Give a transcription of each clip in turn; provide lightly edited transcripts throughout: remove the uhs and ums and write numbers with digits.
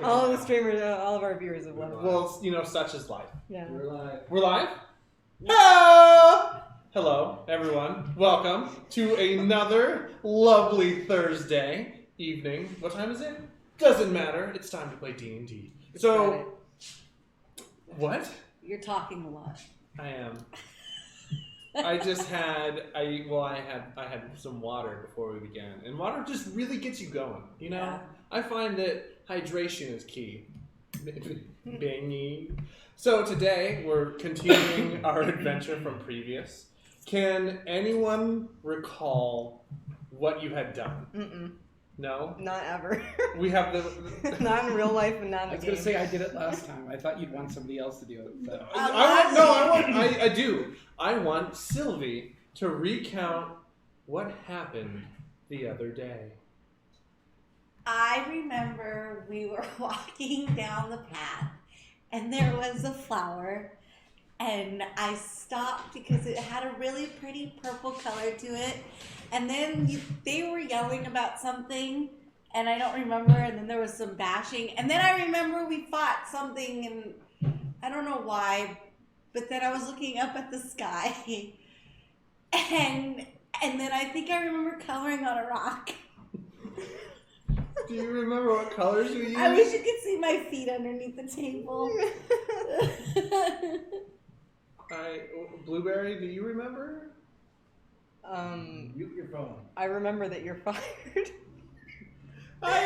All of the streamers, all of our viewers have left. Well, you know, such is life. Yeah. We're live. We're live? Hello, everyone. Welcome to another lovely Thursday evening. What time is it? Doesn't matter. It's time to play D&D. So, what? You're talking a lot. I am. I just had I had some water before we began, and water just really gets you going. You know, Yeah. I find that hydration is key. Bangy. So today we're continuing our adventure from previous. Can anyone recall what you had done? Mm-mm. No, Not ever. we have the. Not in real life and not in I the was game. gonna say I did it last time. I thought you'd want somebody else to do it. So. I do. I want Sylvie to recount what happened the other day. I remember we were walking down the path and there was a flower and I stopped because it had a really pretty purple color to it, and then they were yelling about something and I don't remember, and then there was some bashing, and then I remember we fought something and I don't know why, but then I was looking up at the sky and then I think I remember coloring on a rock. Do you remember what colors you used? I wish you could see my feet underneath the table. Blueberry, do you remember? Mute your phone. I remember that you're fired. I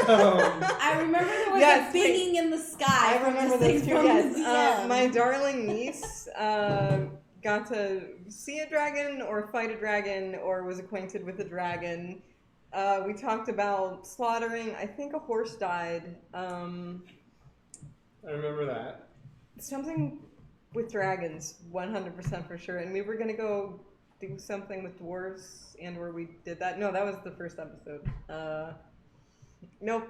am. I remember there was Yes, a binging in the sky. I from remember the this thing too. from Yes, the DM. my darling niece got to see a dragon or fight a dragon or was acquainted with a dragon. We talked about slaughtering. I think a horse died. I remember that. Something with dragons, 100% for sure. And we were gonna go do something with dwarves, and where we did that. No, that was the first episode. Nope.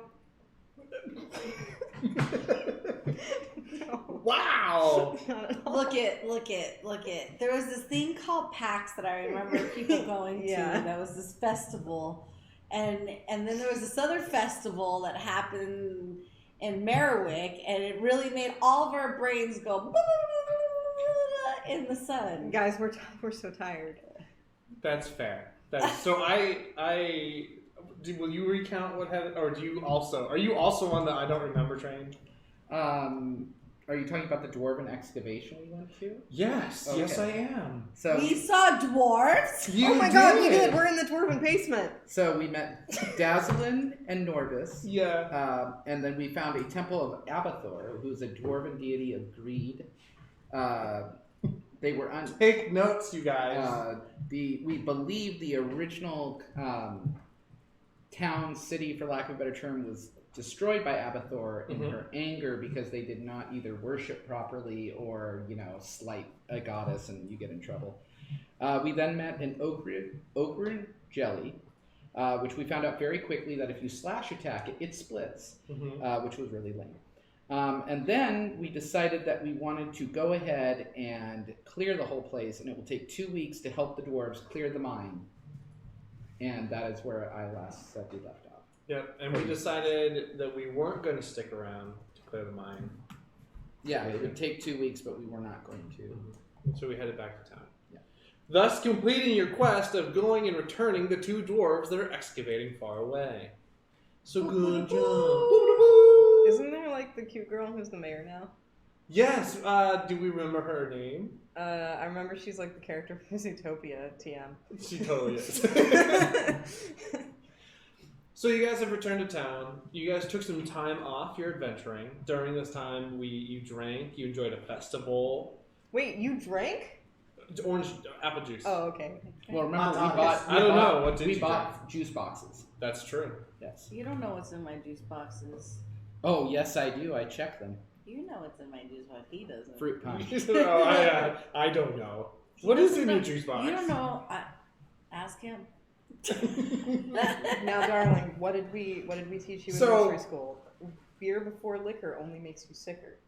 No. Wow. Not at all. Look it. There was this thing called PAX that I remember people going to. Yeah. That was this festival. And then there was this other festival that happened in Merriwick, and it really made all of our brains go in the sun. Guys, we're so tired. That's fair. So will you recount what happened, or are you also on the I don't remember train? Are you talking about the dwarven excavation we went to? Yes, Okay. yes I am. So We saw dwarves. You Oh my god, we did! We're in the dwarven basement! we met Dazzlin and Norvis. Yeah. And then we found a temple of Abathor, who's a dwarven deity of greed. They were Take notes, you guys. we believe the original town, city, for lack of a better term, was destroyed by Abathor in her anger because they did not either worship properly or, slight a goddess and you get in trouble. We then met an ogre jelly, which we found out very quickly that if you slash attack it, it splits, which was really lame. And then we decided that we wanted to go ahead and clear the whole place, and it will take 2 weeks to help the dwarves clear the mine. And that is where I last said we left off. Yep, and we decided that we weren't going to stick around to clear the mine. Yeah, it would take 2 weeks, but we were not going to. So we headed back to town. Yeah. Thus completing your quest of going and returning the two dwarves that are excavating far away. So good job. Isn't there like the cute girl who's the mayor now? Yes, do we remember her name? I remember she's like the character from Zootopia, TM. She totally is. So you guys have returned to town. You guys took some time off your adventuring. During this time, you drank. You enjoyed a festival. Wait, you drank? Orange apple juice. Oh, okay. Well, remember, I don't know. What did we you bought juice boxes. That's true. Yes. You don't know what's in my juice boxes. Oh, yes, I do. I check them. You know what's in my juice box. He doesn't. Fruit punch. Oh, I don't know. What is in your juice box? You don't know. Ask him. Now, darling, what did we teach you in nursery school? Beer before liquor only makes you sicker.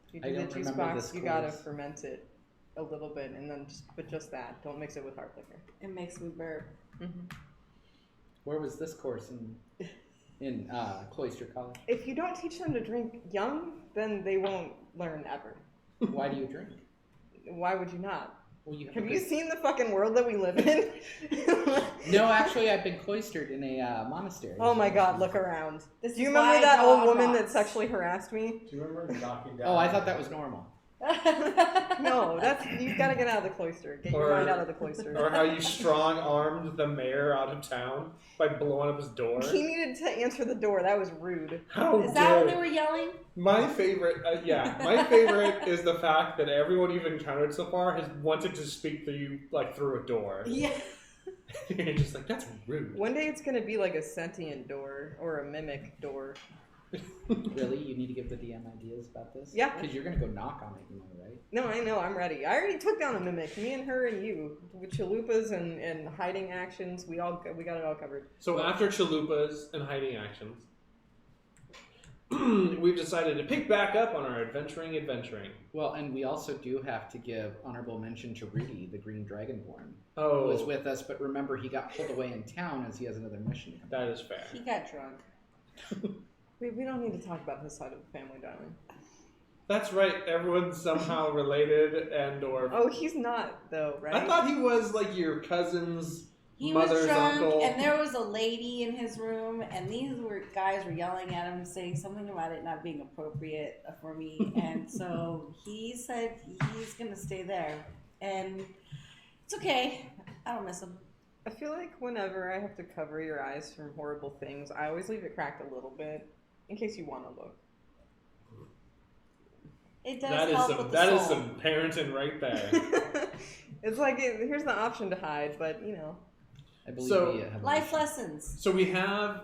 If you I do the don't juice remember box, this you gotta course. ferment it a little bit, and then just that. Don't mix it with hard liquor. It makes me burp. Mm-hmm. Where was this course in in Cloister College. If you don't teach them to drink young, then they won't learn ever. Why do you drink? Why would you not? Well, Have you seen the fucking world that we live in? No, actually, I've been cloistered in a monastery. Oh my god, look around. This Do you is remember why that God old woman that rocks. sexually harassed me? Do you remember knocking down? Oh, I thought that was normal. No, you've got to get out of the cloister. Get your mind out of the cloister. Or how you strong-armed the mayor out of town by blowing up his door. He needed to answer the door. That was rude. How Is that when dare- they were yelling? My favorite, my favorite is the fact that everyone you've encountered so far has wanted to speak to you like through a door. Yeah. You're just like, that's rude. One day it's going to be like a sentient door or a mimic door. Really? You need to give the DM ideas about this? Yeah. Because you're going to go knock on it, you know, right? No, I know. I'm ready. I already took down a mimic. Me and her and you. With chalupas and hiding actions, we got it all covered. So after chalupas and hiding actions, we've decided to pick back up on our adventuring. Well, and we also do have to give honorable mention to Rudy, the Green Dragonborn, who Oh, was with us, but remember he got pulled away in town as he has another mission. that is fair. He got drunk. We don't need to talk about this side of the family, darling. That's right. Everyone's somehow related and/or. Oh, he's not though, right? I thought he was like your cousin's He mother's was drunk, uncle. and there was a lady in his room, and these guys were yelling at him, saying something about it not being appropriate for me, and so he said he's gonna stay there, and it's okay. I don't miss him. I feel like whenever I have to cover your eyes from horrible things, I always leave it cracked a little bit in case you want to look. It does That is help some with the that soul. is some parenting right there. It's like here's the option to hide, but you know. I believe So- we have a Life mission. lessons. So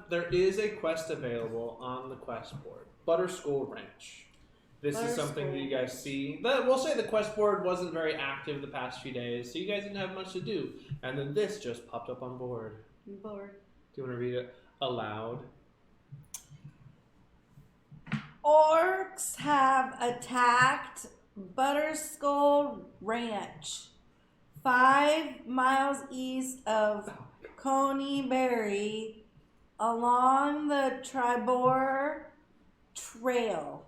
there is a quest available on the quest board, Butterskull Ranch. This is something that you guys see. We'll say the quest board wasn't very active the past few days, so you guys didn't have much to do. And then this just popped up on board. I'm bored. Do you want to read it aloud? Orcs have attacked Butterskull Ranch, 5 miles east of Coneyberry, along the Tribor Trail.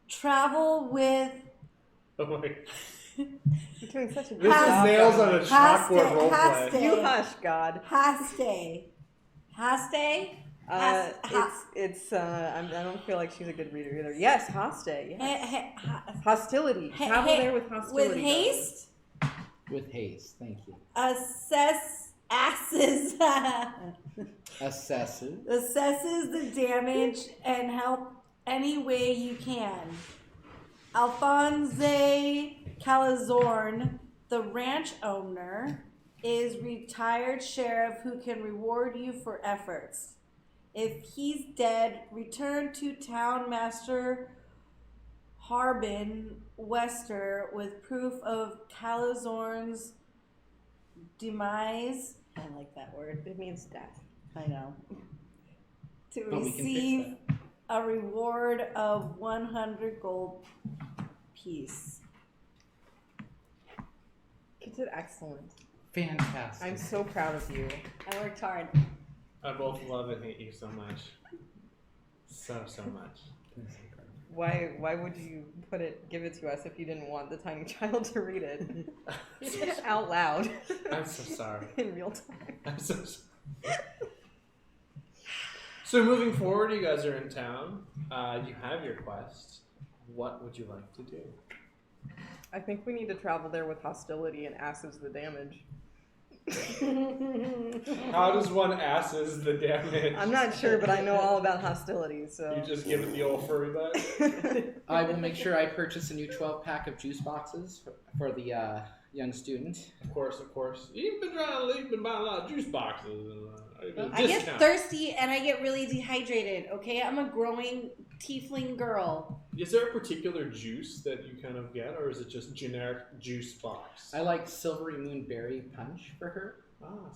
Travel with Oh my! You're doing such a good This is job. nails on a Haste- chalkboard roleplay. haste. You hush, God. Haste. Haste? Has- I don't feel like she's a good reader either. Yes, Haste. Yes. Hostility. He- Travel he- there with hostility. With haste? With haste, thank you. Assesses Assesses. assesses the damage and help any way you can. Alphonse Calazorn, the ranch owner, is retired sheriff who can reward you for efforts. If he's dead, return to Town Master Harbin Wester with proof of Calazorn's demise. I like that word. It means death. I know. To But we can fix receive a reward of 100 gold piece. You did excellent. Fantastic. I'm so proud of you. I worked hard. I both love and hate you so much, so much. Why would you give it to us if you didn't want the tiny child to read it out loud I'm so sorry. in real time? I'm so sorry. So moving forward, you guys are in town. You have your quest. What would you like to do? I think we need to travel there with hostility and asses the damage. How does one asses the damage? I'm not sure, but I know all about hostility, so. You just give it the old furry butt? I will make sure I purchase a new 12-pack of juice boxes for the young student. Of course. You've been buying a lot of juice boxes. I get thirsty and I get really dehydrated, okay? I'm a growing tiefling girl. Is there a particular juice that you kind of get, or is it just generic juice box? I like Silvery Moon Berry Punch for her.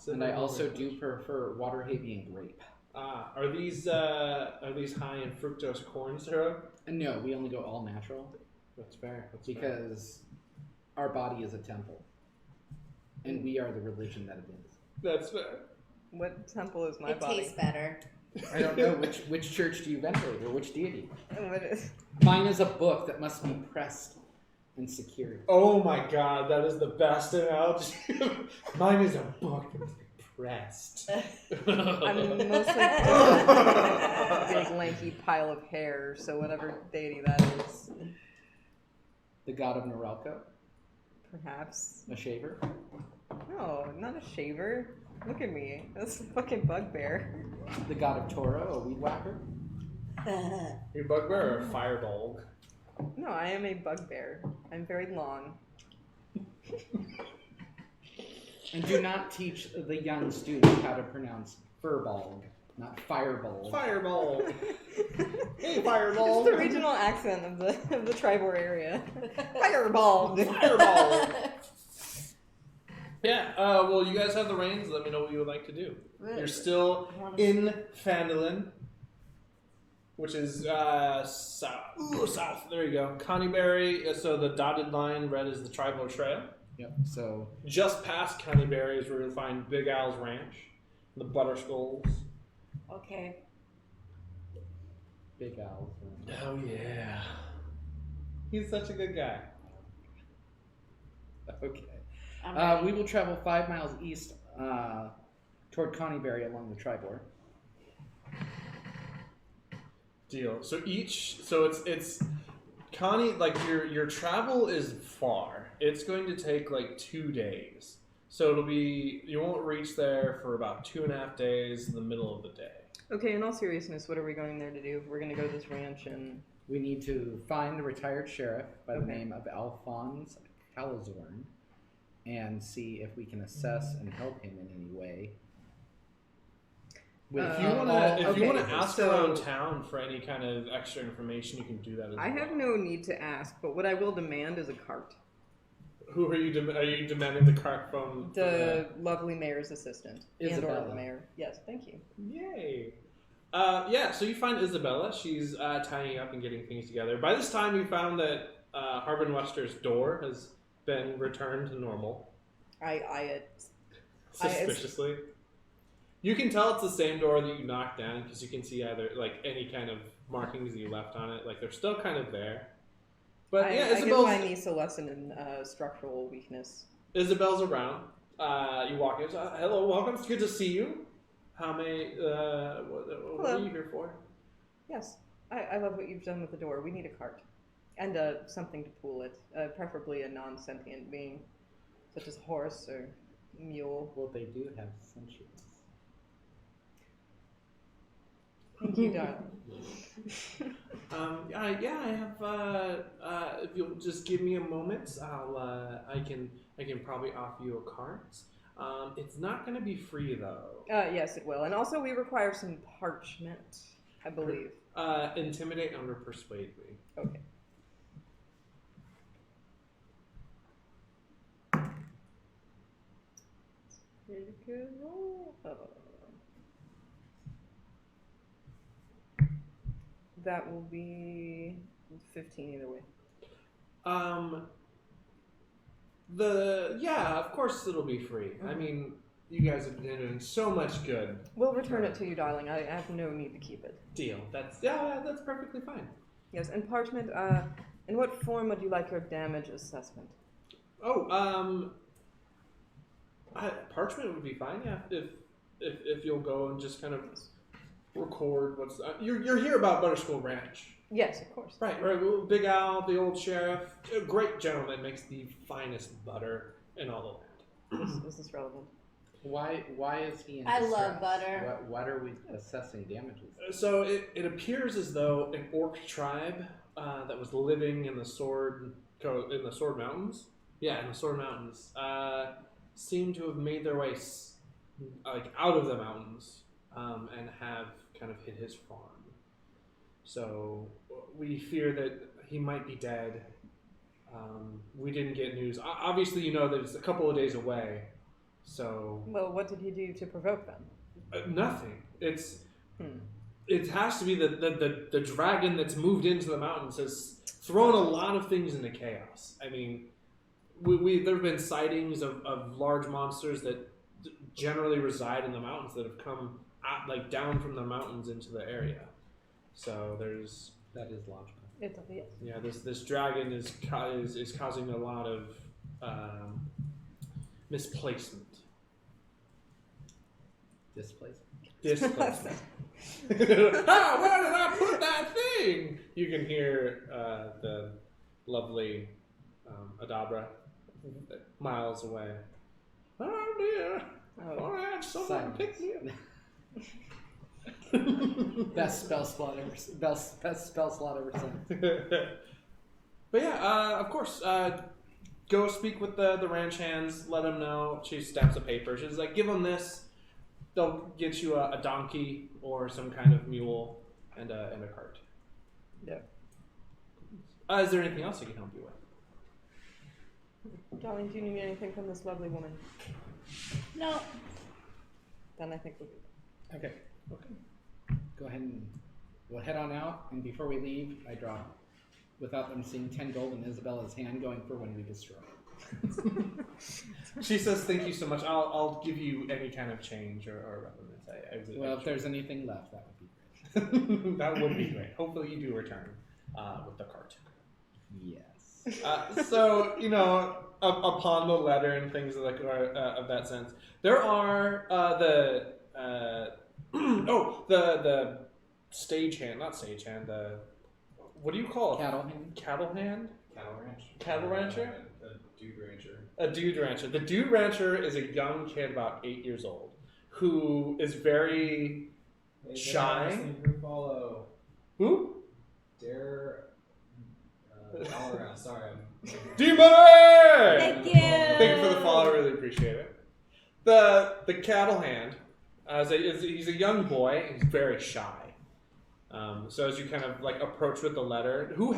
And I also do prefer Water Havian Grape. Are these high in fructose corn syrup? And no, we only go all natural That's fair. because our body is a temple. And we are the religion that it is. That's fair. What temple is my It body? tastes better. I don't know which church do you venerate or which deity. What is? Mine is a book that must be pressed and secured. Oh my god, that is the best analogy. Mine is a book that must be pressed. I'm mostly a big lanky pile of hair, so whatever deity that is, The god of Norelco, perhaps. a shaver. No, not a shaver. Look at me. That's a fucking bugbear. The god of Toro, a weed whacker. You bugbear or a fireball? No, I am a bugbear. I'm very long. And do not teach the young students how to pronounce furball, not fireball. Fireball. Hey, fireball. It's the regional accent of the Tribor area. Fireball. Fireball. Yeah, well, you guys have the reins. Let me know what you would like to do. You're still in Phandalin, which is south. Ooh, south. There you go. Connieberry, so the dotted line, red is the Tribal Trail. Yep. So Just past Connieberry is where you'll find Big Al's Ranch, the Butterskulls. Okay. Big Al. Oh, yeah. He's such a good guy. Okay. I'm ready. We will travel 5 miles east toward Connieberry along the Tribor. Deal. So it's Connie, like your travel is far. It's going to take like 2 days. So you won't reach there for about 2.5 days in the middle of the day. Okay, in all seriousness, what are we going there to do? We're going to go to this ranch and... We need to find the retired sheriff by the Okay. name of Alphonse Calazorn and see if we can assess and help him in any way. With If you want to ask around town for any kind of extra information, you can do that as well. I have no need to ask, but what I will demand is a cart. Who are you? Are you demanding the cart from? The lovely mayor's assistant. Isabella. And/or the mayor. Yes, thank you. Yay! Yeah, so you find Isabella. She's tying up and getting things together. By this time, you found that Harbin Wester's door has been returned to normal. I it. Suspiciously. You can tell it's the same door that you knocked down because you can see either like any kind of markings that you left on it. Like they're still kind of there. But yeah, I give my niece a lesson in structural weakness. Isabel's around. You walk in. Hello, welcome. It's good to see you. How may what are you here for? Yes, I love what you've done with the door. We need a cart. And something to pull it. Preferably a non-sentient being, such as a horse or mule. Well, they do have sentience. Thank you, darling. Yeah, I have. If you'll just give me a moment, I can probably offer you a cart. It's not going to be free though. Yes, it will. And also, we require some parchment, I believe. Intimidate or persuade me. Okay. Pretty good roll. That will be 15 either way. Of course it'll be free. I mean, you guys have been doing so much good. We'll return it to you, darling. I have no need to keep it. Deal. That's perfectly fine. Yes, and parchment, in what form would you like your damage assessment? Oh, parchment would be fine. Yeah, if you'll go and just kind of record what's you're here about Butterskull Ranch. Yes, of course. Right. Well, Big Al, the old sheriff, a great gentleman, makes the finest butter in all the land. Is this relevant? Why is he in I distress? love butter. What are we assessing damages? So it appears as though an orc tribe that was living in the Sword Mountains. Yeah, in the Sword Mountains, seem to have made their way out of the mountains and have kind of hit his farm. So we fear that he might be dead. We didn't get news. Obviously, you know that it's a couple of days away. So Well, what did he do to provoke them? nothing. It has to be the dragon that's moved into the mountains has thrown a lot of things into chaos. I mean, there have been sightings of large monsters that generally reside in the mountains that have come like down from the mountains into the area. So there's That is logical. It's obvious. yeah, this dragon is causing a lot of misplacement. Displacement. Displacement. Where did I put that thing? You can hear the lovely Adabra miles away. Oh dear! Oh. I had someone pick me up. Best spell slot ever sent. But yeah, of course, go speak with the ranch hands. Let them know. She stamps a paper. She's like, give them this. They'll get you a donkey or some kind of mule and a cart. Yeah. Is there anything else I can help you with? Darling, do you need anything from this lovely woman? No. Then I think we'll do Okay. Go ahead and we'll head on out. And before we leave, I drop, without them seeing, 10 gold in Isabella's hand, going for when we destroy. She says, "Thank you so much. I'll give you any kind of change or relevance." Well, if there's anything left, that would be great. That would be great. Hopefully, you do return with the cart. Yes. So upon the letter and things like of that sense, there are the stagehand, not stagehand. The what do you call it? Cattle hand. Cattle hand. Cattle rancher. Cattle rancher. A dude rancher. A dude rancher. The dude rancher is a young kid, about 8 years old, who is very shy. Who follow? Who? Dare. All around. Sorry, D-Money! Thank you. Thank you for the follow. I really appreciate it. The cattle hand. He's a young boy. He's very shy. So as you kind of like approach with the letter, who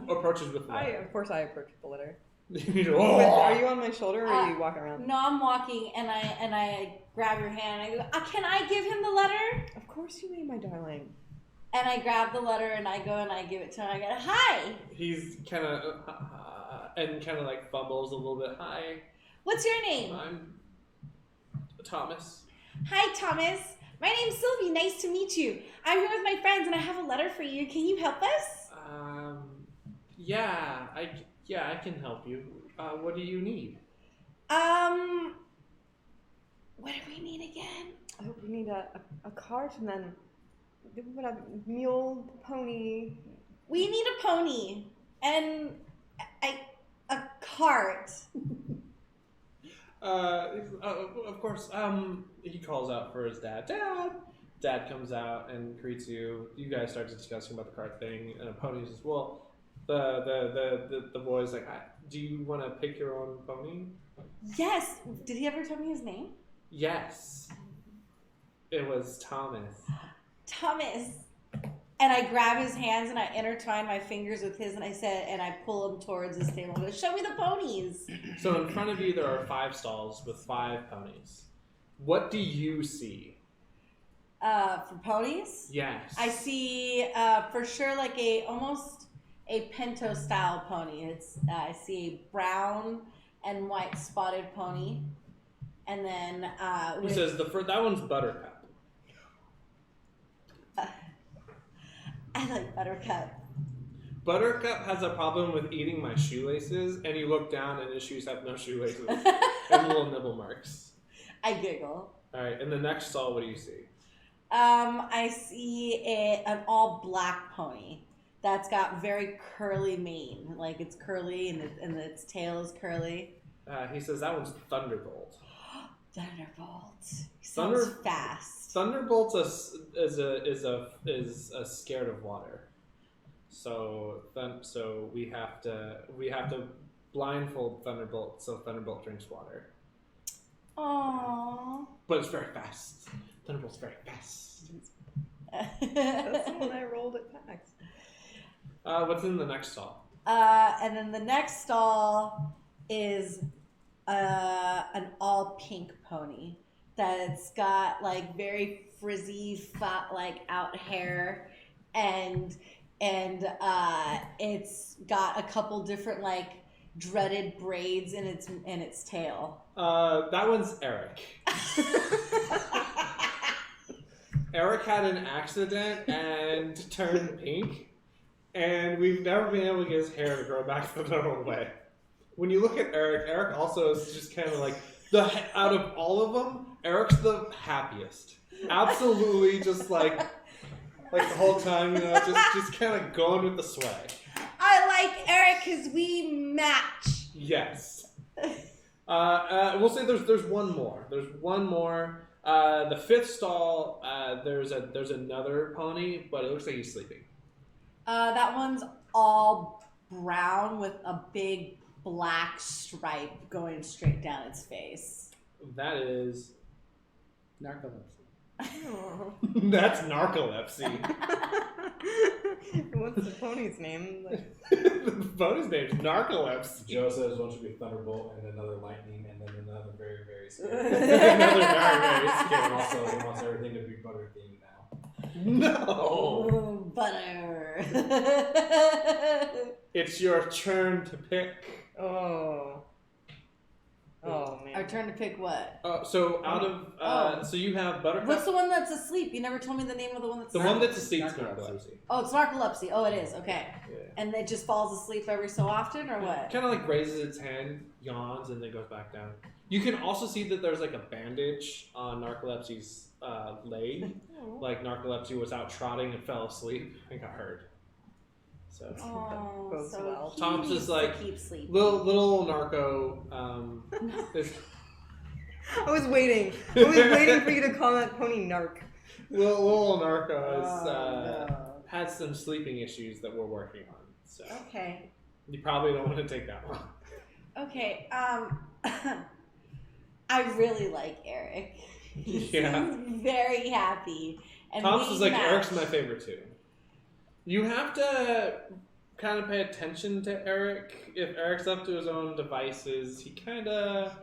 approaches with the letter? Of course, I approach the letter. Oh! Are you on my shoulder or are you walking around? No, I'm walking, and I grab your hand, and I go, can I give him the letter? Of course you may, my darling. And I grab the letter, and I go, and I give it to him, I go, hi! He's kind of like fumbles a little bit. Hi, What's your name? I'm Thomas. Hi, Thomas. My name's Sylvie. Nice to meet you. I'm here with my friends, and I have a letter for you. Can you help us? Yeah, I can help you. What do you need? What do we need again? I hope we need a cart and then whatever, mule, pony. We need a pony and a cart. Of course. He calls out for his dad. Dad comes out and greets you. You guys start discussing about the cart thing, and a pony says, "Well, the boy's like, do you want to pick your own pony?" Yes. Did he ever tell me his name? Yes. It was Thomas. Thomas. And I grab his hands and I intertwine my fingers with his, and I pull him towards his table and go, show me the ponies. So in front of you there are 5 stalls with 5 ponies. What do you see? For ponies? Yes. I see for sure like almost a pinto style pony. I see a brown and white spotted pony, and then he says that one's Buttercup. I like Buttercup. Buttercup has a problem with eating my shoelaces, and you look down and his shoes have no shoelaces and little nibble marks. I giggle. All right, in the next stall, what do you see? I see an all black pony that's got very curly mane, like it's curly and its tail is curly. He says that one's Thunderbolt. Thunderbolt. He sounds fast. Thunderbolt is scared of water, so we have to blindfold Thunderbolt so Thunderbolt drinks water. Aww. But it's very fast. Thunderbolt's very fast. That's the one I rolled at PAX. What's in the next stall? And then the next stall is an all pink pony that's got like very frizzy, fat, like out hair, and it's got a couple different like dreaded braids in its tail. That one's Eric. Eric had an accident and turned pink, and we've never been able to get his hair to grow back the normal way. When you look at Eric, Eric also is just kind of like out of all of them, Eric's the happiest. Absolutely, just like the whole time, just kind of going with the sway. I like Eric because we match. Yes. We'll say there's one more. There's one more. The fifth stall. There's another pony, but it looks like he's sleeping. That one's all brown with a big black stripe going straight down its face. That is. Narcolepsy. Oh. That's narcolepsy. What's the pony's name? The pony's name's narcolepsy. Joe says one should be Thunderbolt and another Lightning and then another very, very scary. Another very scary. And also, he wants everything to be butter themed now. No. Ooh, butter. It's your turn to pick. Oh. Oh man. Our turn to pick what? So out of so you have Buttercup. What's the one that's asleep? You never told me the name of the one that's The asleep. one that's asleep is Narcolepsy. narcolepsy. Oh, it's narcolepsy. Oh, it is. Okay. Yeah. And it just falls asleep every so often, or what? Kind of like raises its hand, yawns, and then goes back down. You can also see that there's like a bandage on narcolepsy's leg. Like narcolepsy was out trotting and fell asleep and got hurt. So Oh, Bodes so well. he Tom's needs is to like keep sleeping. little narco. There's I was waiting for you to call that pony Narc. little narco is no. has some sleeping issues that we're working on. So Okay. you probably don't want to take that one. Okay. I really like Eric. He Yeah. seems very happy. And Thomas we is like, match. Eric's my favorite too. You have to kind of pay attention to Eric. If Eric's left to his own devices, he kind of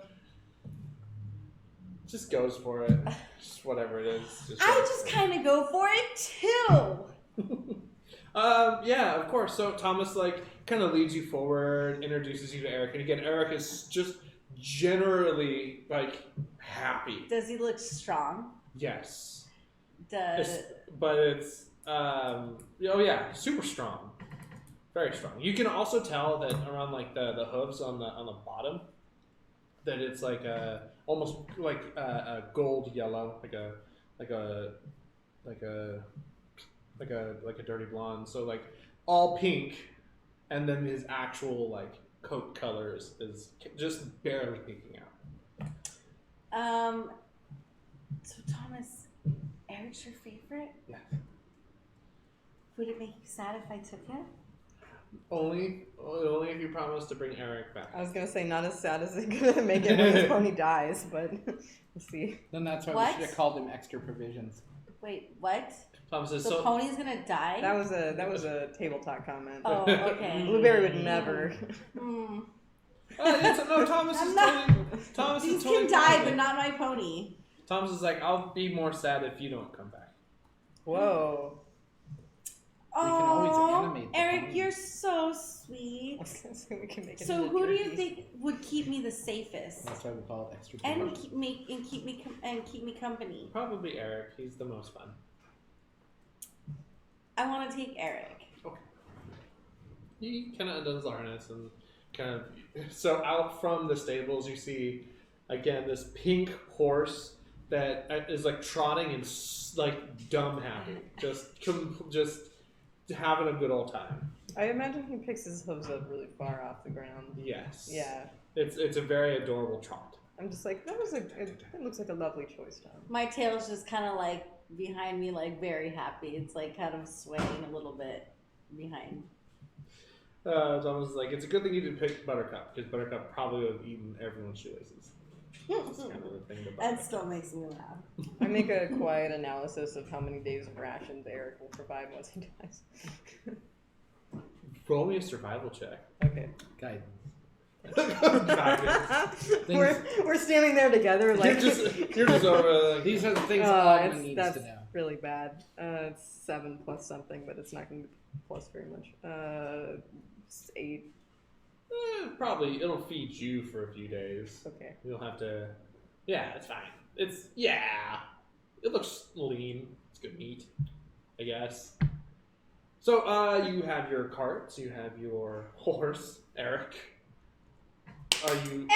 just goes for it. Just whatever it is. I just kind of go for it too. Yeah, of course. So Thomas kind of leads you forward, introduces you to Eric, and again, Eric is just generally happy. Does he look strong? Yes. Does But it's oh yeah, super strong, very strong. You can also tell that around the hooves on the bottom, that it's almost like a gold yellow, like a dirty blonde. So all pink, and then his actual coat colors is just barely peeking out. So Thomas, Eric's your favorite? Yeah. Would it make you sad if I took him? Only if you promise to bring Eric back. I was gonna say not as sad as it's gonna make it when his pony dies, but we'll see. Then that's why What? we should have called him extra provisions. Wait, what? Thomas says, The so pony's gonna die? That was a tabletop comment. Oh, okay. Blueberry would never. Hmm. no, Thomas I'm is not- totally. Thomas These is totally can die, fine but with it. not my pony. Thomas is like, I'll be more sad if you don't come back. Whoa. We can always Oh, animate the Eric, pony. you're so sweet. I was gonna say we can make it. So into who do you jerky. think would keep me the safest That's why we call it extra and provisions. keep me company? Probably Eric. He's the most fun. I want to take Eric. He kind of undoes his harness and kind of. So out from the stables, you see again this pink horse that is trotting and dumb happy, just having a good old time. I imagine he picks his hooves up really far off the ground. Yes. Yeah. It's a very adorable trot. I'm just like, it looks like a lovely choice, Tom. My tail's just kind of behind me, very happy. It's kind of swaying a little bit behind. Thomas is like, it's a good thing you didn't pick Buttercup, because Buttercup probably would have eaten everyone's shoelaces. That's kind of the thing about That Buttercup. still makes me laugh. I make a quiet analysis of how many days of rations Eric will provide once he dies. Roll me a survival check. Okay. Guidance. we're standing there together like You're just over. These are the things Oh, Ogden needs that's to know. really bad. It's 7 plus something, but it's not going to be plus very much. It's 8. Probably it'll feed you for a few days. Okay. You'll have to. Yeah, it's fine. It looks lean. It's good meat, I guess. So you have your carts, you have your horse, Eric. Eric!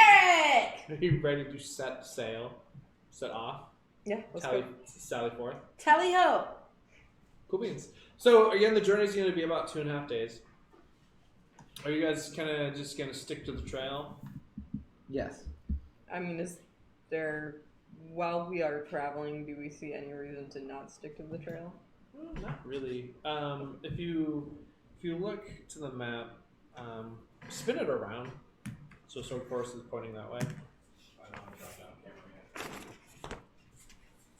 Are you ready to set sail? Set off? Yeah, let's Tally, go. sally forth. Tally ho! Cool beans. So again, the journey's going to be about 2.5 days. Are you guys kind of just going to stick to the trail? Yes. I mean, is there, while we are traveling, do we see any reason to not stick to the trail? Not really. If you look to the map, spin it around. So Sword Forest is pointing that way. I don't want to drop down camera yet.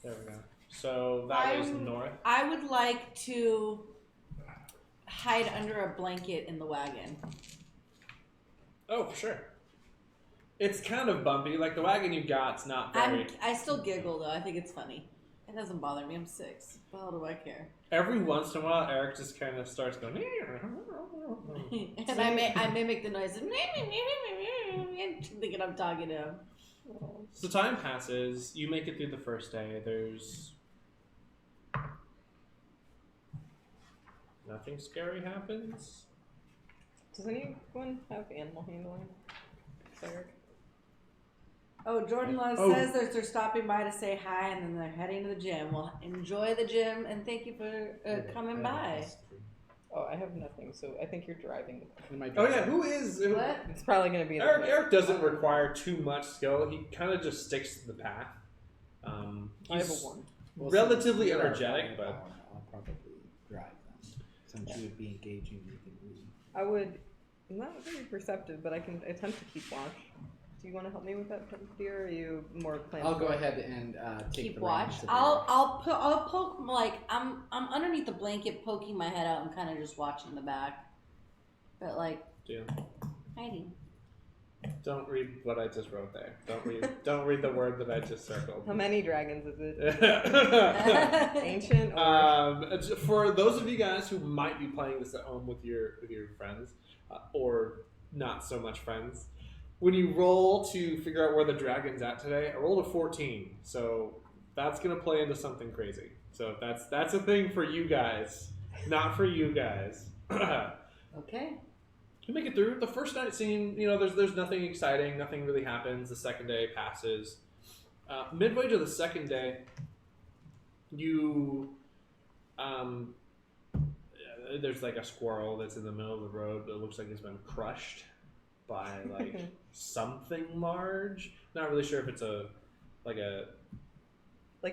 There we go. So that way's north. I would like to hide under a blanket in the wagon. Oh, for sure. It's kind of bumpy. Like the wagon you got's not very. I still giggle though. I think it's funny. It doesn't bother me. I'm 6. What the hell do I care? Every once in a while, Eric just kind of starts going. And I mimic the noises. Thinking I'm talking to him. So time passes. You make it through the first day. There's nothing scary happens. Does anyone have animal handling? Cleric? Oh, Jordan Love says they're stopping by to say hi and then they're heading to the gym. Well, enjoy the gym and thank you for coming by. Oh, I have nothing, so I think you're driving. Oh yeah, who is? What? It's probably going to be Eric doesn't require too much skill. He kind of just sticks to the path. I have a 1. Relatively energetic, but I'll probably drive them since you would be engaging with me. I would, I'm not very perceptive, but I can attempt to keep watch. Do you want to help me with that, dear? Or are you more planned? I'll go ahead and take Keep the watch. reins of I'll poke like I'm underneath the blanket, poking my head out and kind of just watching the back, but like hiding. Don't read what I just wrote there. Don't read the word that I just circled. How many dragons is it? Ancient? Or... For those of you guys who might be playing this at home with your friends, or not so much friends, when you roll to figure out where the dragon's at today, I rolled a 14, so that's gonna play into something crazy. So that's a thing for you guys, not for you guys. Okay. You make it through. The first night scene, there's nothing exciting, nothing really happens. The second day passes. Midway to the second day, there's like a squirrel that's in the middle of the road that looks like it's been crushed by like something large. Not really sure if it's like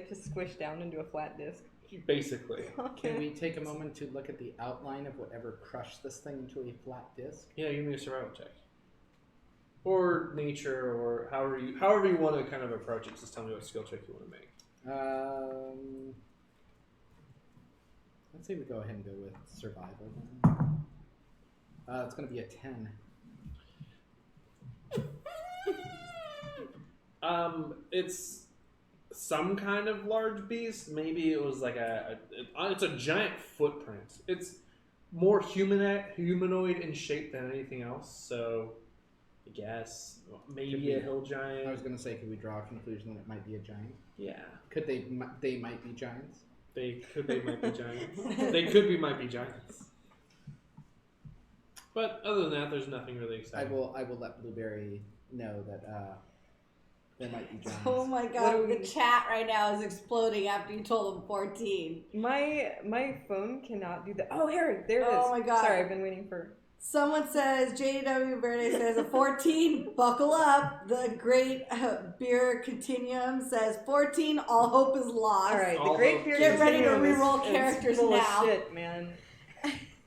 to squish down into a flat disc. Basically. Can we take a moment to look at the outline of whatever crushed this thing into a flat disc? Yeah, you make a survival check. Or nature, or however you want to kind of approach it. Just tell me what skill check you want to make. Let's say we go ahead and go with survival. It's going to be a 10. It's some kind of large beast. Maybe it was like it's a giant footprint. It's more humanoid in shape than anything else. So I guess maybe a hill giant. I was going to say, could we draw a conclusion that it might be a giant? Yeah. Could they might be giants? They might be giants. They might be giants. But other than that, there's nothing really exciting. I will let Blueberry know that there might be giants. Oh my god, the chat right now is exploding after you told them 14. My phone cannot do that. Oh, Harry, there it is. Oh my god. Sorry, I've been waiting for... Someone says, JW Verde says, a 14, buckle up. The Great Beer Continuum says, 14, all hope is lost. All right, All the Great hope. Beer Get ready to Continuum reroll is characters full now. Of shit, man.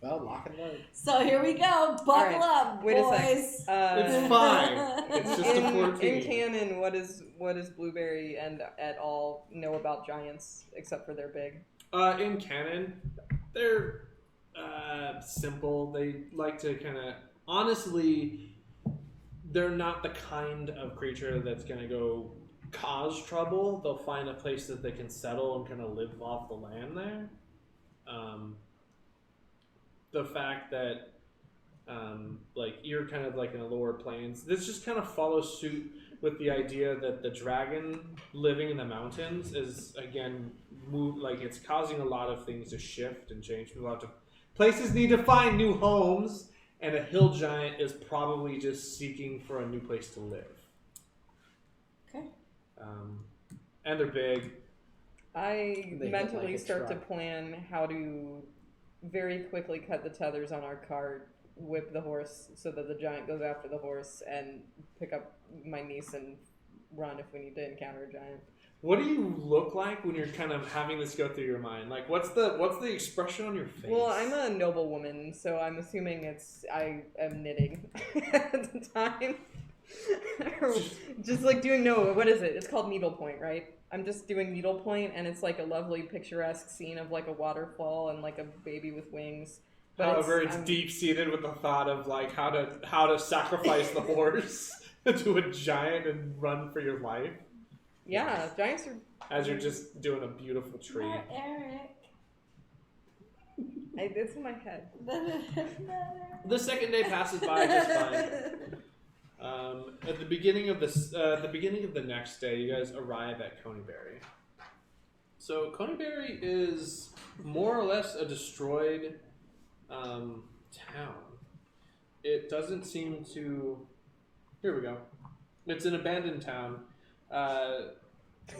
Well, lock and load. So here we go. Buckle up, wait boys. a sec. It's fine. It's just a 14. In canon, what is Blueberry and at all know about giants except for they're big? In canon, they're simple. They like to kind of... Honestly, they're not the kind of creature that's going to go cause trouble. They'll find a place that they can settle and kind of live off the land there. The fact that like you're kind of like in the lower plains, this just kind of follows suit with the idea that the dragon living in the mountains is again move, like it's causing a lot of things to shift and change. Places need to find new homes, and a hill giant is probably just seeking for a new place to live. Okay. And they're big. I They hit mentally like a start to truck. plan how to very quickly cut the tethers on our cart, whip the horse so that the giant goes after the horse, and pick up my niece and run if we need to encounter a giant. What do you look like when you're kind of having this go through your mind? Like, what's the expression on your face? Well, I'm a noble woman, so I'm assuming I am knitting at the time. Just like doing what is it? It's called needlepoint, right? I'm just doing needlepoint, and it's like a lovely picturesque scene of like a waterfall and like a baby with wings. But However, it's deep seated with the thought of like how to sacrifice the horse to a giant and run for your life. Yeah, giants are. As you're just doing a beautiful tree. Not Eric. It's in my head. The second day passes by just fine. At the beginning of the next day, you guys arrive at Coneyberry. So Coneyberry is more or less a destroyed town. It doesn't seem to. Here we go. It's an abandoned town.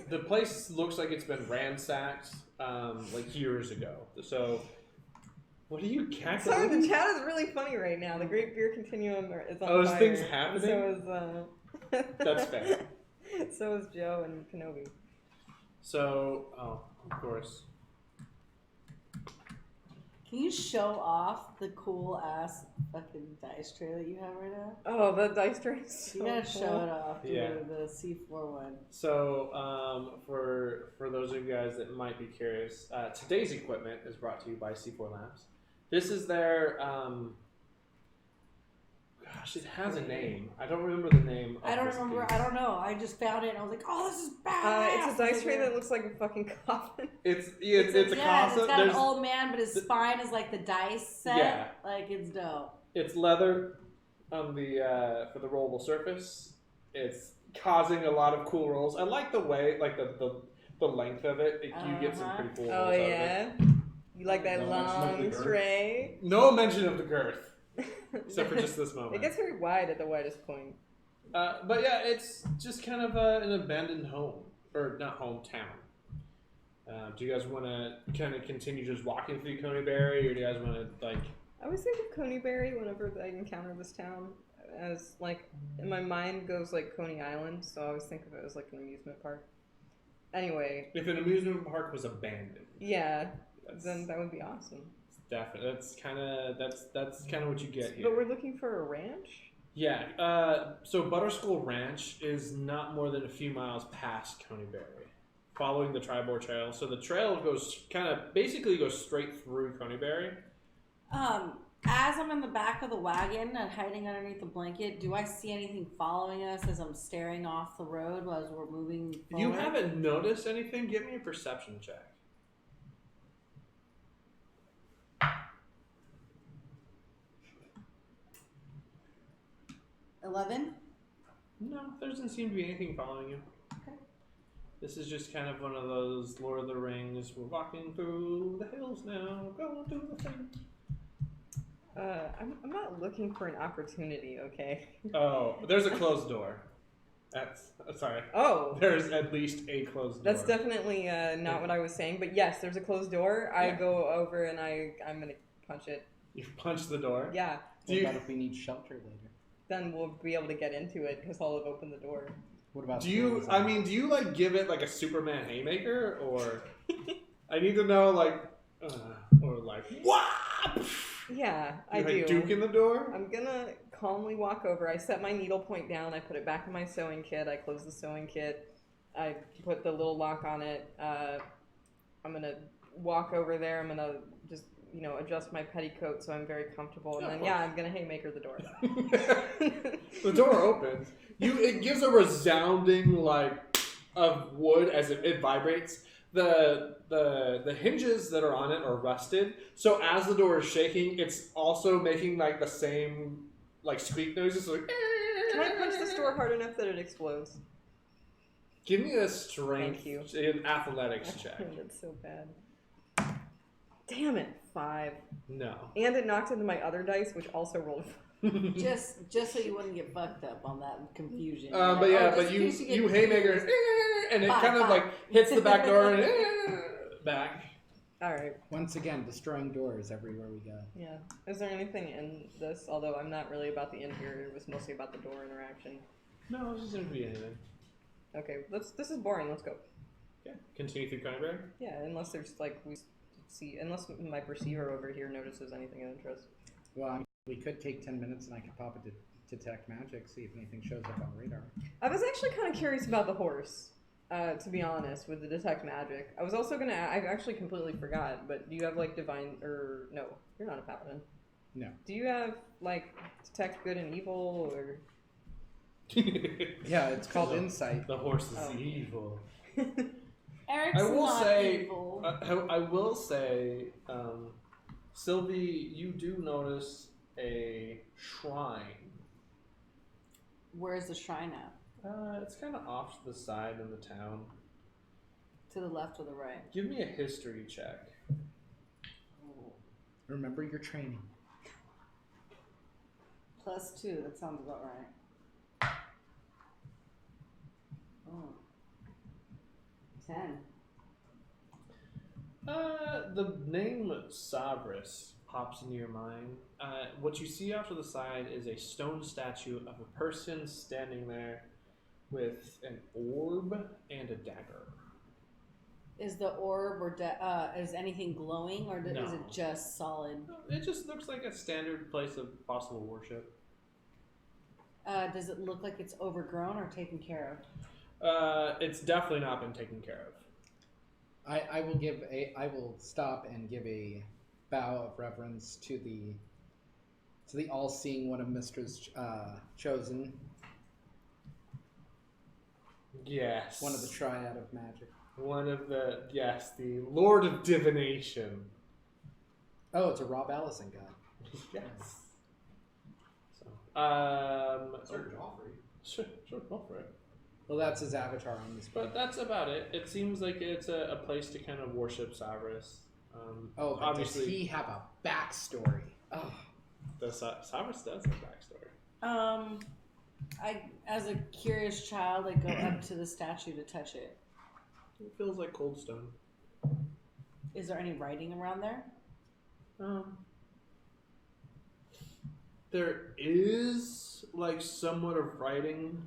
The place looks like it's been ransacked like years ago. So, what are you cackling? Sorry, the chat is really funny right now. The Great Beer Continuum is on Oh, is fire. things happening? So is That's fair. So is Joe and Kenobi. So, of course. Can you show off the cool ass fucking dice tray that you have right now? Oh, the dice tray is so You gotta cool. show it off. Yeah. The C4 one. So, for those of you guys that might be curious, today's equipment is brought to you by C4 Labs. This is their gosh, it has a name. I don't remember the name. I don't this remember. piece. I don't know. I just found it and I was like, oh, this is bad. It's a dice tray that looks like a fucking coffin. It's a It's concept. got an There's- old man, but his spine is like the dice set. Yeah. Like, it's dope. It's leather on the for the rollable surface. It's causing a lot of cool rolls. I like the way, like the length of it. You get some pretty cool rolls Oh out of it. yeah, you like that No mention of the long girth. tray? No mention of the girth, except for just this moment. It gets very wide at the widest point. But yeah, it's just kind of an abandoned home, or not hometown. Do you guys want to kind of continue just walking through Coneyberry, or do you guys want to like? I always think of Coneyberry whenever I encounter this town, as like in my mind goes like Coney Island, so I always think of it as like an amusement park. Anyway, If an amusement park was abandoned, yeah, that's then that would be awesome. definitely that's kind of what you get here. But we're looking for a ranch. Yeah, so Butterskull Ranch is not more than a few miles past Coneyberry, following the Tribor Trail. So the trail basically goes straight through Coneyberry. As I'm in the back of the wagon and hiding underneath the blanket, do I see anything following us as I'm staring off the road as we're moving forward? You haven't noticed anything? Give me a perception check. 11? No, there doesn't seem to be anything following you. Okay. This is just kind of one of those Lord of the Rings, we're walking through the hills now, going through the thing. I'm not looking for an opportunity, okay? Oh, there's a closed door. Sorry. Oh, There's at least a closed door. that's definitely not what I was saying. But yes, there's a closed door. I Yeah. go over and I'm gonna punch it. You punch the door? Yeah, What about if we need shelter later? then we'll be able to get into it because I'll have opened the door. What about Do you like give it like a Superman haymaker, or I need to know like, or like what? Yeah, I Like do. Duke in the door. I'm gonna calmly walk over. I set my needlepoint down. I put it back in my sewing kit. I close the sewing kit. I put the little lock on it. I'm gonna walk over there. I'm gonna just adjust my petticoat so I'm very comfortable. And Of then course. I'm gonna haymaker the door. The door opens. It gives a resounding like of wood as it vibrates. The hinges that are on it are rusted, so as the door is shaking, it's also making like the same like squeak noises. Like, Can I punch this door hard enough that it explodes? Give me a strength Thank you. in athletics check. That's so bad. Damn it, 5. No. And it knocked into my other dice, which also rolled. Just so you wouldn't get fucked up on that confusion. But yeah, Oh, but just in you case get haymaker, confused. and it Fine, kind of fine. like hits the back door and back. All right. Once again, destroying doors everywhere we go. Yeah. Is there anything in this? Although I'm not really about the interior. It was mostly about the door interaction. No, it doesn't be anything. Okay. This is boring. Let's go. Okay. Continue through Conrad. Yeah. Unless there's like unless my perceiver over here notices anything of interest. Well, I mean, we could take 10 minutes and I could pop it to detect magic, see if anything shows up on radar. I was actually kind of curious about the horse. To be honest, with the detect magic, I was also gonna. I actually completely forgot. But do you have like divine or no? You're not a paladin. No. Do you have like detect good and evil or? Yeah, it's called insight. The horse is Oh. evil. Eric's I will not say, evil. I will say, Sylvie, you do notice a shrine. Where's the shrine at? It's kind of off to the side in the town. To the left or the right? Give me a history check. Remember your training. +2. That sounds about right. Oh. 10. The name Savris pops into your mind. What you see off to the side is a stone statue of a person standing there with an orb and a dagger. Is the orb or is anything glowing or is No. it just solid? It just looks like a standard place of possible worship. Does it look like it's overgrown or taken care of? It's definitely not been taken care of. I will stop and give a bow of reverence to the all-seeing one of Mistra's chosen, Yes. one of the triad of magic. The Lord of Divination. Oh, it's a Rob Allison guy. Yes. So, Sir Joffrey. sure, go for it. Well, that's his avatar on this But book. that's about it. It seems like it's a place to kind of worship Savris. Oh, but obviously, does he have a backstory? Oh, Savris does have a backstory. As a curious child, I go up to the statue to touch it. It feels like cold stone. Is there any writing around there? There is like somewhat of writing,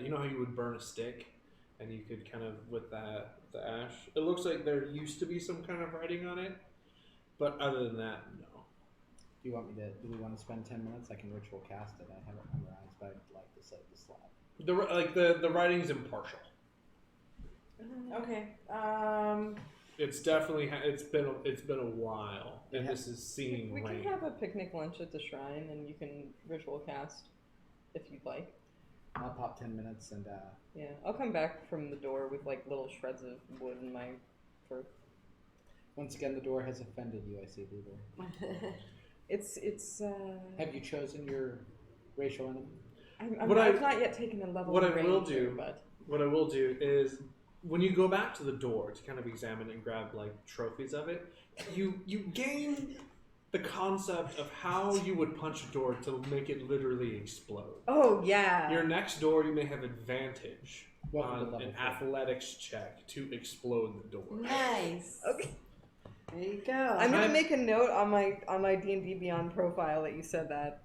you know how you would burn a stick, and you could kind of with the ash. It looks like there used to be some kind of writing on it, but other than that, no. do we want to spend 10 minutes? I can ritual cast it. I have it memorized, but I'd like to save the slot. The writing's impartial. Okay. It's definitely it's been a while, and Yeah. this is seeing We rain. can have a picnic lunch at the shrine, and you can ritual cast if you'd like. I'll pop 10 minutes and Yeah, I'll come back from the door with like little shreds of wood in my fur. once again, the door has offended you, I see, Blueberry. It's. Have you chosen your racial enemy? I've not yet taken a level. what of I will range do- here, but What I will do is, when you go back to the door to kind of examine it and grab like trophies of it, you gain the concept of how you would punch a door to make it literally explode. oh yeah. Your next door, you may have advantage Welcome to on level an 4. athletics check to explode the door. Nice. Okay. There you go. I'm gonna make a note on my D&D Beyond profile that you said that.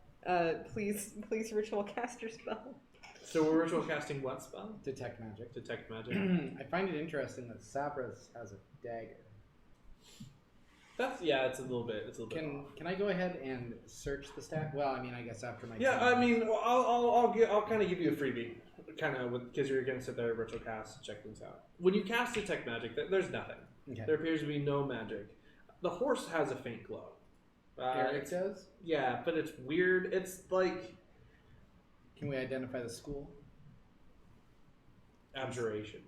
Please ritual cast your spell. So we're ritual casting what spell? Detect magic. Detect magic. I find it interesting that Sabras has a dagger. It's a little bit. Can I go ahead and search the stat? Well, I mean, I guess after my Yeah, turn. I mean, I'll kind of give you a freebie, kind of because you're gonna sit there, ritual cast, check things out. When you cast detect magic, there's nothing. Okay. There appears to be no magic. The horse has a faint glow. Eric does? Yeah, but it's weird. It's like Can we identify the school? abjuration.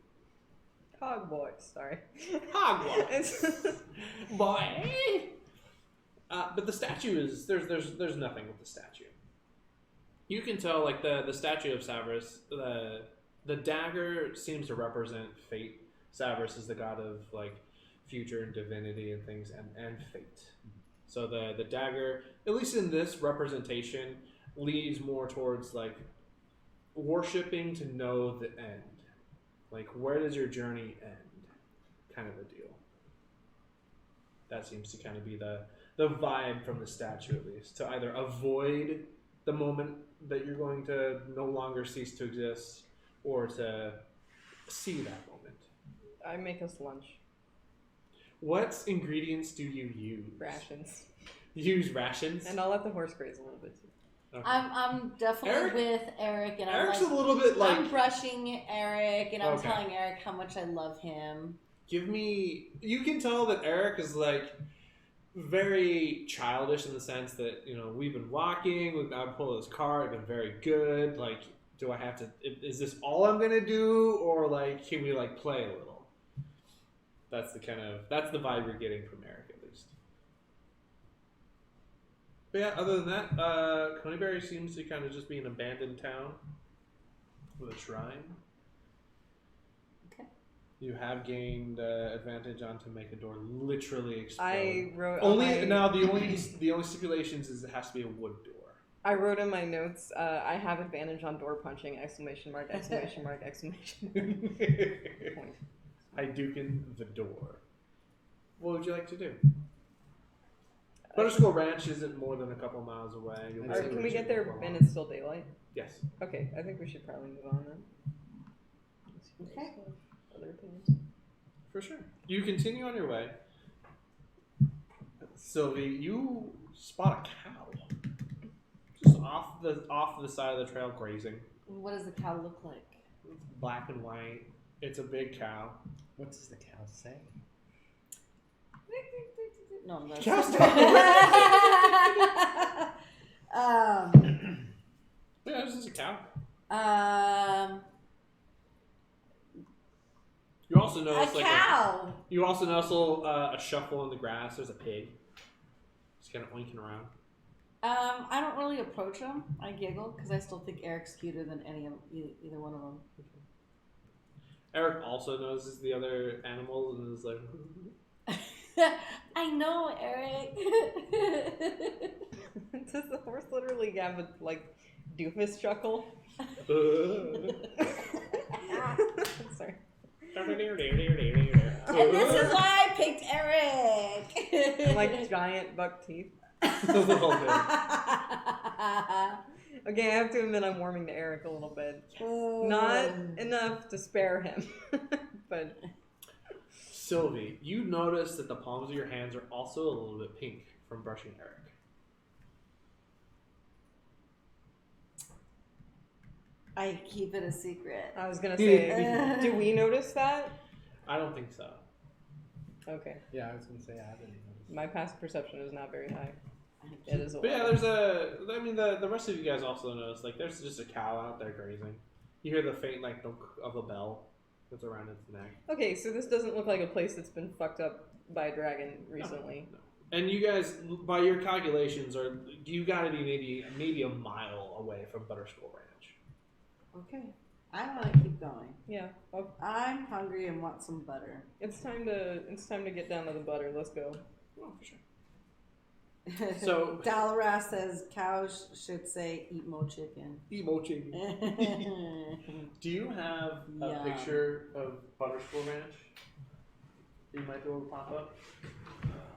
Hogwarts, sorry. Hogwarts, boy. But the statue is there's nothing with the statue. You can tell, like, the statue of Savras, the dagger seems to represent fate. Savras is the god of, like, future and divinity and things, and fate. So the dagger, at least in this representation, leads more towards, like, worshipping to know the end. Like, where does your journey end? Kind of a deal. That seems to kind of be the vibe from the statue, at least. To either avoid the moment that you're going to no longer cease to exist, or to see that moment. I make us lunch. What ingredients do you use? Rations. You use rations? And I'll let the horse graze a little bit too. Okay. I'm definitely with Eric, and Eric's I'm a little bit like... I'm brushing Eric, and I'm Okay. telling Eric how much I love him. Give me... You can tell that Eric is, like, very childish in the sense that, you know, we've been walking, I've pulled this car, I've been very good, like, do I have to... Is this all I'm going to do, or, like, can we, like, play a little? That's the kind of... That's the vibe you're getting from Eric, at least. But yeah, other than that, Coneyberry seems to kind of just be an abandoned town with a shrine. Okay. You have gained advantage on to make a door literally explode. I wrote The only stipulations is it has to be a wood door. I wrote in my notes, I have advantage on door punching, exclamation mark, exclamation mark, exclamation mark. Point. Hadouken the door. What would you like to do? Butterskull Ranch isn't more than a couple miles away. You'll be able Can to we reach get it there before and long. it's still daylight? Yes. Okay, I think we should probably move on then. Okay. Other opinions? For sure. You continue on your way. Sylvie, you spot a cow. Just off the side of the trail grazing. What does the cow look like? It's black and white. It's a big cow. What does the cow say? No, I'm not. Cow Yeah, this is a cow. You also notice A cow. You also notice a shuffle in the grass. There's a pig. Just kind of oinking around. I don't really approach him. I giggle because I still think Eric's cuter than either one of them. Eric also notices the other animals and is like, I know, Eric. Does the horse literally have a, like, doofus chuckle? Sorry. And this is why I picked Eric. Like giant buck teeth. a little bit. Okay, I have to admit I'm warming to Eric a little bit. Not enough to spare him, but... Sylvie, you notice that the palms of your hands are also a little bit pink from brushing Eric. I keep it a secret. I was gonna say, do we notice that? I don't think so. Okay. Yeah, I was going to say I didn't notice. My past perception is not very high. It is a But yeah, lot. the rest of you guys also notice, like, there's just a cow out there grazing. You hear the faint, like, dunk of a bell that's around its neck. Okay, so this doesn't look like a place that's been fucked up by a dragon recently. No. And you guys, by your calculations, you gotta be maybe a mile away from Butterskull Ranch. Okay. I want to keep going. Yeah. Well, I'm hungry and want some butter. it's time to get down to the butter. Let's go. Oh, for sure. So- Dalaras says cows should say eat more chicken. Emoji. Do you have a Yeah. picture of Butterskull Ranch that you might be able to pop up?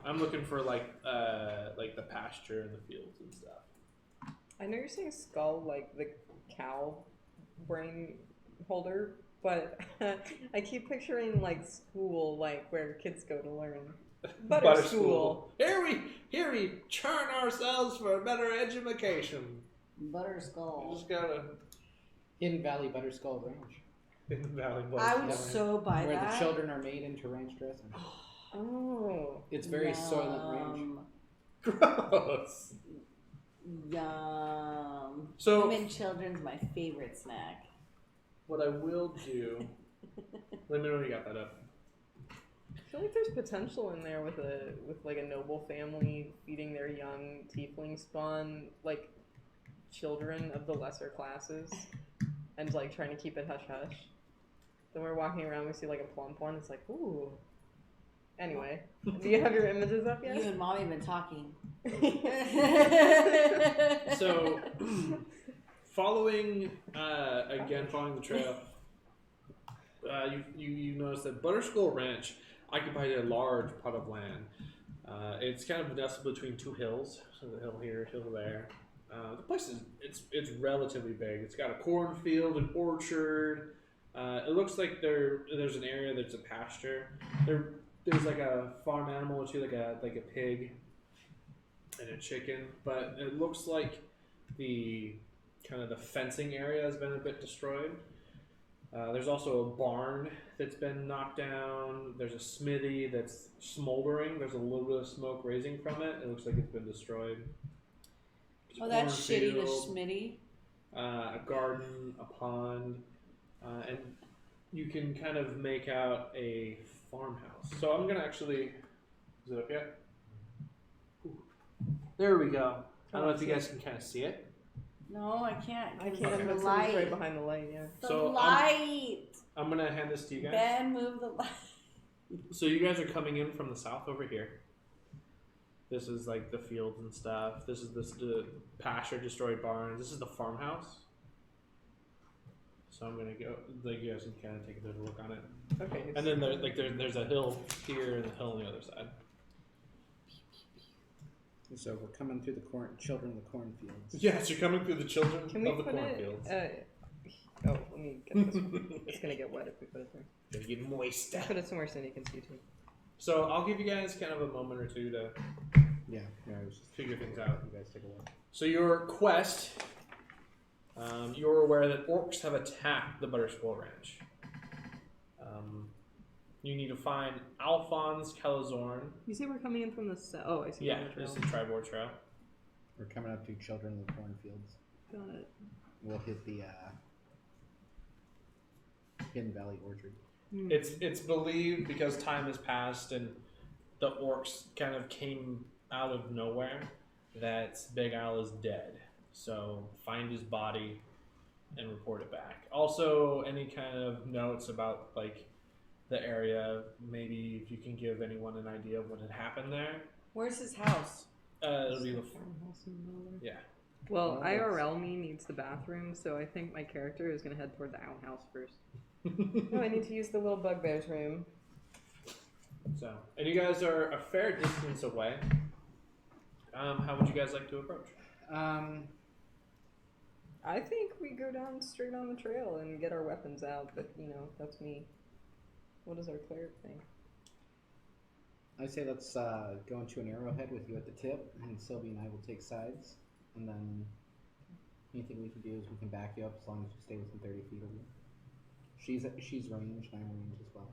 I'm looking for like the pasture and the fields and stuff. I know you're saying skull like the cow brain holder, but I keep picturing like school, like where kids go to learn. Butterskull. Here we churn ourselves for a better education. You Butterskull. just gotta Hidden Valley Butterskull Ranch, in the valley. I would so buy where that. the children are made into ranch dressing. Oh. It's very Soylent Ranch. Gross. Yum. So Human children's my favorite snack. what I will do. Let me know when you got that up. I feel like there's potential in there with like a noble family feeding their young tiefling spawn like children of the lesser classes and like trying to keep it hush hush. Then we're walking around, we see like a plump one. It's like, ooh. Anyway, do you have your images up yet? You and mommy have been talking. So, following the trail, you notice that Butterskull Ranch occupied a large plot of land. It's kind of nestled between two hills, so the hill here, hill there. The place it's relatively big. It's got a cornfield, an orchard. It looks like there's an area that's a pasture. There's like a farm animal or two, like a pig and a chicken, but it looks like the fencing area has been a bit destroyed. There's also a barn that's been knocked down. There's a smithy that's smoldering. There's a little bit of smoke raising from it. It looks like it's been destroyed. Oh, that's shitty, the Schmitty. A garden, a pond, and you can kind of make out a farmhouse. So I'm going to actually... Is it up yet? Ooh. There we go. I don't know if you guys can kind of see it. No, I can't. I can't. The It's light. right behind the light, yeah. The So, light. I'm going to hand this to you guys. Ben, move the light. So you guys are coming in from the south over here. This is like the fields and stuff. This is the pasture, destroyed barns. This is the farmhouse. So I'm gonna go. Like you guys can kind of take a bit of a look on it. Okay. And then there's a hill here and a hill on the other side. So we're coming through the children of the cornfields. Yes, you're coming through the children Can we of the put cornfields. it? Oh, let me get this one. It's gonna get wet if we put it there. Gonna get moist. Put it somewhere Cindy can see too. So I'll give you guys kind of a moment or two to Yeah, I was just figure things out. you guys take a look. So your quest, you're aware that orcs have attacked the Butterskull Ranch. You need to find Alphonse Calazorn. You say we're coming in from the south. Oh, I see. Yeah, on the trail. this is the Tribord Trail. We're coming up to children of the cornfields. Got it. We'll hit the Hidden Valley Orchard. It's believed because time has passed and the orcs kind of came out of nowhere that Big Al is dead. So find his body and report it back. Also, any kind of notes about like the area, maybe if you can give anyone an idea of what had happened there. Where's his house? It'll be the Farmhouse in the middle there. yeah. Well, Oh, IRL me needs the bathroom, so I think my character is gonna head toward the outhouse first. No, I need to use the little bugbear's room. So, and you guys are a fair distance away. How would you guys like to approach? I think we go down straight on the trail and get our weapons out, but that's me. What does our cleric think? I say let's go into an arrowhead with you at the tip, and Sylvie and I will take sides, and then anything we can do is we can back you up as long as you stay within 30 feet of you. She's ranged, and I'm ranged as well.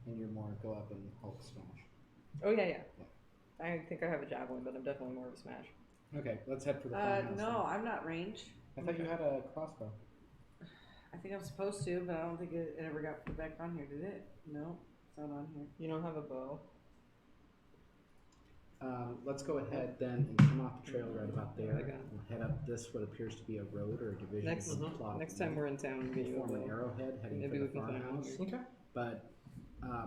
And you're more go up and Hulk smash. Oh yeah. I think I have a javelin, but I'm definitely more of a smash. Okay, let's head for the farmhouse. No, I'm not ranged. I thought you had a crossbow. I think I'm supposed to, but I don't think it ever got put back on here, did it? No, it's not on here. You don't have a bow. Let's go ahead then and come off the trail right about there. Okay. We'll head up this what appears to be a road or a division Next, from the plot. next time we're in town, we'll get you a form an bow. arrowhead heading Maybe for we the can find farmhouse. one Okay. But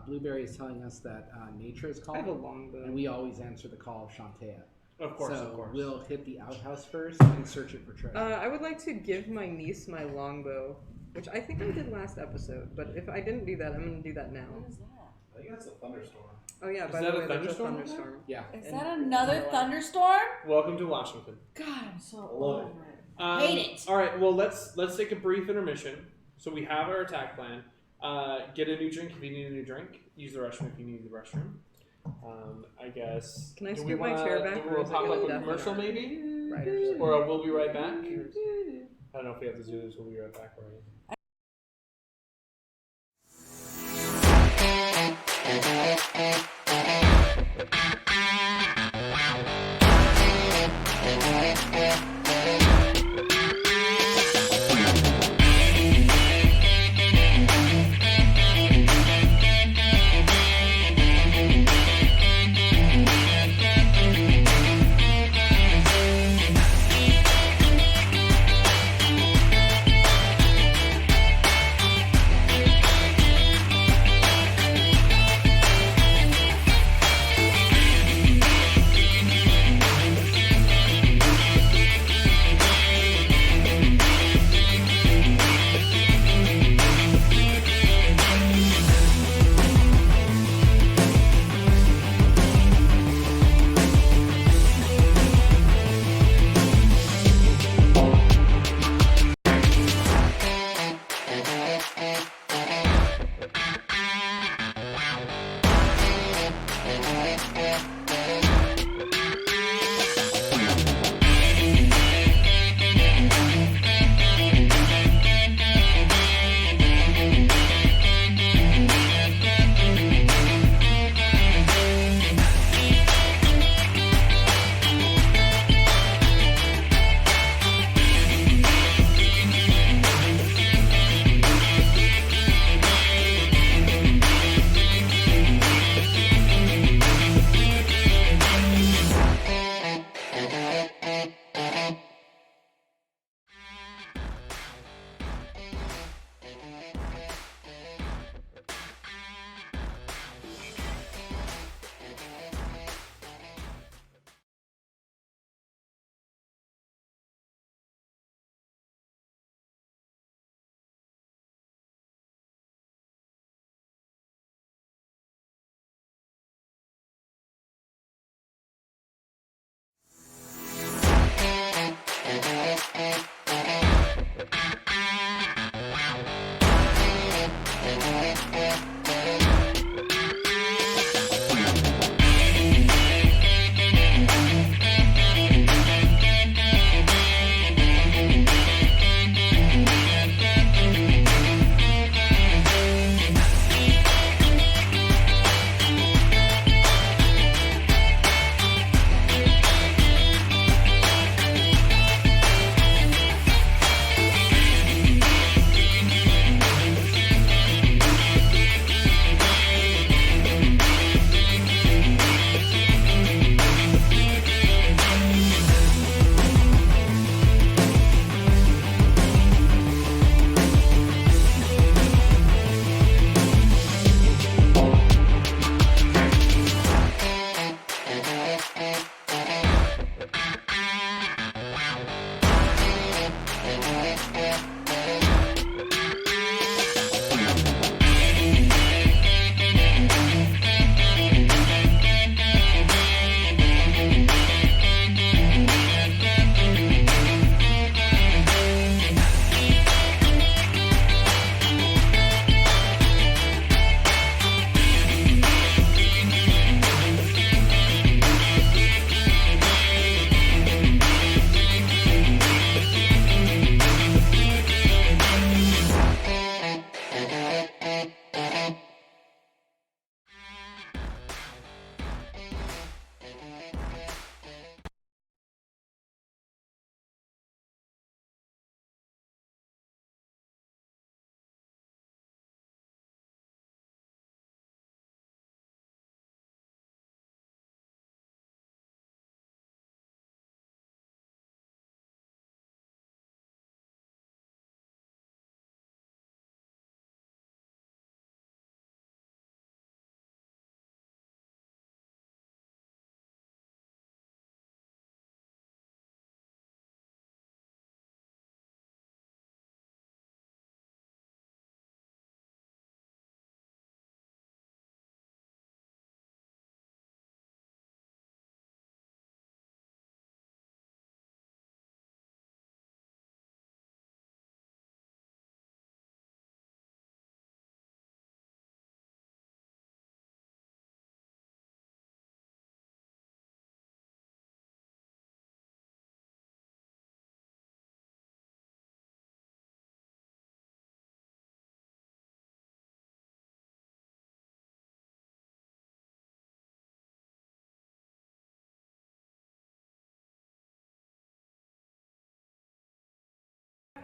Blueberry is telling us that nature is I have a calling, longbow. and we always answer the call of Shantea. Of course, so of course. we'll hit the outhouse first and search it for treasure. I would like to give my niece my longbow, which I think I did last episode, but if I didn't do that, I'm going to do that now. What is that? I think that's a thunderstorm. Oh yeah, Is by that the a way, there's a thunderstorm? thunderstorm. Yeah. Is And- that another thunderstorm? Welcome to Washington. God, I'm so Love over it. it. Hate it. All right, well let's take a brief intermission. So we have our attack plan. Get a new drink if you need a new drink. Use the restroom if you need the restroom. I guess. Can I do we scoot my wanna- chair back, Do or we is it pop gonna up a deafen commercial our- maybe, Riders. or we'll be right back. I don't know if we have to do this. We'll be right back. Right?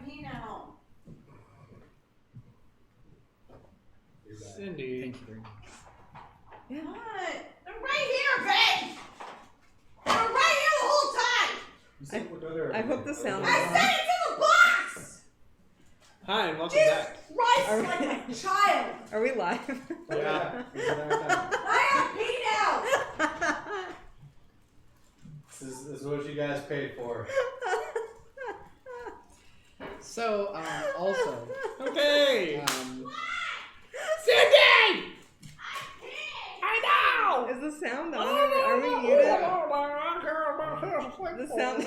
pee now. You're back. Cindy. Thank you very much. What? They're right here, babe. They're right here the whole time. You said we're good, or- I hope the sound I is said it's in the box. Hi, and welcome Jesus back. Christ, like a child. Are we live? Yeah. I have pee now. This is what you guys paid for. So, also, Okay. Cindy! I know! Is the sound on? Are we muted? The sound.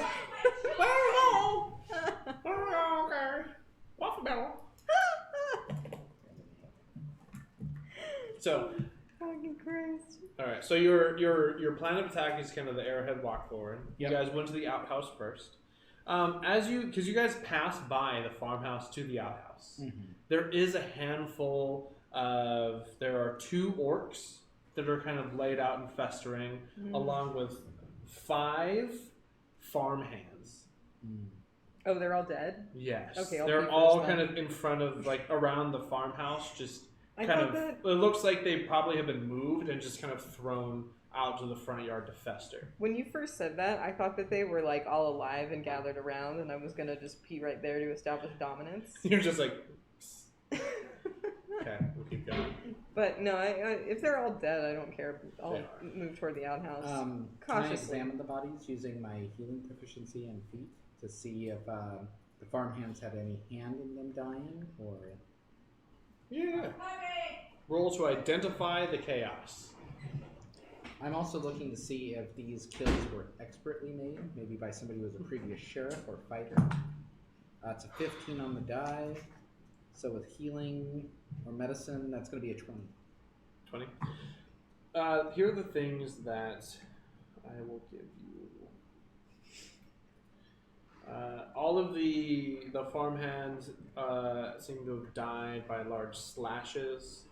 So, Fucking Christ. all right. So your plan of attack is kind of the arrowhead walk forward. Yep. You guys went to the outhouse first. Because you guys passed by the farmhouse to the outhouse. There is a handful of. There are 2 orcs that are kind of laid out and festering, along with 5 farmhands. Oh, they're all dead? Yes. Okay, I'll they're pee all first kind then. of in front of, like, around the farmhouse, just I kind thought of. that It looks like they probably have been moved and just kind of thrown out to the front yard to fester. when you first said that, I thought that they were like all alive and gathered around, and I was gonna just pee right there to establish dominance. You're just like. Okay, we'll keep going. But no, if they're all dead, I don't care. I'll They are. move toward the outhouse. can I Cautiously. examine the bodies using my healing proficiency and feet to see if the farmhands had any hand in them dying, or... Yeah. Roll to identify the chaos. I'm also looking to see if these kills were expertly made, maybe by somebody who was a previous sheriff or fighter. It's a 15 on the die, so with healing or medicine, that's going to be a 20. 20. Here are the things that I will give you. All of the farmhands seem to have died by large slashes.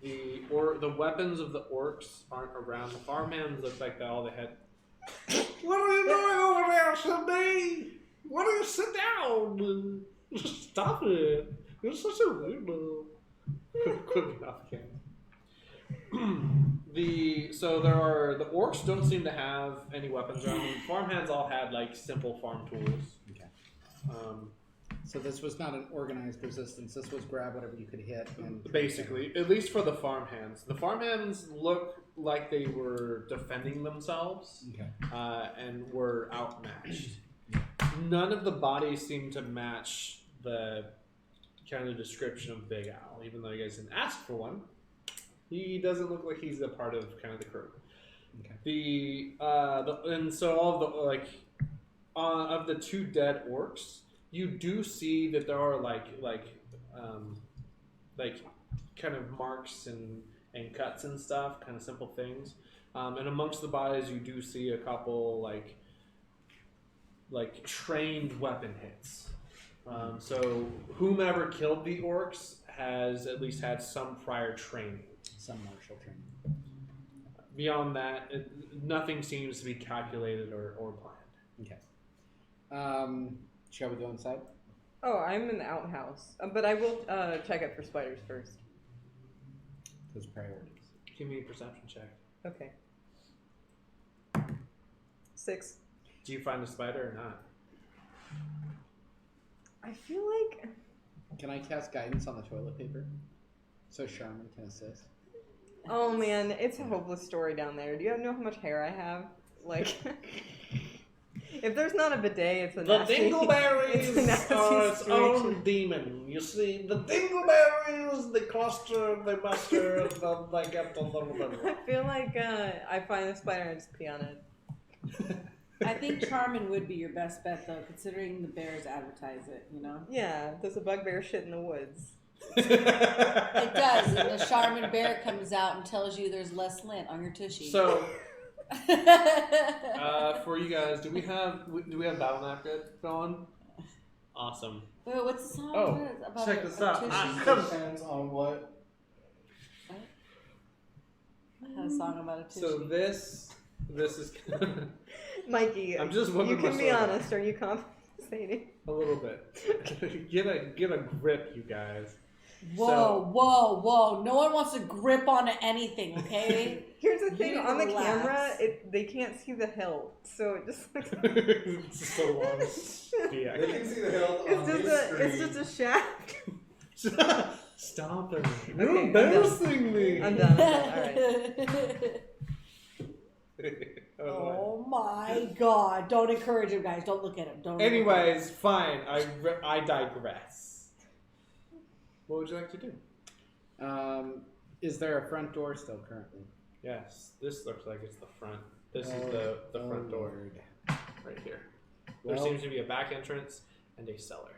The weapons of the orcs aren't around. The farmhands look like all they had. What are you doing over there, Cindy? Why don't you sit down? Stop it! You're such a weirdo. Quick off camera. The orcs don't seem to have any weapons around them. Farmhands all had like simple farm tools. Okay. So this was not an organized resistance. This was grab whatever you could hit. And Basically, at least for the farmhands. The farmhands look like they were defending themselves Okay. and were outmatched. None of the bodies seem to match the kind of description of Big Al, even though you guys didn't ask for one. He doesn't look like he's a part of kind of the crew. Okay. And so all of the of the 2 dead orcs, you do see that there are like kind of marks and cuts and stuff, kind of simple things. And amongst the bodies, you do see a couple like trained weapon hits. So whomever killed the orcs has at least had some prior training. Some martial training. Beyond that, nothing seems to be calculated or planned. Okay. Shall we go inside? Oh, I'm in the outhouse, but I will check it for spiders first. Those priorities. Give me a perception check. Okay. 6. Do you find a spider or not? I feel like Can I cast guidance on the toilet paper? So Charmin can assist. oh man, it's a hopeless story down there. Do you know how much hair I have? Like, if there's not a bidet, it's a The nasty, dingleberries it's a nasty are its situation. own demon. You see, the dingleberries, the cluster, the muster, they get the I feel like I find a spider and I just pee on it. I think Charmin would be your best bet, though, considering the bears advertise it, you know? Yeah, does a bugbear shit in the woods? It does, and the Charmin bear comes out and tells you there's less lint on your tushy. So, for you guys, do we have Battle Napkin going? Awesome. Wait, what's the song? Oh, What is it about check a this out. tushy? Depends on what. I had a song about a tushy. So this is. Mikey, I'm just you whipping my can be sword out. honest. Are you confident? Sadie. A little bit. get a grip, you guys. Whoa, whoa, whoa. No one wants to grip onto anything, okay? Here's the thing, You on the relax. camera, they can't see the hill, so it just looks It's so long. Yeah. They can see the hilt on his screen. it's just a shaft. Stop it. Okay, You're I'm embarrassing me. I'm done. Alright. Oh my god. Don't encourage him, guys. Don't look at him. Don't. Anyways, fine. I digress. What would you like to do? Is there a front door still currently? Yes, this looks like it's the front. This is the front door Lord. right here. Well, There seems to be a back entrance and a cellar.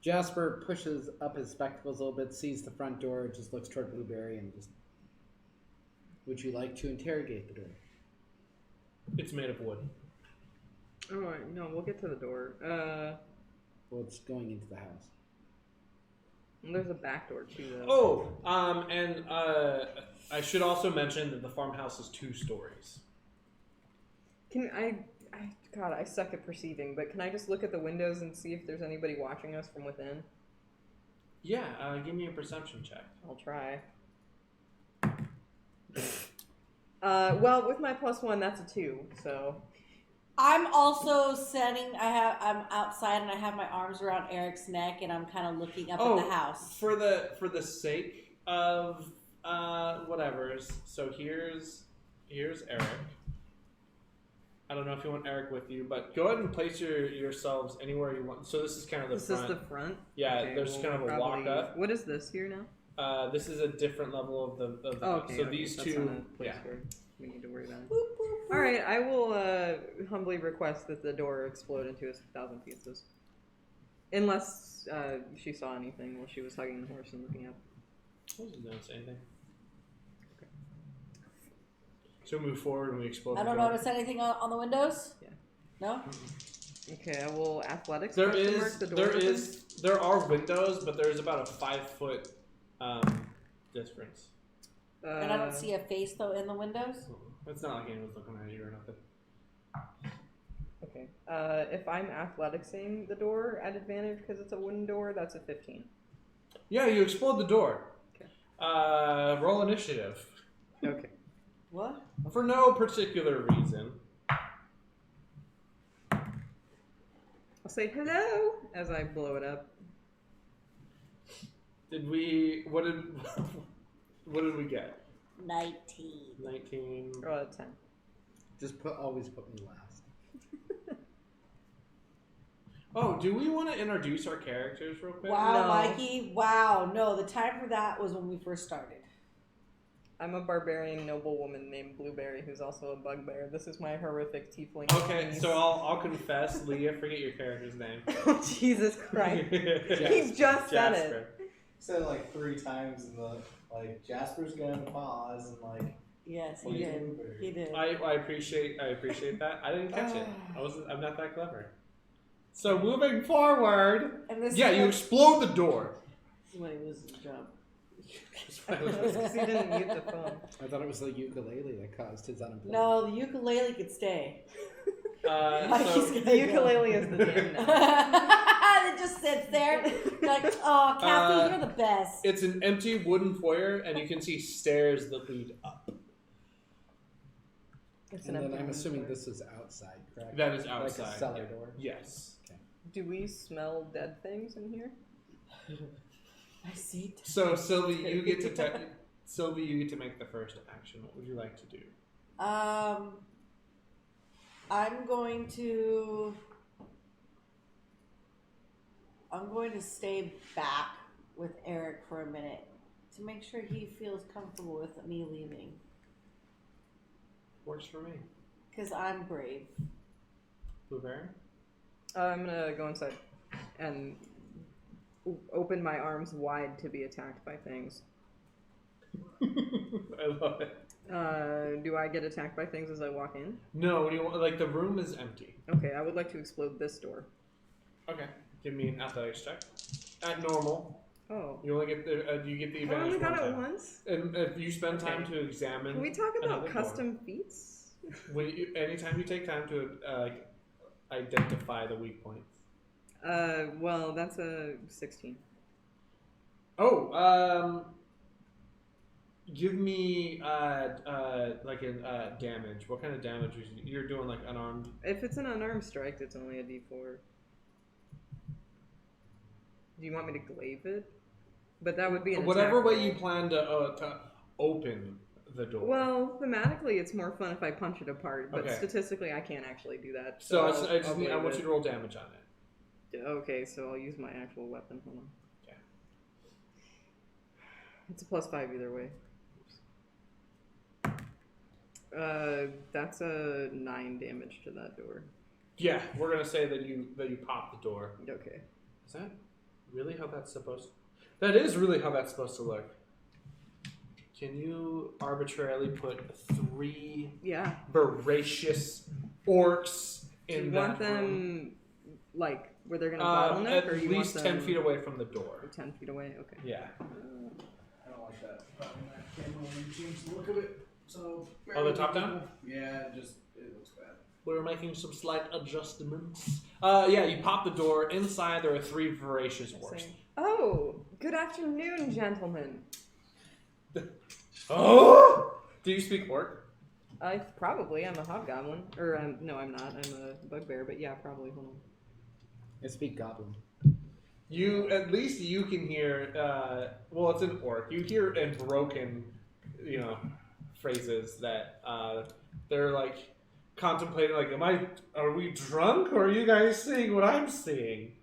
Jasper pushes up his spectacles a little bit, sees the front door, just looks toward Blueberry, and just. Would you like to interrogate the door? It's made of wood. Oh, no, we'll get to the door. Well, it's going into the house. There's a back door too, though. Oh, and I should also mention that the farmhouse is 2 stories. Can God, I suck at perceiving, but can I just look at the windows and see if there's anybody watching us from within? Yeah, give me a perception check. I'll try. Well, with my +1, that's a 2, so. I'm also I'm outside and I have my arms around Eric's neck and I'm kind of looking up at the house. For the sake of whatever's. So here's Eric. I don't know if you want Eric with you, but go ahead and place yourselves anywhere you want. So this is kind of the front. This is the front? Yeah, Okay, there's we'll kind of a probably- walk up. What is this here now? This is a different level of the Oh, house. okay. So okay, these that's two, not a place yeah. where we need to worry about it. All right, I will humbly request that the door explode into 1,000 pieces, unless she saw anything while she was hugging the horse and looking up. I wasn't gonna say anything. Okay. So we move forward and we explode. I the don't door. notice anything on the windows? Yeah. No? Okay, I will athletics. There question mark is the door open. there are windows, but there's about a 5-foot difference. And I don't see a face though in the windows? It's not like anyone's looking at you or nothing. Okay. If I'm athleticsing the door at advantage because it's a wooden door, that's a 15. Yeah, you explode the door. Okay. Roll initiative. Okay. What? For no particular reason. I'll say hello as I blow it up. What did we get? 19. 19. 10. Just always put me last. Oh, do we want to introduce our characters real quick? Wow, No. Mikey. Wow. No, the time for that was when we first started. I'm a barbarian noblewoman named Blueberry who's also a bugbear. This is my horrific tiefling. Okay, so I'll confess, Leah, forget your character's name. Oh, Jesus Christ. He just said it. Jasper. Said it like 3 times in the Jasper's gonna pause and Yes, Well, he you did. Blueberry. He did. I appreciate that. I didn't catch it. I'm not that clever. So moving forward, And this yeah, is you what- explode the door. this is when he loses his job. Because he didn't mute the phone. I thought it was the ukulele that caused his unemployment. No, the ukulele could stay. So, Mikey's gonna The ukulele is the thing now. It just sits there. Like, oh, Kathy, you're the best. it's an empty wooden foyer, and you can see stairs that lead up. It's And an then empty I'm room. assuming this is outside, correct? That is Like outside. a cellar yeah. door. Yes. Do we smell dead things in here? I see. So Sylvie, you get to make the first action. What would you like to do? I'm going to stay back with Eric for a minute to make sure he feels comfortable with me leaving. Works for me. Because I'm brave. Blueberry. I'm gonna go inside and open my arms wide to be attacked by things. I love it. Do I get attacked by things as I walk in? No, what do you want? Like the room is empty. Okay, I would like to explode this door. Okay, give me an athletics check. At normal, Oh. you only get the you get the I advantage only got one it time. once? And if you spend time to examine, Can we talk about another custom feats? anytime you take time to identify the weak points. Well, that's a 16. Oh, give me like a damage. What kind of damage you're doing? Like unarmed? If it's an unarmed strike, it's only a D4. Do you want me to glaive it? But that would be an Whatever attack way roll. you plan to open the door. Well, thematically, it's more fun if I punch it apart, but Okay. statistically, I can't actually do that. So I'll I want glaive you it. to roll damage on it. Okay, so I'll use my actual weapon. Hold on. Okay. It's a +5 either way. That's a 9 damage to that door. Yeah, we're gonna say that you pop the door. Okay. Is that really how that's supposed? That is really how that's supposed to look. Can you arbitrarily put 3 Yeah. voracious orcs Do you in want that them room? like where they're gonna bottleneck, or At you least want 10 them feet away from the door. 10 feet away? Okay. Yeah. I don't like that. Probably that camera when you change the look of it. So. Oh, the top down? Yeah, it looks bad. We're making some slight adjustments. Yeah, you pop the door. Inside there are 3 voracious orcs. Oh, good afternoon, gentlemen. Oh! Do you speak orc? I'm a hobgoblin, or no, I'm not. I'm a bugbear, but yeah, probably. Hold on. I speak goblin. At least you can hear. Well, it's an orc. You hear in broken, phrases that they're like contemplating. Like, are we drunk, or are you guys seeing what I'm seeing?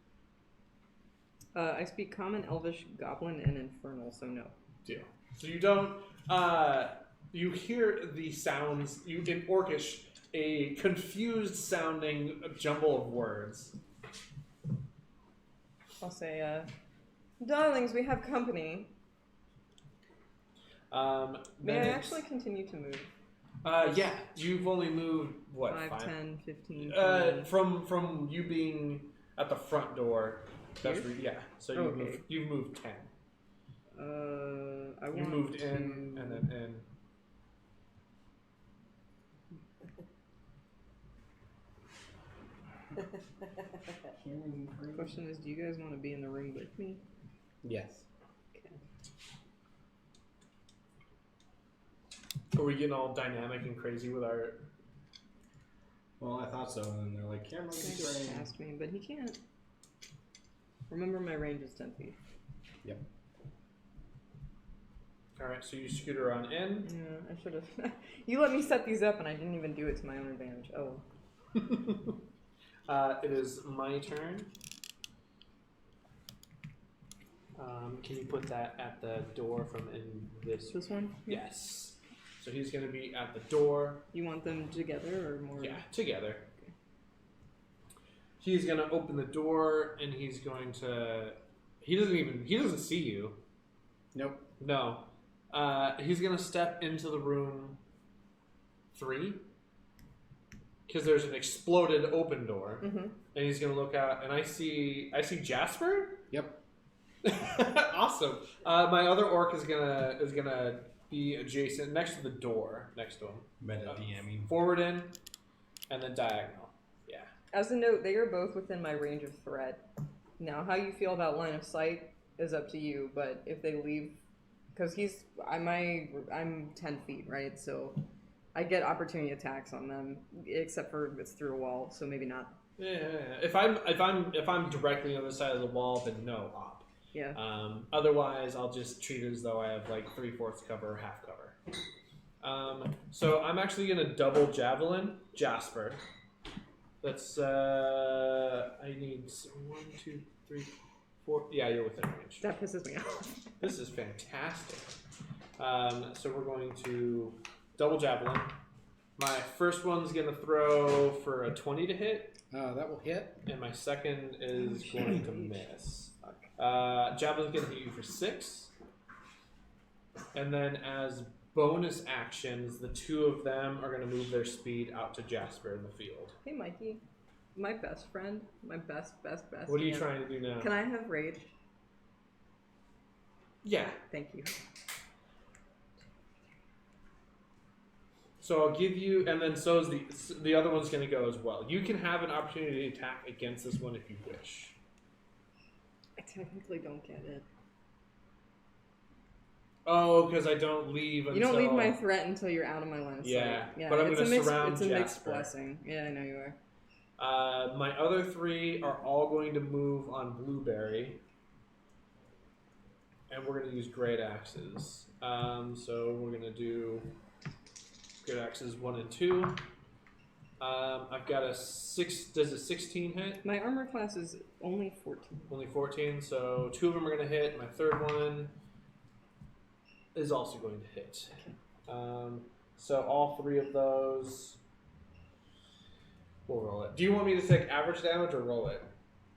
I speak common, elvish, goblin, and infernal, so no. Deal. So you don't. You hear the sounds. In orcish, a confused sounding jumble of words. I'll say, darlings, we have company. May I actually continue to move? Yeah, you've only moved, what, 5, 10, 15, 20. From you being at the front door, that's Here? so Okay. you've moved 10. I You want moved to... in, and then in. Question is, do you guys want to be in the room with me? Yes. Okay. Are we getting all dynamic and crazy with our... Well, I thought so, and then they're like, Cameron, He's just past me, but he can't. Remember, my range is 10 feet. Yep. Alright, so you scooter on in. Yeah, I should have. You let me set these up, and I didn't even do it to my own advantage. Oh. It is my turn. Can you put that at the door from in this? This one? Yes. So he's going to be at the door. You want them together or more? Yeah, together. Okay. He's going to open the door, and he's going to... He doesn't see you. Nope. No. He's going to step into the room 3. Because there's an exploded open door. Mm-hmm. And he's going to look out, and I see Jasper? Yep. Awesome. My other orc is gonna be adjacent, next to the door, next to him. Meta DMing. Forward in, and then diagonal. Yeah. As a note, they are both within my range of threat. Now, how you feel about line of sight is up to you, but if they leave... Because I'm 10 feet, right? So I get opportunity attacks on them, except for if it's through a wall, so maybe not. Yeah. If I'm directly on the side of the wall, then no op. Yeah. Otherwise, I'll just treat it as though I have like 3/4 cover or half cover. So I'm actually gonna double javelin Jasper. That's I need 1, 2, 3, 4. Yeah, you're within range. That pisses me off. This is fantastic. So we're going to double javelin. My first one's gonna throw for a 20 to hit, That will hit. and my second is going to miss. Javelin's gonna hit you for 6, and then as bonus actions, the 2 of them are gonna move their speed out to Jasper in the field. Hey, Mikey. My best friend. My best. What are you man. trying to do now? Can I have rage? Yeah. Thank you. So I'll give you, and then so is the other one's going to go as well. You can have an opportunity to attack against this one if you wish. I technically don't get it. Oh, because I don't leave until... You don't leave my threat until you're out of my line of sight. Yeah, Yeah, but I'm it's going to surround It's a mixed Jasper. blessing. Yeah, I know you are. My other 3 are all going to move on Blueberry. And we're going to use great axes. So we're going to do great axes 1 and 2. I've got a 6. Does a 16 hit? My armor class is only 14. Only 14. So 2 of them are going to hit. My third one is also going to hit. So all 3 of those. We'll roll it. Do you want me to take average damage or roll it?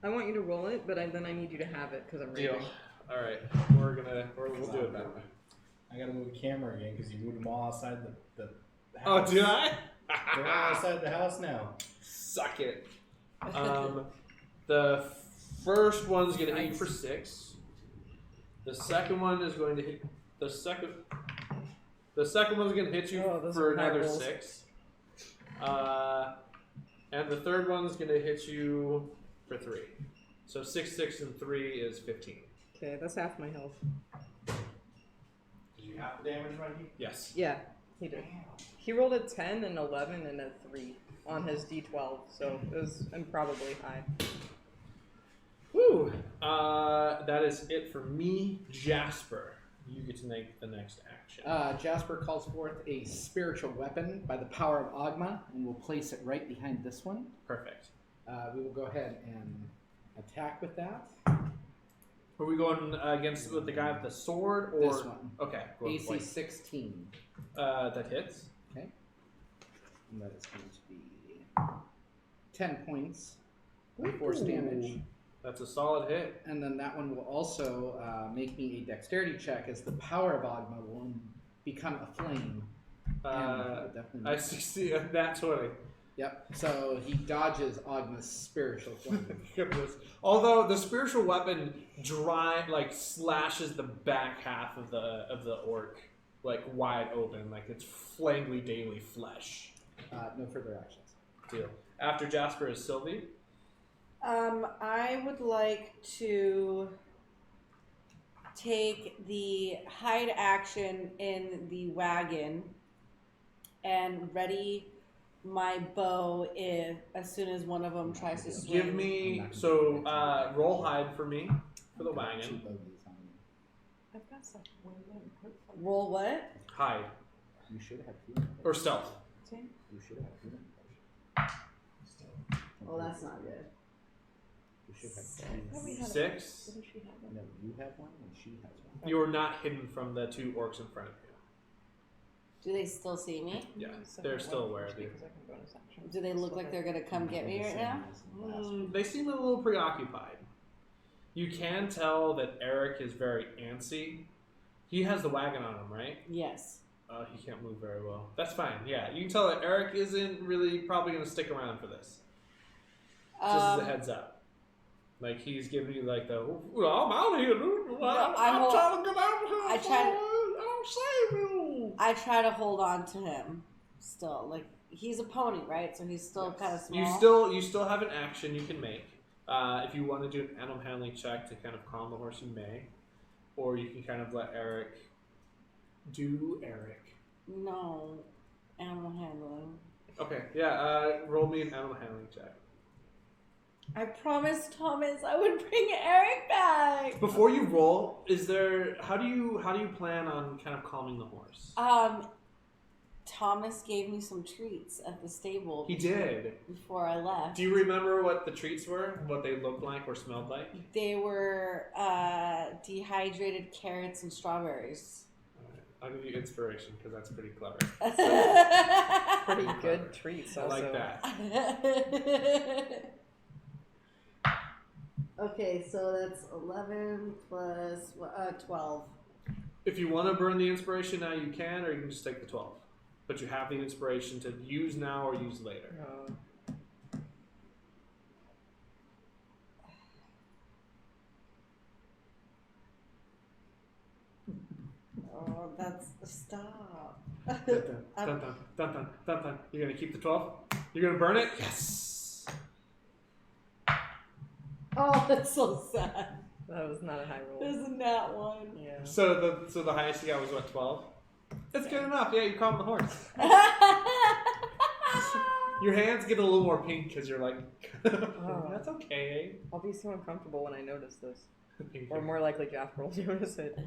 I want you to roll it, but then I need you to have it because I'm Deal. reading. All right. We'll do it that way. I gotta move the camera again because you moved them all outside the Oh, house. did I? They're all outside the house now. Suck it. The first one's gonna hit you for 6. The second one is going to hit the second one's gonna hit you those for are high another rolls. 6. And the third one's gonna hit you for 3. So 6, 6, and 3 is 15. Okay, that's half my health. Did you have the damage, Mikey? Yes. Yeah, he did. He rolled a 10, an 11, and a 3 on his d12, so it was probably high. Woo! That is it for me, Jasper. You get to make the next action. Jasper calls forth a spiritual weapon by the power of Ogma, and we'll place it right behind this one. Perfect. We will go ahead and attack with that. Are we going against with the guy with the sword or This one. Okay. go AC wait. 16. That hits. Okay. And that is going to be 10 points of force damage. That's a solid hit. And then that one will also make me a dexterity check as the power of Ogma will become a flame. And definitely I see that 20. Yep. So he dodges Ogma's spiritual flame. Goodness. Although the spiritual weapon slashes the back half of the orc wide open, like it's flangly daily flesh. No further actions. Deal. After Jasper is Sylvie. I would like to take the hide action in the wagon and ready my bow as soon as one of them tries to swing. Give me roll hide for me for the wagon. I've got stuff. Roll what? Hide You should have food. or stealth. You should have food. Well, that's not good. You should have thought we food. had 6. What does she have? No, you have one and she has one. You are not hidden from the 2 orcs in front of you. Do they still see me? Yeah, they're still aware of you. Do they look like they're gonna come get me right now? They seem a little preoccupied. You can tell that Eric is very antsy. He has the wagon on him, right? Yes. He can't move very well. That's fine. Yeah, you can tell that Eric isn't really probably going to stick around for this. Just as a heads up. Like, he's giving you, like, I'm out here, dude. I'm trying to get out of here. I'll save you. I try to hold on to him still. Like, he's a pony, right? So he's still kind of small. You still have an action you can make. If you want to do an animal handling check to kind of calm the horse, you may. Or you can kind of let Eric do Eric. No. Animal handling. Okay, yeah, roll me an animal handling check. I promised Thomas I would bring Eric back. Before you roll, how do you plan on kind of calming the horse? Thomas gave me some treats at the stable. He did. Before I left. Do you remember what the treats were? What they looked like or smelled like? They were dehydrated carrots and strawberries. Alright, I'll give you inspiration because that's pretty clever. Pretty good treats. I Also. like that. Okay, so that's 11 plus 12. If you want to burn the inspiration now, you can, or you can just take the 12. But you have the inspiration to use now or use later. Oh, that's stop. Dun, dun, dun, dun, dun, dun, dun. You're gonna keep the 12? You're gonna burn it? Yes. Oh, that's so sad. That was not a high roll. Isn't that one? Yeah. So the highest you got was what, 12? That's good enough. Yeah, you calm the horse. Your hands get a little more pink because you're like, that's okay. I'll be so uncomfortable when I notice this. Pink Or more likely Jasper will notice it.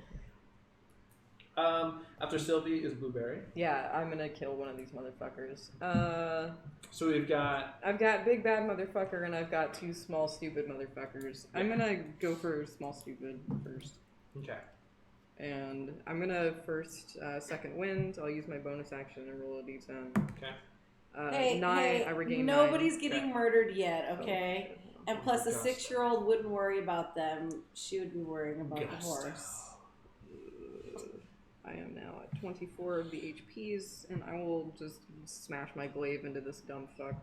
After Sylvie is Blueberry. Yeah, I'm gonna kill one of these motherfuckers. So we've got... I've got big bad motherfucker and I've got 2 small stupid motherfuckers. I'm gonna go for small stupid first. Okay. And I'm gonna first, second wind. I'll use my bonus action and roll a d10. Okay. 9, I regain 9. Nobody's getting Okay. murdered yet, okay? Oh, And plus, a Gusto. 6-year-old wouldn't worry about them. She would be worrying about the horse. I am now at 24 of the HPs, and I will just smash my glaive into this dumb fuck.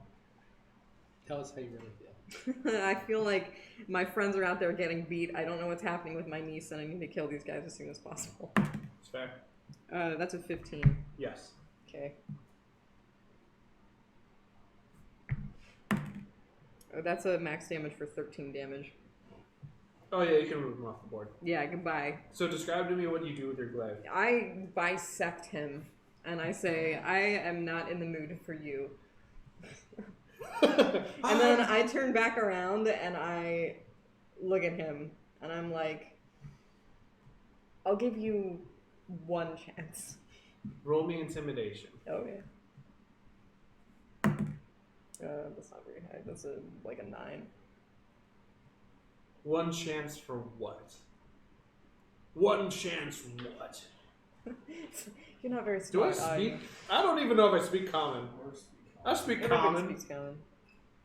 Tell us how you really feel. I feel like my friends are out there getting beat. I don't know what's happening with my niece, and I need to kill these guys as soon as possible. It's fair. That's a 15. Yes. Okay. Oh, that's a max damage for 13 damage. Oh yeah, you can remove them off the board. Yeah, goodbye. So describe to me what you do with your glaive. I bisect him, and I say, I am not in the mood for you. And then I turn back around, and I look at him, and I'm like, I'll give you 1 chance. Roll me intimidation. Okay. That's not very high. That's like a 9. 1 chance for what? 1 chance what? You're not very Do I smart. speak? I don't even know if I speak common. I speak Everybody common. speaks common.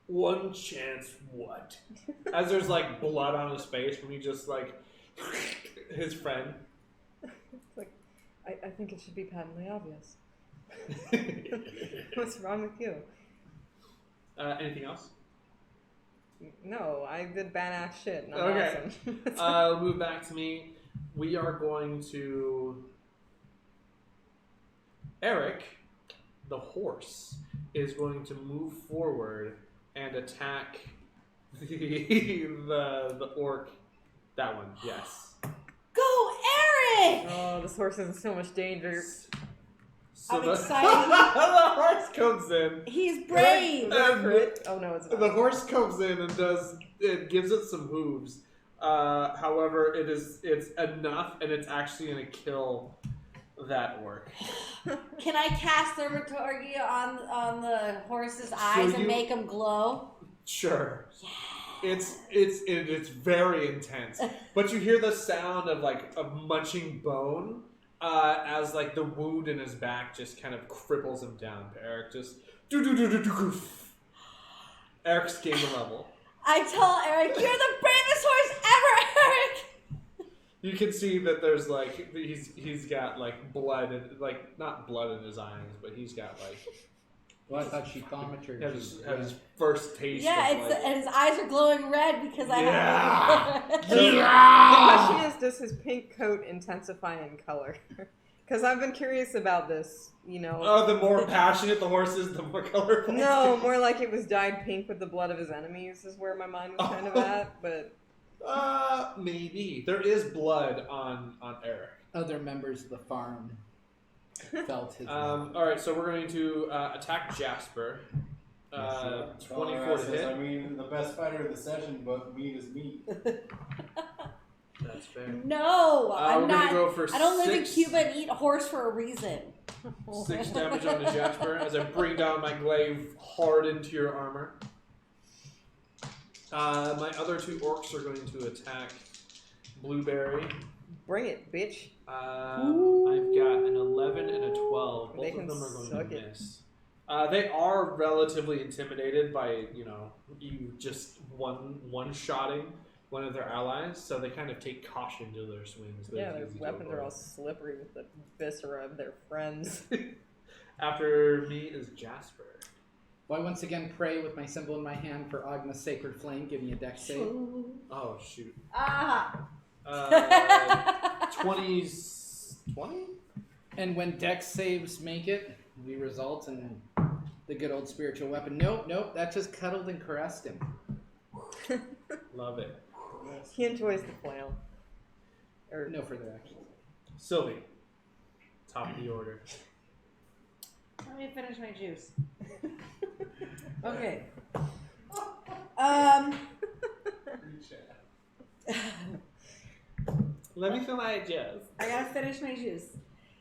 1 chance what? As there's like blood on his face when he just like his friend. Like, I think it should be patently obvious. What's wrong with you? Anything else? No, I did badass shit. And I'm Okay. awesome. Move back to me. We are going to Eric, the horse, is going to move forward and attack the orc. That one, yes. Go, Eric! Oh, this horse is in so much danger. So I'm the, excited. the horse comes in. He's brave! And Oh no, it's not. the horse comes in and gives it some hooves. However, it's enough, and it's actually going to kill that orc. Can I cast Thermaturgy on the horse's eyes and you- make him glow? Sure. It's very intense, but you hear the sound of like a munching bone as like the wound in his back just kind of cripples him down. Eric just Eric's gained a level. I tell Eric, you're the bravest horse ever, Eric! You can see that there's like he's got like blood and like not blood in his eyes, but he's got like Well, I thought she thaumaturgy. had his first taste. Yeah, of, like, and his eyes are glowing red because I have. The question is, does his pink coat intensify in color? Because I've been curious about this, you know. Oh, the more passionate the horse is, the more colorful. No, more like it was dyed pink with the blood of his enemies is where my mind was kind of at, but... Maybe. There is blood on Eric. Other members of the farm felt his. Alright, so we're going to attack Jasper. 24 to hit. I mean, the best fighter of the session, but meat is meat. That's fair. No, we're I'm gonna not. go for I don't live in 6 Cuba and eat horse for a reason. 6 damage onto Jasper as I bring down my glaive hard into your armor. My other 2 orcs are going to attack Blueberry. Bring it, bitch. I've got an 11 and a 12. They Both of can them are going suck to it. miss. They are relatively intimidated by, you just one-shotting one of their allies, so they kind of take caution to their swings. Yeah, their weapons are all slippery with the viscera of their friends. After me is Jasper. Well, I once again pray with my symbol in my hand for Agna's sacred flame. Give me a dex save. Oh, shoot. Ah! 20? And when dex saves make it, we result in the good old spiritual weapon. Nope, that just cuddled and caressed him. Love it. He enjoys the flail. Or No further action. Sylvie, top of the order. Let me finish my juice. Okay. Let me fill my juice. I gotta finish my juice.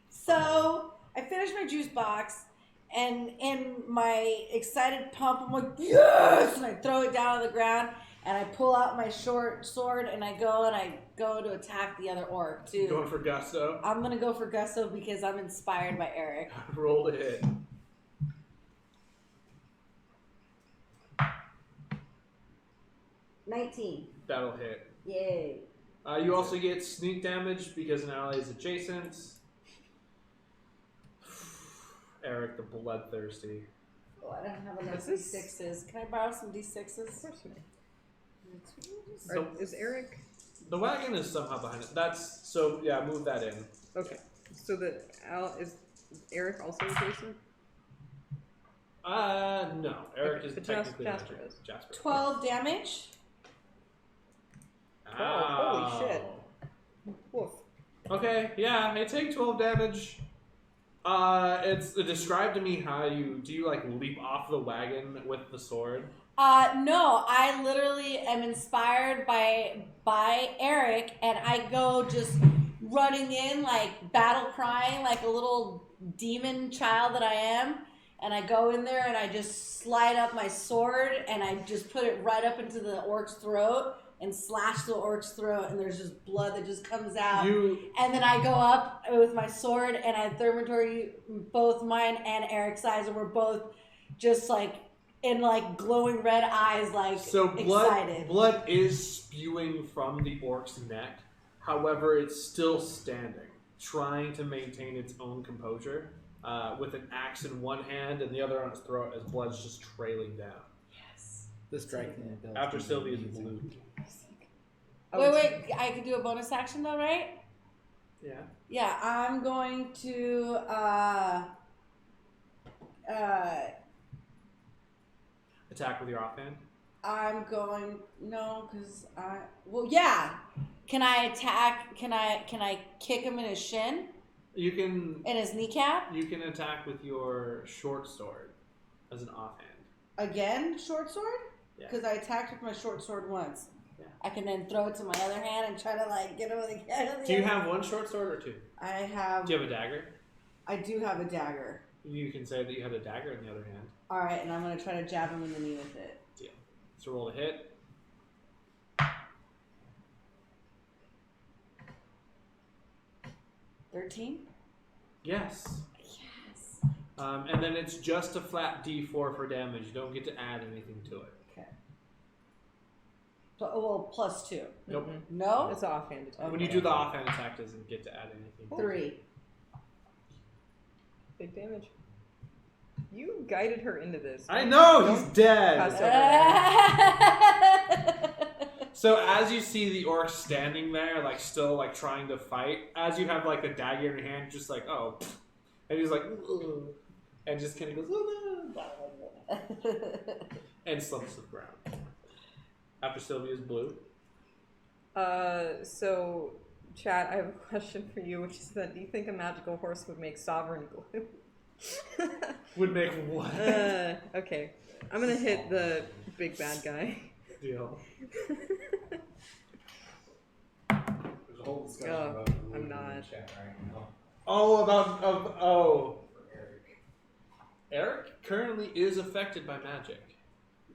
So I finished my juice box, and in my excited pump, I'm like, yes! And I throw it down on the ground, and I pull out my short sword, and I go to attack the other orc too. Going for gusto. I'm gonna go for gusto because I'm inspired by Eric. Roll to hit. 19. That'll hit. Yay. You also get sneak damage because an ally is adjacent. Eric the Bloodthirsty. Oh, I don't have enough Is this- D6s. Can I borrow some D6s? of course you may. So- Is Eric The wagon is somehow behind it. That's so. Yeah, move that in. okay? So is Eric also adjacent? No. Eric Okay, is but technically Jasper magic. is. Jasper. 12 damage. Oh, holy shit. Woof. Okay, yeah, I take 12 damage. It's describe to me how do you like leap off the wagon with the sword? No, I literally am inspired by Eric, and I go just running in, like battle crying, like a little demon child that I am. And I go in there and I just slide up my sword and I just put it right up into the orc's throat and slash the orc's throat, and there's just blood that just comes out. And then I go up with my sword and I thermatory both mine and Eric's eyes, and we're both just like in like glowing red eyes, like so excited. blood is spewing from the orc's neck. However, it's still standing, trying to maintain its own composure, with an axe in one hand and the other on its throat as blood's just trailing down. Yes. The striking ability. After Sylvia's blue. Wait, I can do a bonus action though, right? Yeah. Yeah, I'm going to Attack with your offhand. I'm going because yeah. Can I attack? Can I kick him in his shin? You can In his kneecap? attack with your short sword as an offhand. Again, short sword? Yeah. Because I attacked with my short sword once. Yeah. I can then throw it to my other hand and try to like get him with the Do you have one short sword or two? I have. Do you have a dagger? I do have a dagger. You can say that you have a dagger in the other hand. All right, and I'm gonna try to jab him in the knee with it. Deal. So roll a hit. 13. Yes. Yes. And then it's just a flat D4 for damage. You don't get to add anything to it. Okay. Well, +2. Nope. No. It's offhand attack. When you do the offhand attack, it doesn't get to add anything. 3. Big damage. You guided her into this. I know he's Pass dead. over. So as you see the orc standing there, like still like trying to fight, as you have like the dagger in your hand, just like oh, and he's like, ugh, and just kind of goes and slumps to the ground. After Sylvia's blue. So, chat, I have a question for you, which is that do you think a magical horse would make sovereign glue? Would make what? Okay. I'm gonna hit the big bad guy. Deal. There's a whole discussion Oh, about the I'm in not. the chat right now. Oh, For Eric. Eric currently is affected by magic.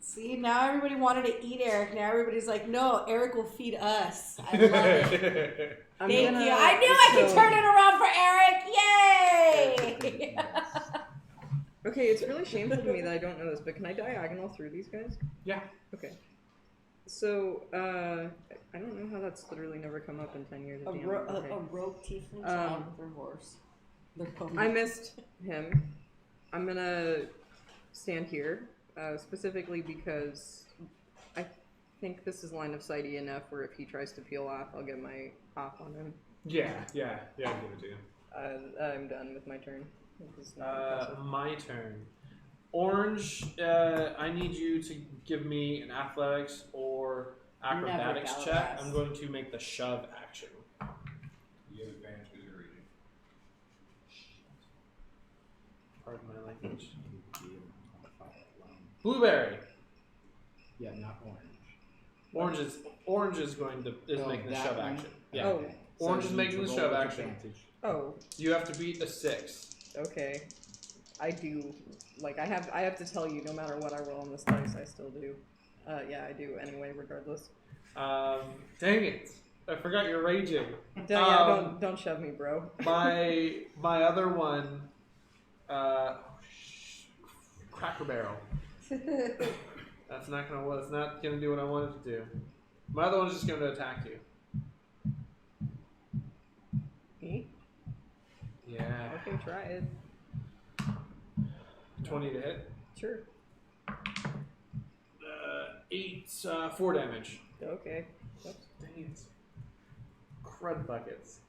See, now everybody wanted to eat Eric. Now everybody's like, no, Eric will feed us. I love it. I'm Thank gonna- you. I knew I could so- turn it around for Eric. Yay! Okay, it's really shameful to me that I don't know this, but can I diagonal through these guys? Yeah. Okay. So, I don't know how that's literally never come up in 10 years a, of ro- DMing. Okay. a rogue tiefling child with their horse. Their pony. I missed him. I'm gonna stand here, specifically because I think this is line of sighty enough where if he tries to peel off, I'll get my off on him. Yeah, I'll give it to you. I'm done with my turn. This is not impressive. My turn. Orange, I need you to give me an athletics or acrobatics Never check. Galagas. I'm going to make the shove action. You have advantage because you're reading. Pardon my language. Fire alone. Blueberry. Yeah, not orange. Orange is going to making the that shove one? action. Yeah. Oh. Okay. Orange you is need making to the roll shove with action. advantage. Oh, You have to beat a 6. okay. I do. Like, I have to tell you, no matter what I roll on this dice, I still do. Yeah, I do anyway, regardless. Dang it! I forgot you're raging. Don't shove me, bro. My other one, Cracker Barrel. That's not gonna do what I wanted to do. My other one's just going to attack you. Me? Yeah. Okay, try it. 20 to hit. Sure. 8, 4 damage. Okay. Dang it. Crud buckets.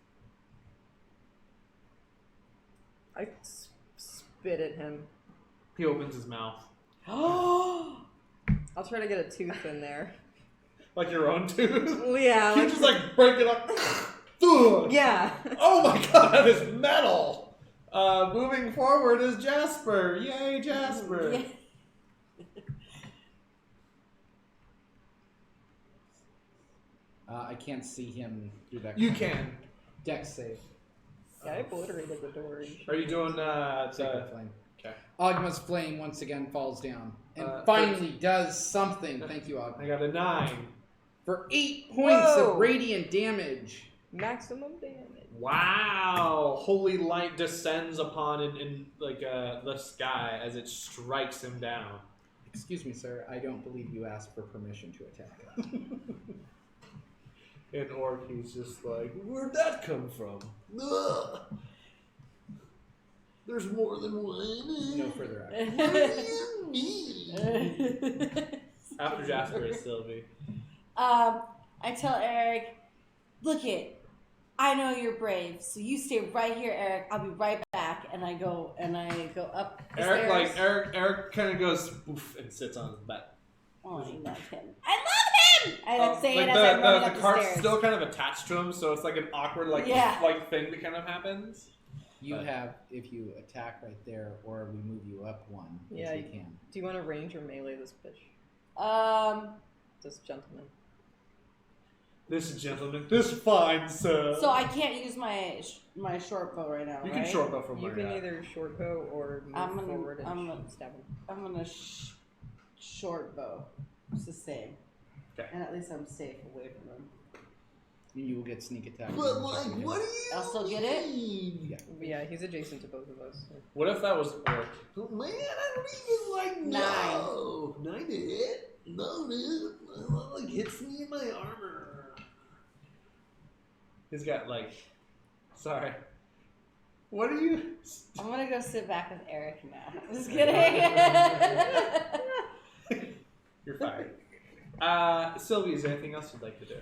I spit at him. He opens his mouth. I'll try to get a tooth in there. Like your own tooth? Yeah. You just like break it up. Ugh. Yeah. Oh my god, that is metal! Moving forward is Jasper. Yay, Jasper. Yeah. I can't see him through that. You can. Dex save. Yeah, I obliterated the door. Are you doing Sacred flame. Okay. Ogma's flame once again falls down and 13. finally does something. Thank you, I Ogma. got a 9. For 8 points Whoa. of radiant damage. Maximum damage. Wow! Holy light descends upon it in like the sky as it strikes him down. Excuse me, sir. I don't believe you asked for permission to attack. And Orc, he's just like, where'd that come from? Ugh. There's more than one. No further action. What do you mean? After Jasper is Sylvie. I tell Eric, look I know you're brave, so you stay right here, Eric. I'll be right back. And I go up the stairs. Eric kind of goes poof and sits on his butt. Oh, I love him. I love him! I say it as I'm running up the cart's stairs. still kind of attached to him, so it's like an awkward like thing that kind of happens. You have, if you attack right there, or we move you up one, Yeah, you can. Do you want to range or melee this bitch? This gentleman. This gentleman, this fine sir. So I can't use my short bow right now, You right? can short bow from You where can you're at. either short bow or move forward and stab him. I'm gonna short bow. It's the same. Okay. And at least I'm safe away from him. You will get sneak attack. But like, what do you I'll still get it? Yeah. Yeah, he's adjacent to both of us. So. What if that was Orc? Oh, man, I don't even like 9 to hit. No, dude. Like hits me in my armor. He's got like, sorry. What are you? I'm gonna go sit back with Eric now. Just kidding. You're fired. Sylvie, is there anything else you'd like to do?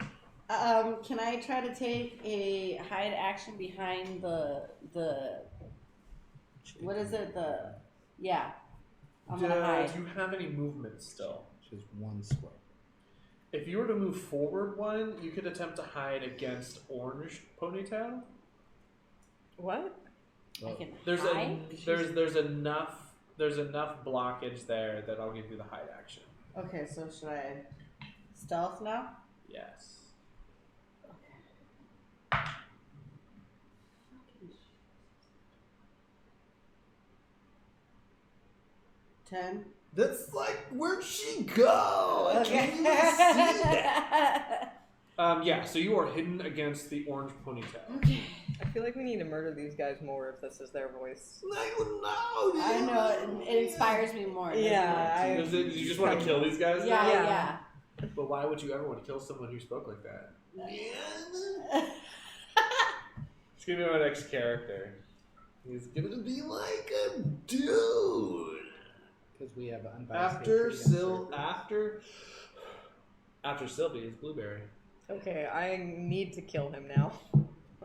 Can I try to take a hide action behind the what is it? I'm gonna hide. Do you have any movement still? Just one square. If you were to move forward one, you could attempt to hide against Orange Ponytail. What? I can There's hide. there's enough blockage there that I'll give you the hide action. Okay, so should I stealth now? Yes. 10. That's like, where'd she go? I can't even see that. Yeah, so you are hidden against the Orange Ponytail. Okay. I feel like we need to murder these guys more if this is their voice. I don't know, dude. I know, it inspires me more. Yeah, Did you just want to kill these guys? Yeah, now? yeah. But why would you ever want to kill someone who spoke like that? It's gonna be my next character. He's gonna be like a dude. Because we have unbiased After hatred After Sylvie is Blueberry. Okay, I need to kill him now.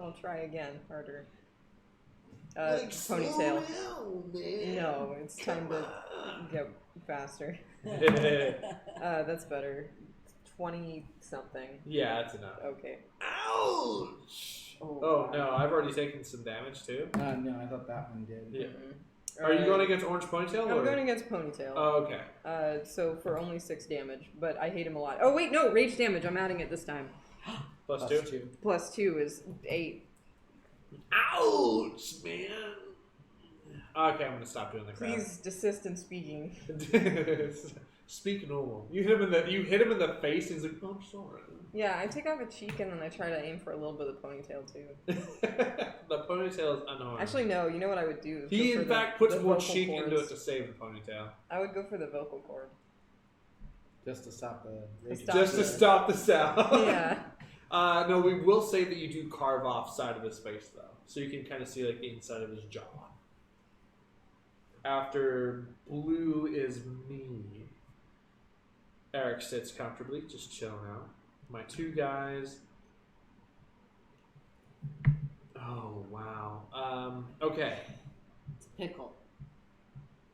I'll try again, harder. Ponytail. No, it's time to get faster. That's better. 20 something. Yeah, that's enough. Okay. Ouch! Oh, Oh God. no, I've already taken some damage too. No, I thought that one did. Yeah. Mhm. Are you going against Orange Ponytail? I'm or? going against Ponytail. Oh, okay. So for only 6 damage, but I hate him a lot. Oh wait, no, rage damage. I'm adding it this time. Plus two. Plus 2 is 8. Ouch, man. Okay, I'm gonna stop doing the crap. Please desist in speaking. Speak normal. You hit him in the face. And he's like, "Oh, I'm sorry." Yeah, I take off a cheek and then I try to aim for a little bit of the ponytail too. The ponytail is annoying. Actually, no. You know what I would do? He Go for in fact puts the more vocal cheek into cords. it to save the ponytail. I would go for the vocal cord. Just to stop the rage. stop Just to the- stop the sound. Yeah. No, we will say that you do carve off side of his face though, so you can kind of see like the inside of his jaw. After blue is me. Eric sits comfortably, just chilling out. My 2 guys. Oh wow. Okay. It's pickle.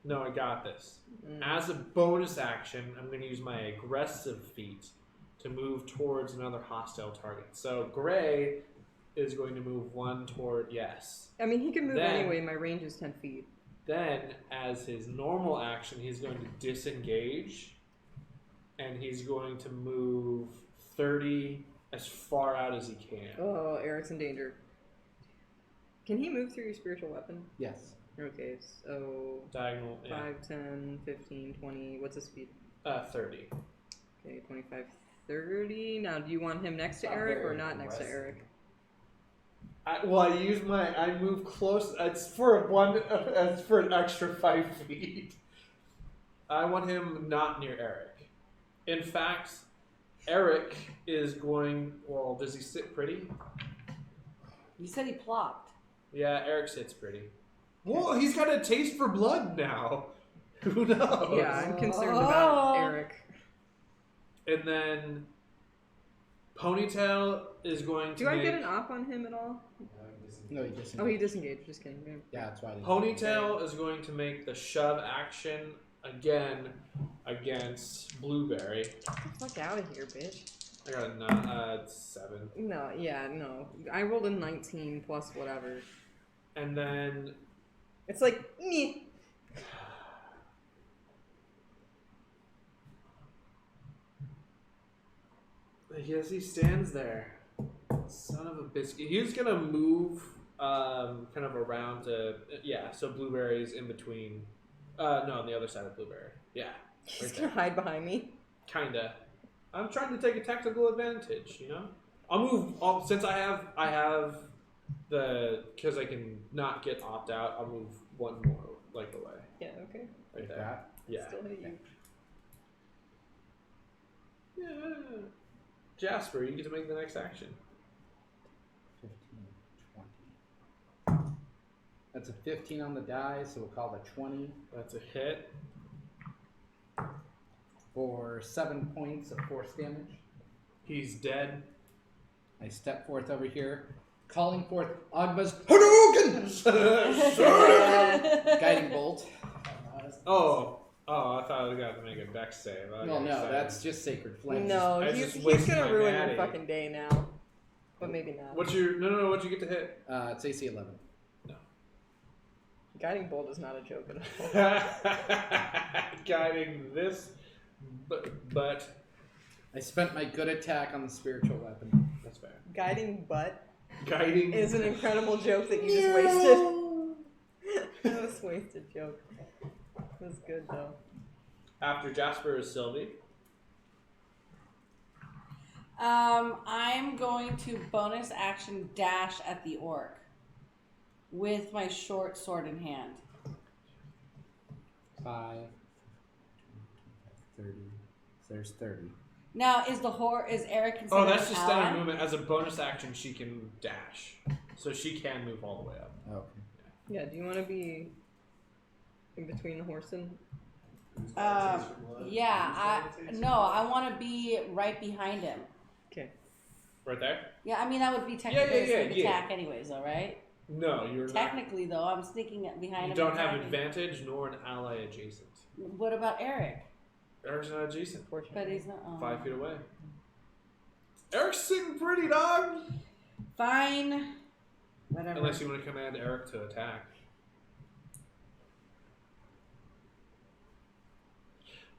No, I got this. Mm. As a bonus action, I'm going to use my aggressive feat to move towards another hostile target. So Gray is going to move 1 toward yes. I mean, he can move Then- anyway. My range is 10 feet. Then, as his normal action, he's going to disengage, and he's going to move 30 as far out as he can. Oh, Eric's in danger. Can he move through your spiritual weapon? Yes. Okay, so Diagonal, 5, 10, 15, 20. What's his speed? 30. Okay, 25, 30. Now, do you want him next to Not Eric or very not next to aggressive. Eric? I move close. It's for it's for an extra 5 feet. I want him not near Eric. In fact, Eric is going. Well, does he sit pretty? You said he plopped. Yeah, Eric sits pretty. Well, he's got a taste for blood now. Who knows? Yeah, I'm concerned about Oh. Eric. And then Ponytail is going to. Do I get an op on him at all? No, he disengaged. Oh, he disengaged. Just kidding. Yeah. Yeah, that's why. I didn't- Ponytail is going to make the shove action again against Blueberry. Get the fuck out of here, bitch. I got a 7. No, yeah, no. I rolled a 19 plus whatever. And then It's like, meh. yes, he stands there. Son of a biscuit. He's gonna move kind of around to so Blueberry's in between. No, on the other side of Blueberry. Yeah. He's Right gonna hide behind me. Kinda. I'm trying to take a tactical advantage, you know? I'll move since I have the because I can not get opt out, I'll move 1 more like away. Yeah, okay. Right Like there. that. Yeah. Still hit you. Yeah. Jasper, you get to make the next action. 15, 20. That's a 15 on the die, so we'll call it 20 That's a hit. for 7 points of force damage. He's dead. I step forth over here, calling forth Ogma's Hadouken! Guiding bolt. Oh, I thought I was going to make a dex save. I Well, got no, excited. that's just Sacred Flame. No, I he's just wasted gonna my ruin natty. your fucking day now. But maybe not. What's your no? What'd you get to hit? It's AC 11. Guiding bolt is not a joke at all. Guiding this, but I spent my good attack on the spiritual weapon. that's fair. Guiding butt Guiding is an incredible joke that you just wasted. That was a wasted joke. It was good though. After Jasper is Sylvie. I'm going to bonus action dash at the orc with my short sword in hand. 5, 30. So there's 30. Now, is Eric considered Oh, that's an just ally? standard movement. As a bonus action, she can dash, so she can move all the way up. Okay. Yeah, do you want to be in between the horse and... Yeah, I want to be right behind him. Okay. Right there. Yeah, I mean that would be technically yeah, a sneak yeah. attack anyways, though, right? No, you're not. Technically, though, I'm sneaking behind You him. don't and have attacking. advantage nor an ally adjacent. What about Eric? Eric's not adjacent. But he's not. Oh. 5 feet away. Eric's sitting pretty, dog. Fine. Whatever. Unless you want to command Eric to attack.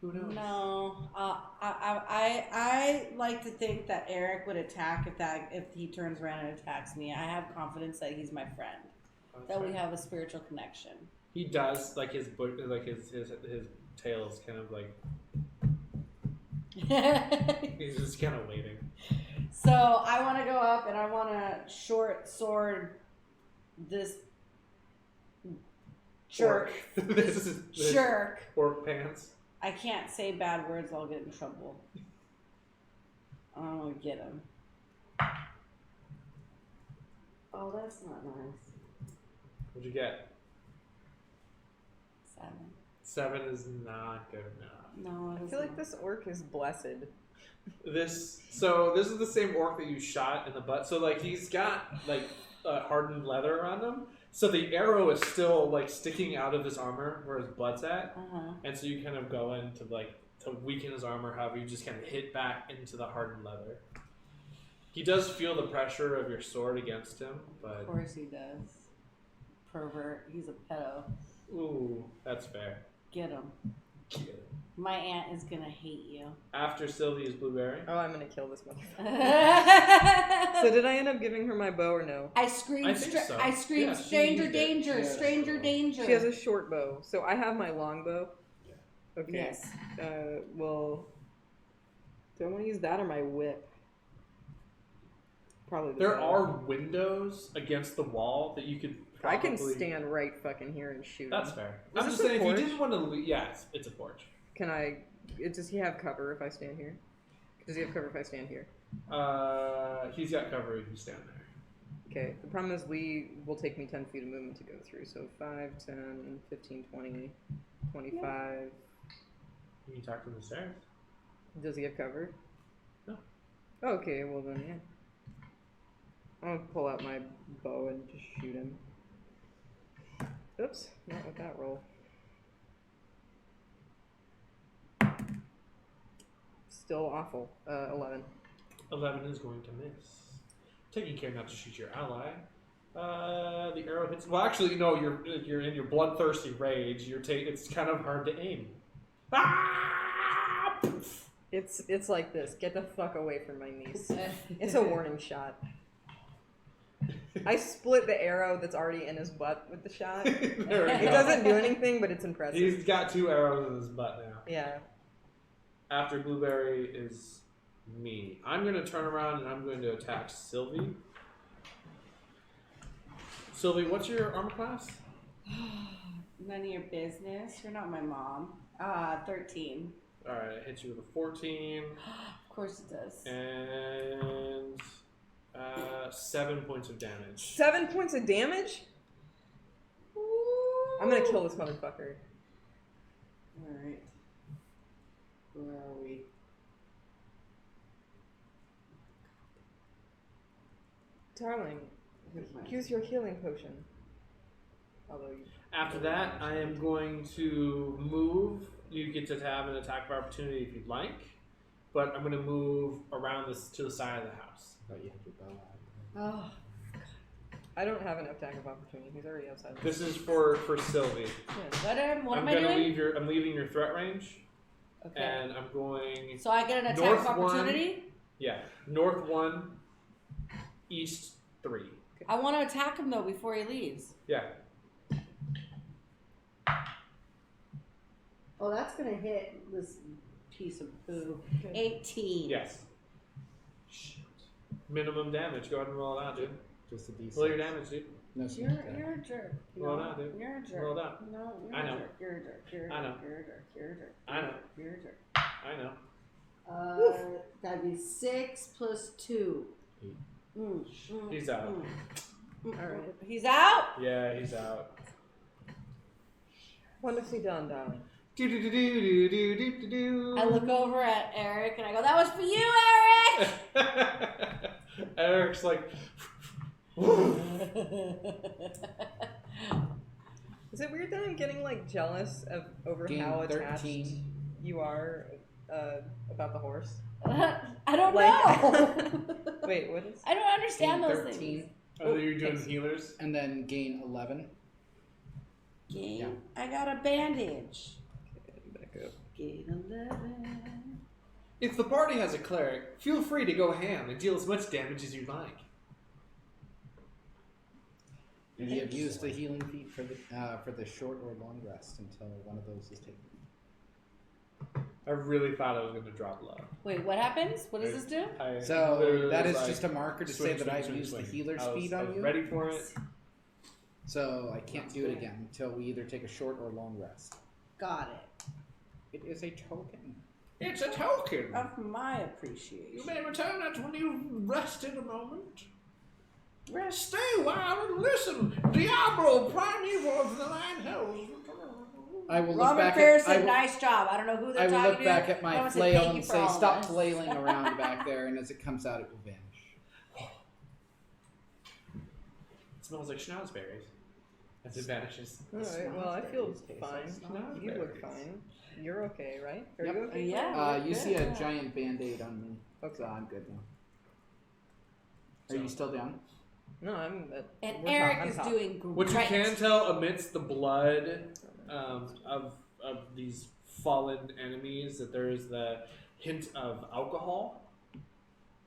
Who knows? No, I like to think that Eric would attack if he turns around and attacks me. I have confidence that he's my friend, that we have a spiritual connection. He does, like his tail is kind of like he's just kind of waiting. So I want to go up and I want to short sword this jerk. This Jerk. Orc pants. I can't say bad words, I'll get in trouble. I'm gonna get him. Oh, that's not nice. What'd you get? 7. 7 is not good enough. No, I feel like this orc is blessed. This is the same orc that you shot in the butt. So like he's got like hardened leather around him. So the arrow is still like sticking out of his armor where his butt's at, and so you kind of go in to weaken his armor. However, you just kind of hit back into the hardened leather. He does feel the pressure of your sword against him, but Of course he does. Pervert. He's a pedo. ooh, that's fair. Get him. My aunt is gonna hate you. After Sylvia's blueberry. Oh, I'm gonna kill this motherfucker. I So did I end up giving her my bow or no? screamed. I think so. I screamed, Yeah, she stranger used it. danger, Yeah, stranger so- danger. She has a short bow, so I have my long bow. Yeah. Okay. Yes. Well, do I want to use that or my whip? Probably. The There latter. are windows against the wall that you could I probably... can stand right fucking here and shoot. That's him. fair. Is I'm this just a saying, if you porch? didn't want to... Yeah, it's a porch. Can I? Does he have cover if I stand here? Does he have cover if I stand here? He's got cover if you stand there. Okay. The problem is Lee will take me 10 feet of movement to go through. So 5, 10, 15, 20, 25. You can talk from the stairs. Does he have cover? No. Okay, well then, yeah. I'm gonna pull out my bow and just shoot him. Oops, not with that roll. Still awful. 11. 11 is going to miss. Taking care not to shoot your ally. The arrow hits... Well, actually, no, you're in your bloodthirsty rage. It's kind of hard to aim. Ah! It's like this. Get the fuck away from my niece. It's a warning shot. I split the arrow that's already in his butt with the shot. There we It go. doesn't do anything, but it's impressive. He's got 2 arrows in his butt now. Yeah. After Blueberry is me. I'm going to turn around and I'm going to attack Sylvie. Sylvie, what's your armor class? None of your business. You're not my mom. 13. Alright, it hits you with a 14. Of course it does. And 7 points of damage. 7 points of damage? I'm gonna kill this motherfucker. Alright. Where are we? Darling, use your healing potion. Although you... After that, I am going to move. You get to have an attack of opportunity if you'd like. But I'm going to move around this to the side of the house. Oh, you have your bow out. Oh. I don't have an attack of opportunity. He's already outside. This is for Sylvie. Yeah. What I'm am I gonna doing? I'm leaving your threat range, Okay. and I'm going. So I get an attack North of opportunity? Yeah, north 1, east 3. I want to attack him though before he leaves. Yeah. Oh, that's gonna hit this piece of poo. 18. Yes. Shit. Minimum damage. Go ahead and roll it out, dude. Just a D6. Roll your damage, dude. No You're, sneak attack. you're a jerk. You Roll it know? out, dude. You're a jerk. Roll it out. No, you're I a know. jerk. You're a jerk. You're a jerk. I know. You're a jerk. You're a jerk. I know. You're a jerk. I know. That'd be 6 plus 2. 8. He's out. Alright. He's out? Yeah, he's out. Wonderfully done, darling. I look over at Eric and I go, that was for you, Eric! Eric's like, Is it weird that I'm getting like jealous of over Gain how attached 13. you are about the horse? I don't know. Wait, what is? I don't understand Gain those 13, things. Oh, you're doing healers? and then gain 11. Gain. Yeah. I got a bandage. Back up. Gain 11. If the party has a cleric, feel free to go ham and deal as much damage as you like. You have used the healing feat for the short or long rest until one of those is taken. I really thought I was going to drop low. Wait, what happens? What does this do? I So literally that was is like, just a marker to swing, say that swing, I've swing, used swing. the healer's I was feat on you. ready for it. So I can't do it again until we either take a short or long rest. Got it. It is a token. It's a token. Of my appreciation. You may return it when you've rested a moment. Rest. Stay a while and listen. Diablo, primeval of the nine hells. I will look Robert back Ferris at. I said, will, "Nice job." I don't know who they're I will talking look to. back at I my wanna say flail thank you and for say, all "Stop this." flailing around back there," and as it comes out, it will vanish. It smells like schnozberries. As it vanishes. Alright, well, I feel fine. Schnozberries. You look fine. You're okay, right? Are Yep. you okay? Yeah. You good, see a yeah. giant band-aid on me. Okay. So I'm good now. Are you still down? No, I'm. And we're Eric I'm is top. doing great. What you can tell amidst the blood of these fallen enemies that there is the hint of alcohol,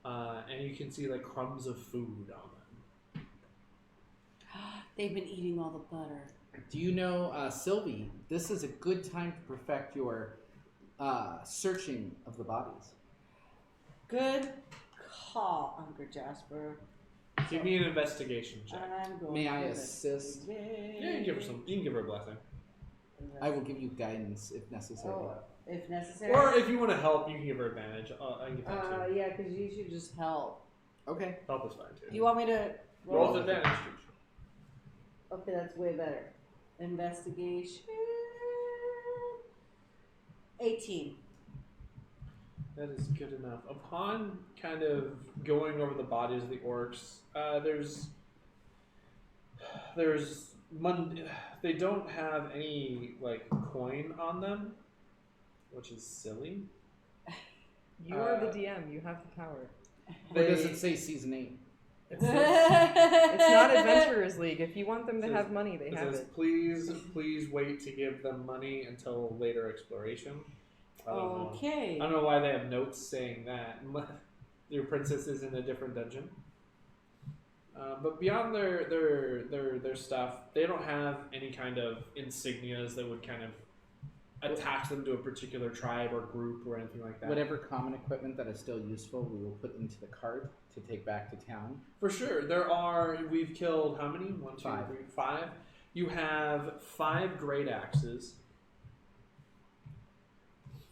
and you can see like crumbs of food on them. They've been eating all the butter. Do you know, Sylvie, this is a good time to perfect your searching of the bodies. Good call, Uncle Jasper. Give me an investigation check. I'm going May I to assist? Yeah, you can give her some. You can give her a blessing. I will give you guidance if necessary. Oh, if necessary. Or if you want to help, you can give her advantage. I can give that too. Yeah, because you should just help. Okay. Help is fine too. Do you want me to Roll with advantage. Okay, that's way better. Investigation. 18. That is good enough. Upon kind of going over the bodies of the orcs, they don't have any like coin on them, which is silly. You are the DM. You have the power. Or does it say season 8? It's not Adventurers League. If you want them to Says- have money, they It have says, it. please wait to give them money until later exploration. I don't know. Okay. I don't know why they have notes saying that. Your princess is in a different dungeon. But beyond their stuff, they don't have any kind of insignias that would kind of attach them to a particular tribe or group or anything like that. Whatever common equipment that is still useful, we will put into the cart to take back to town. For sure. We've killed how many? 1, 2, 3, 5. You have 5 great axes.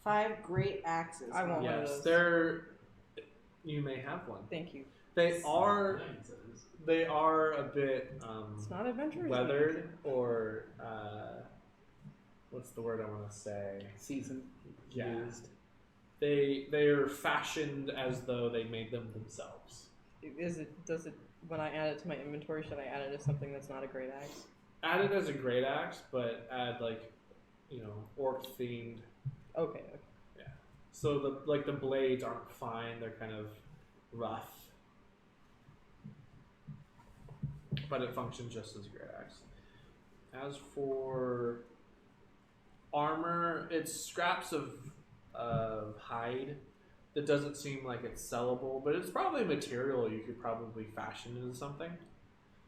5 great axes. I want one of Yes, those. you may have one. Thank you. They are a bit It's not Adventurers weathered League. or what's the word I want to say? Season. Yeah. Used. They're fashioned as though they made them themselves. Does it, when I add it to my inventory, should I add it as something that's not a great axe? Add it as a great axe, but add orc themed. Okay. Yeah. So the blades aren't fine; they're kind of rough, but it functions just as a great axe. As for armor, it's scraps of hide that doesn't seem like it's sellable, but it's probably material you could probably fashion into something.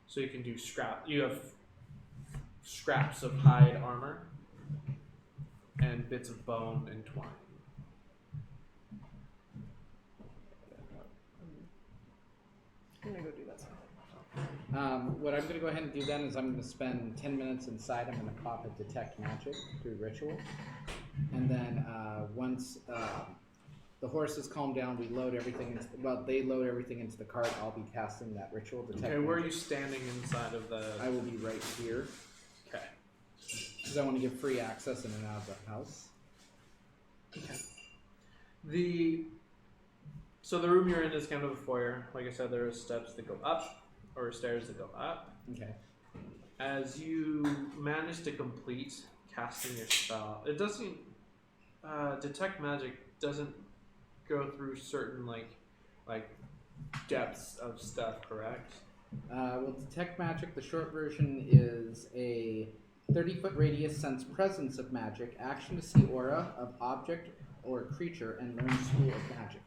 So you can do you have scraps of hide armor and bits of bone and twine. I'm gonna go do that sometime. What I'm going to go ahead and do then is I'm going to spend 10 minutes inside. I'm going to pop a detect magic through ritual. And then once the horses calm down, we load everything they load everything into the cart. I'll be casting that ritual detect Okay, where are you magic. standing inside of the... I will be right here. Okay. Because I want to give free access in and out of the house. Okay. So the room you're in is kind of a foyer. Like I said, there are steps that go up, or stairs that go up. Okay. As you manage to complete casting your spell, it doesn't... detect magic doesn't go through certain like depths of stuff, correct? Well, detect magic, the short version is a 30-foot radius sense presence of magic, action to see aura of object or creature, and learn school of magic.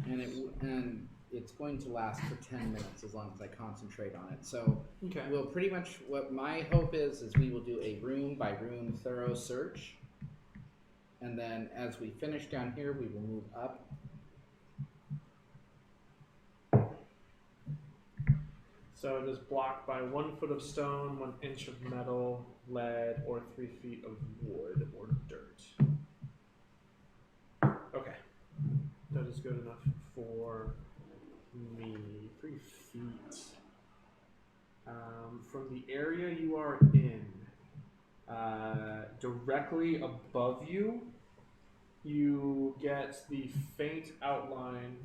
And it's going to last for 10 minutes as long as I concentrate on it. So Okay. we'll pretty much, what my hope is we will do a room by room thorough search. And then as we finish down here, we will move up. So it is blocked by 1 foot of stone, 1 inch of metal, lead, or 3 feet of wood or dirt. Okay. That is good enough for me. 3 feet. From the area you are in, directly above you, you get the faint outline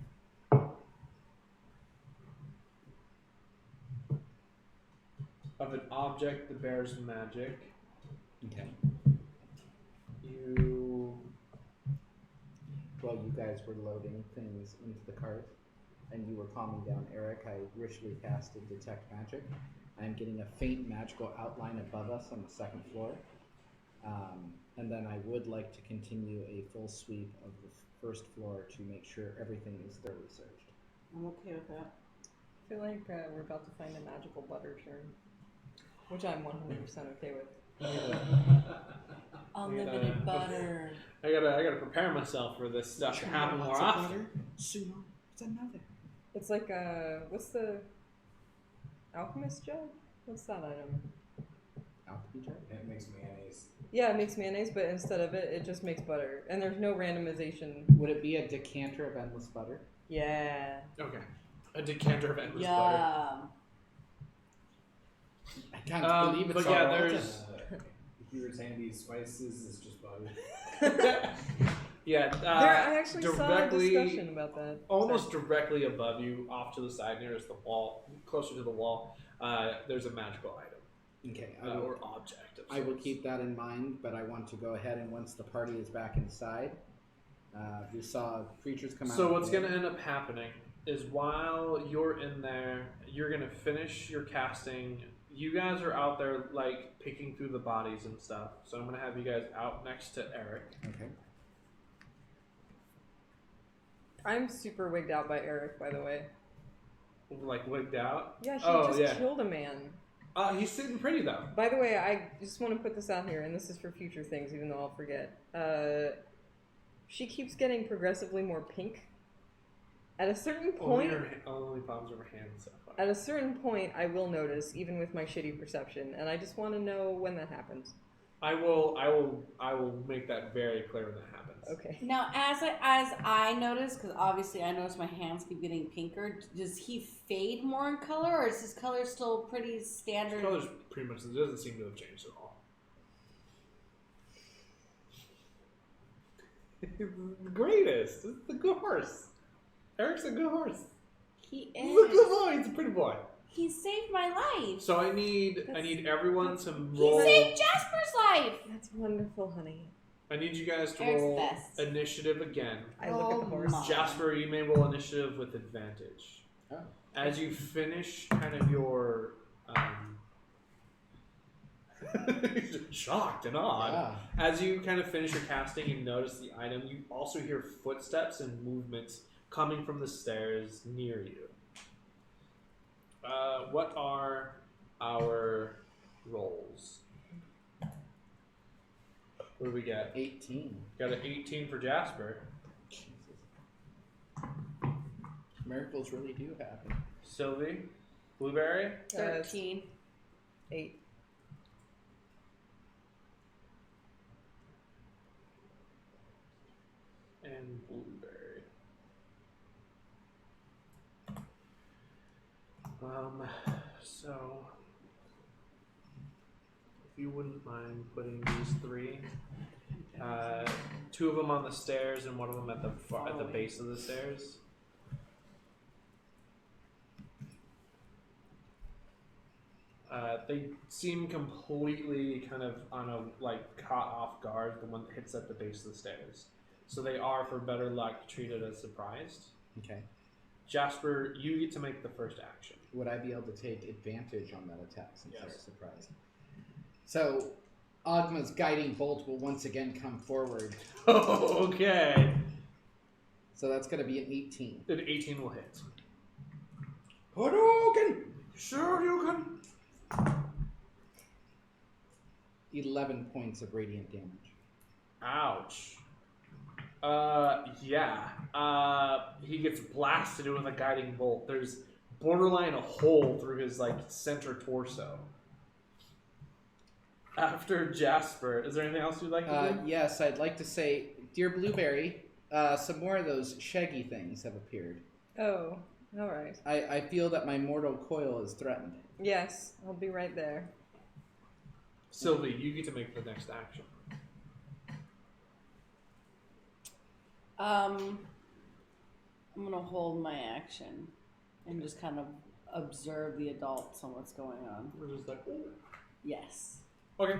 of an object that bears magic. Okay. While you guys were loading things into the cart and you were calming down Eric, I ritually casted Detect Magic. I'm getting a faint magical outline above us on the 2nd floor. And then I would like to continue a full sweep of the 1st floor to make sure everything is thoroughly searched. I'm okay with that. I feel like we're about to find a magical butter churn, which I'm 100% okay with. Unlimited butter. I gotta prepare myself for this stuff to happen more often. Sooner, it's another. It's like what's the alchemist jug? What's that item? Alchemy jar? It makes mayonnaise. Yeah, it makes mayonnaise, but instead of it, it just makes butter, and there's no randomization. Would it be a decanter of endless butter? Yeah. Okay. A decanter of endless butter. Yum. I can't believe it's but yeah, all there's Here's handy spices. It's just butter. yeah. I actually saw a directly, discussion about that. almost directly above you, off to the side, nearest the wall, closer to the wall. There's a magical item Okay, or object. Of I will sorts. keep that in mind, but I want to go ahead and once the party is back inside, we saw creatures come out. So what's going to end up happening is while you're in there, you're going to finish your casting. You guys are out there like picking through the bodies and stuff. So I'm going to have you guys out next to Eric. Okay. I'm super wigged out by Eric, by the way. Like wigged out. Yeah, he Oh, just yeah. killed a man. He's sitting pretty though. By the way, I just want to put this out here, and this is for future things, even though I'll forget. She keeps getting progressively more pink. At a certain point, Only problems over hand and stuff. at a certain point, I will notice, even with my shitty perception, and I just want to know when that happens. I will make that very clear when that happens. Okay. Now, as I notice, because obviously I notice my hands keep getting pinker, does he fade more in color, or is his color still pretty standard? The color's pretty much, it doesn't seem to have changed at all. The greatest. It's the good horse. Eric's a good horse. He He's a good is. boy. He's a pretty boy. He saved my life. So I need everyone to He roll. saved Jasper's life. That's wonderful, honey. I need you guys to Eric's roll best. initiative again. I look at the horse. my. Jasper, you may roll initiative with advantage. Oh. As you finish kind of your shocked and awed. Yeah. As you kind of finish your casting and notice the item, you also hear footsteps and movements coming from the stairs near you. What are our rolls? What do we get? 18. Got an 18 for Jasper. Jesus. Miracles really do happen. Sylvie? Blueberry? 13. 8. And Blueberry. So if you wouldn't mind putting these three, two of them on the stairs and one of them at the base of the stairs. They seem completely kind of caught off guard. The one that hits at the base of the stairs. so they are, for better luck, treated as surprised. Okay. Jasper, you get to make the first action. Would I be able to take advantage on that attack since they're Yes. surprised? So, Ogma's guiding bolt will once again come forward. Okay. So that's going to be an 18. An 18 will hit. Hadouken! Sure you can. 11 points of radiant damage. Ouch. Yeah. He gets blasted with a guiding bolt. There's borderline a hole through his, like, center torso. After Jasper, is there anything else you'd like to do? Yes, I'd like to say, dear Blueberry, some more of those shaggy things have appeared. Oh, all right. I feel that my mortal coil is threatened. Yes, I'll be right there. Sylvie, you get to make the next action. I'm gonna hold my action and just kind of observe the adults on what's going on. We're just like, ooh. Yes. Okay.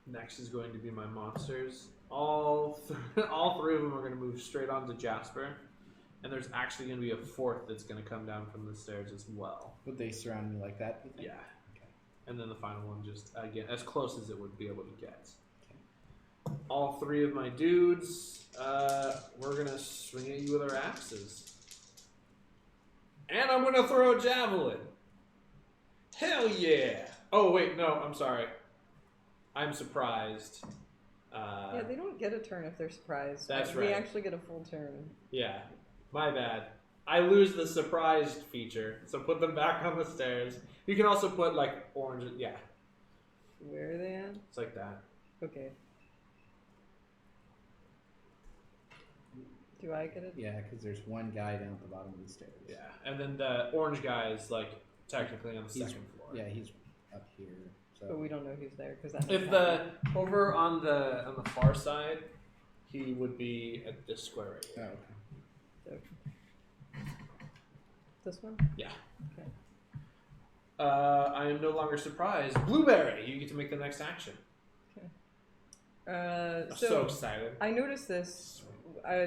Next is going to be my monsters. All three of them are going to move straight on to Jasper. And there's actually going to be a fourth that's going to come down from the stairs as well. Would they surround me like that? You think? Yeah. And then the final one just, again, as close as it would be able to get. Okay. All three of my dudes, we're going to swing at you with our axes. And I'm going to throw a javelin. Hell yeah. Oh, wait, no, I'm sorry. I'm surprised. Yeah, they don't get a turn if they're surprised. That's We right. actually get a full turn. Yeah, my bad. I lose the surprised feature, so put them back on the stairs. You can also put, like, orange, yeah, Where are they at? it's like that. Okay. Do I get it? Yeah, because there's one guy down at the bottom of the stairs. Yeah, and then the orange guy is, like, technically on the He's- second floor. Yeah, he's up here. But So we don't know who's there because that. If over on the far side, he would be at this square right here. okay. This one. Yeah. Okay. I am no longer surprised. Blueberry, you get to make the next action. I'm so So excited. I noticed this.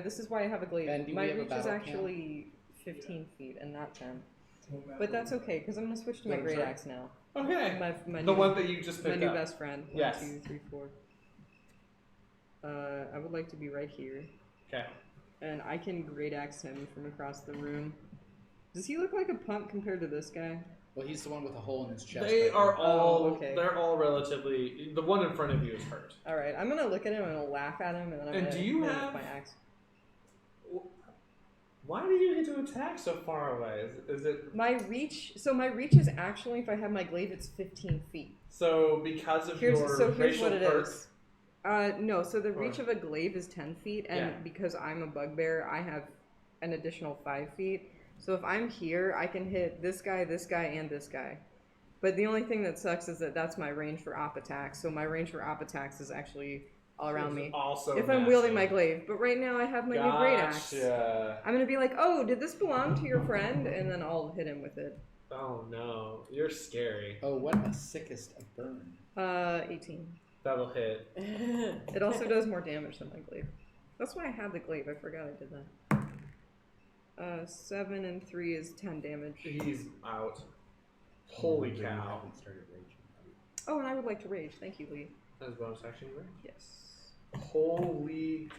This is why I have a glaive. Ben, do we My have a reach is battle actually 15 feet and not 10. But that's okay because I'm gonna switch to my I'm great sorry? axe now. Okay. My The new, one that you just my picked new up. best friend. Yes. 1, 2, 3, 4. I would like to be right here, Okay. and I can great axe him from across the room. Does he look like a punk compared to this guy? Well, he's the one with a hole in his chest. They right are now. all. okay. They're all relatively. The one in front of you is hurt. All right, I'm gonna look at him and I'll laugh at him, and then I'm And gonna do you hit him have- with my axe. Why do you get to attack so far away? Is it My reach. So my reach is actually, if I have my glaive, it's 15 feet. so because of Here's your here's racial what it perk? is. No, so the reach Or- of a glaive is 10 feet, and Yeah. because I'm a bugbear, I have an additional 5 feet. So if I'm here, I can hit this guy, and this guy. But the only thing that sucks is that that's my range for op attacks. So my range for op attacks is actually all around me. Also, If I'm wielding my massive. glaive. But right now I have my new great axe. Gotcha. I'm gonna be like, oh, did this belong to your friend? And then I'll hit him with it. Oh no, you're scary. Oh, what a sickest of burn. 18. That'll hit. It also does more damage than my glaive. That's why I had the glaive. I forgot I did that. 7 and 3 is 10 damage. He's out. Holy You cow! haven't started raging. Oh, and I would like to rage. Thank you, Lee. As bonus action, right? Yes. Holy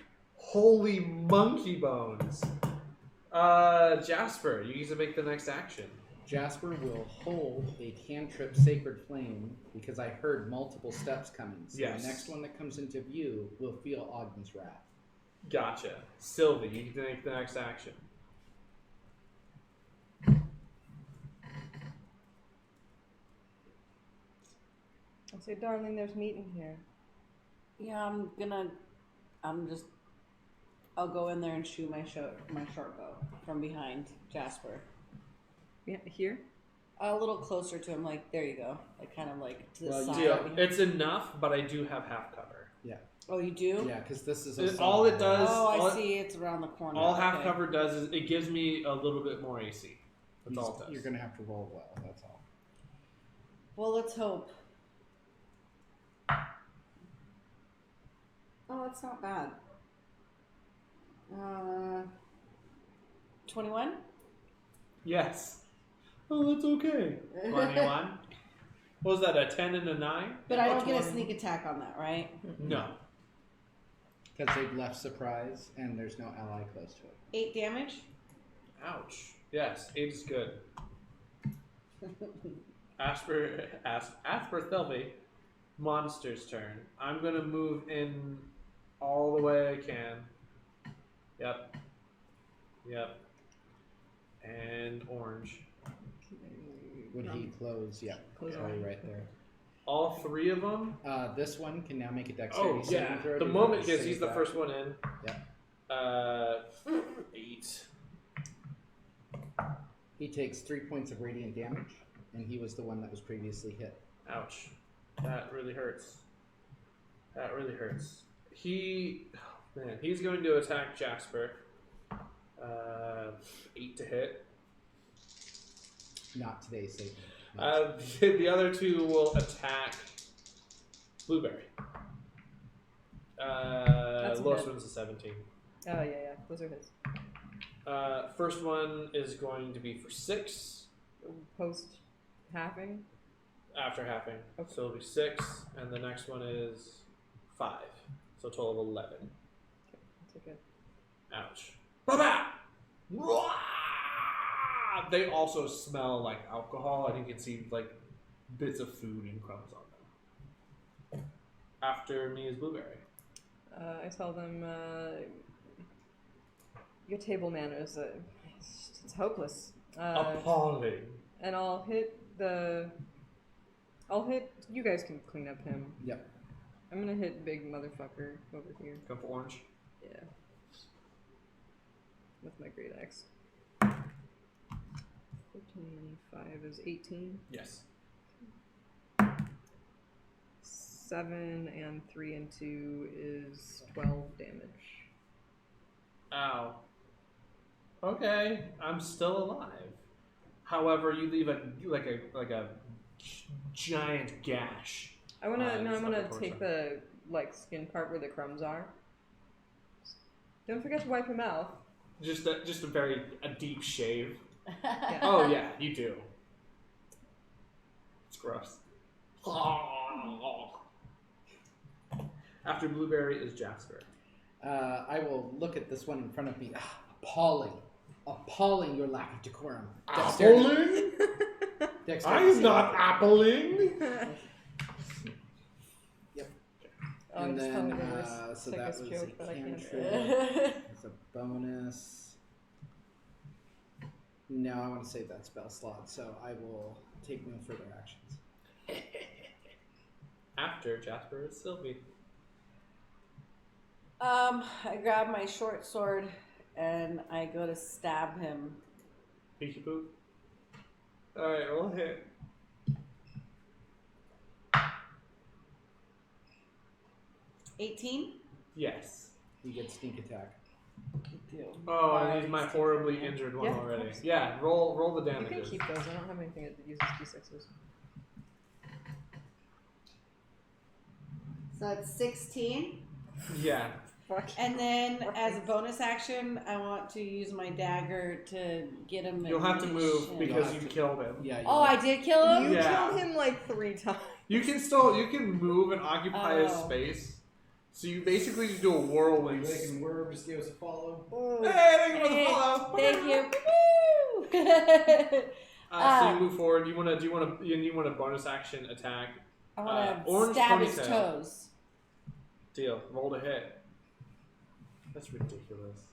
monkey bones. Jasper, you get to make the next action. Jasper will hold a cantrip sacred flame because I heard multiple steps coming. So Yes. the next one that comes into view will feel Ogden's wrath. Gotcha. Sylvie, you get to make the next action. I'll say, darling, there's meat in here. Yeah, I'll go in there and shoot my short bow from behind Jasper. Yeah, here? A little closer to him, like, there you go. Like, kind of like to the Well, you side. Deal. behind- It's enough, but I do have half cover. Oh, you do? Yeah, because this is All it does- Oh, I all- see. It's around the corner. All half Okay. cover does is it gives me a little bit more AC. That's all it does. You're going to have to roll well, that's all. Well, let's hope. Oh, that's not bad. 21? Yes. Oh, that's okay. 21. What was that, a 10 and a 9? But I Oh, don't get a 20. sneak attack on that, right? No. Because they've left surprise and there's no ally close to it. 8 damage. Ouch. Yes, 8 is good. Asper Thelby, monster's turn. I'm gonna move in all the way I can. Yep. And orange. Would he close? Yeah. Close Probably right there. All 3 of them? This one can now make a dexterity Oh, saving yeah. throw. The Do you moment, want to because save he's the that? first one in. Yeah. 8. He takes 3 points of radiant damage, and he was the one that was previously hit. Ouch. That really hurts. He's going to attack Jasper. 8 to hit. Not today's saving. The other 2 will attack Blueberry. That's a Lowest hit. one's a 17. Oh yeah, those are his. First one is going to be for 6 Post halving. after halving. Okay. So it'll be 6, and the next one is 5. So a total of 11. That's okay. Ouch. Ba-ba! Rah! They also smell like alcohol, and you can see like bits of food and crumbs on them. After me is Blueberry. I tell them, your table manners, it's hopeless. Appalling. And I'll hit, you guys can clean up him. Yep. I'm gonna hit big motherfucker over here. Go for orange. Yeah. With my great axe. 14, 5 is 18. Yes. 7 and 3 and 2 is 12 damage. Ow. Okay, I'm still alive. However, you leave a giant gash. I'm gonna torso. take the skin part where the crumbs are. Don't forget to wipe your mouth. Just a deep shave. Yeah. Oh yeah, you do. It's gross. After Blueberry is Jasper. I will look at this one in front of me. Appalling your lack of decorum. Appling? I am not appling. Yep. Oh, And just then, tell me the worst, so that sickest was joke, a but I can't. cantrip. It's a bonus. No, I want to save that spell slot, so I will take no further actions. After Jasper is Sylvie. I grab my short sword and I go to stab him. Peeky poo. Alright, roll a hit. 18? Yes. You get sneak attack. Oh, and he's my horribly injured one Yeah, of already. course. Yeah, roll the You can damages. keep those. I don't have anything that uses d6s. So it's 16. Yeah. Fuck. And then as a bonus action, I want to use my dagger to get him. You'll have to move initiative. because You'll you have to- killed him. Yeah. Oh, I did kill him? You Yeah. killed him 3 times. You can move and occupy his Oh. space. So you basically just do a whirlwind. Making Werb just give us a follow. Hey, thank you for the Hey, follow. Thank you. So you move forward. Do you want a bonus action attack? I want to orange stab his ponytail. toes. Deal. Roll to hit. That's ridiculous.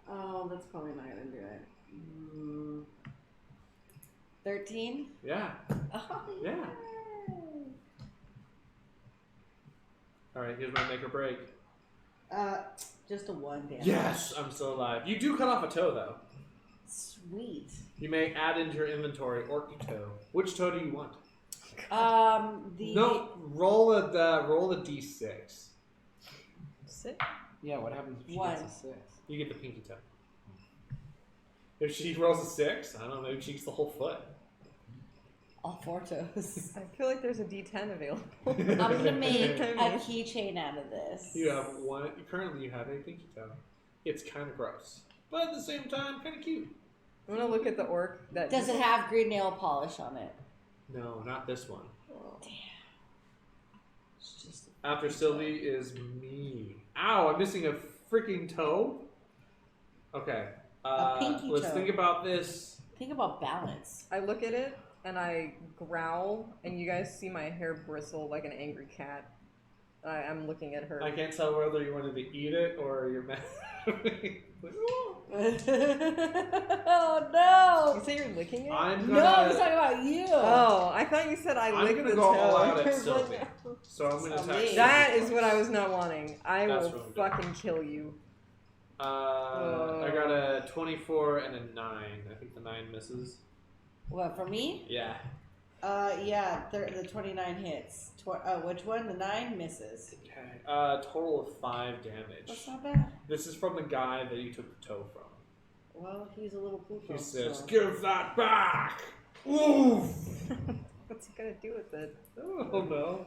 Oh, that's probably not going to do it. 13? Yeah. Oh, Yeah. All right. Here's my make or break. Just a 1 damage. Yes, I'm still alive. You do cut off a toe though. Sweet. You may add into your inventory orc toe. Which toe do you want? No, roll the d6. Sit. Yeah, what happens if she One. gets a 6? You get the pinky toe. If she rolls a 6, I don't know, maybe she gets the whole foot. All 4 toes. I feel like there's a D10 available. I'm gonna make a keychain out of this. You have one. Currently, you have a pinky toe. It's kind of gross, but at the same time, kind of cute. I'm gonna look at the orc. That Does it have green nail polish on it? No, not this one. Oh. Damn. It's just After Sylvie is me. Ow! I'm missing a freaking toe. Okay. A pinky let's toe. think about this. think about balance. I look at it and I growl, and you guys see my hair bristle like an angry cat. I'm looking at her. I can't tell whether you wanted to eat it or you're mad. Oh no! You say you're licking it? I'm No, gonna. I'm talking about you. Oh, I thought you said I I'm licked gonna the go toe. all out at I was like, Sylvie. So I'm gonna It's on attack. me. that is what I was not wanting. I That's will what I'm doing. fucking kill you. I got a 24 and a 9. I think the 9 misses. What, for me? Yeah. Yeah, the 29 hits. Which one? The 9 misses. Okay. Total of 5 damage. That's not bad. This is from the guy that you took the toe from. Well, he's a little poop. He says, "Give that back!" Oof! What's he gonna do with it? Oh no.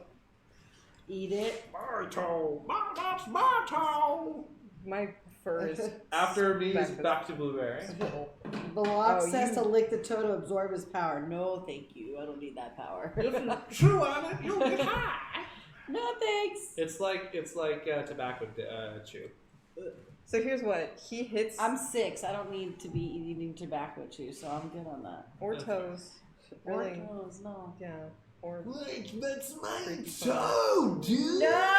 Eat it. My toe! That's my toe! My fur is After me Back is to- back to Blueberry. The lock Oh, says you- to lick the toe to absorb his power. No, thank you. I don't need that power. If you chew on it, you'll get high. No, thanks. It's like tobacco chew. So here's what he hits I'm 6. I don't need to be eating tobacco chew, so I'm good on that. or toes. Or Really? toes, no. Yeah. Or Like, that's my Creepy toe, dude! No!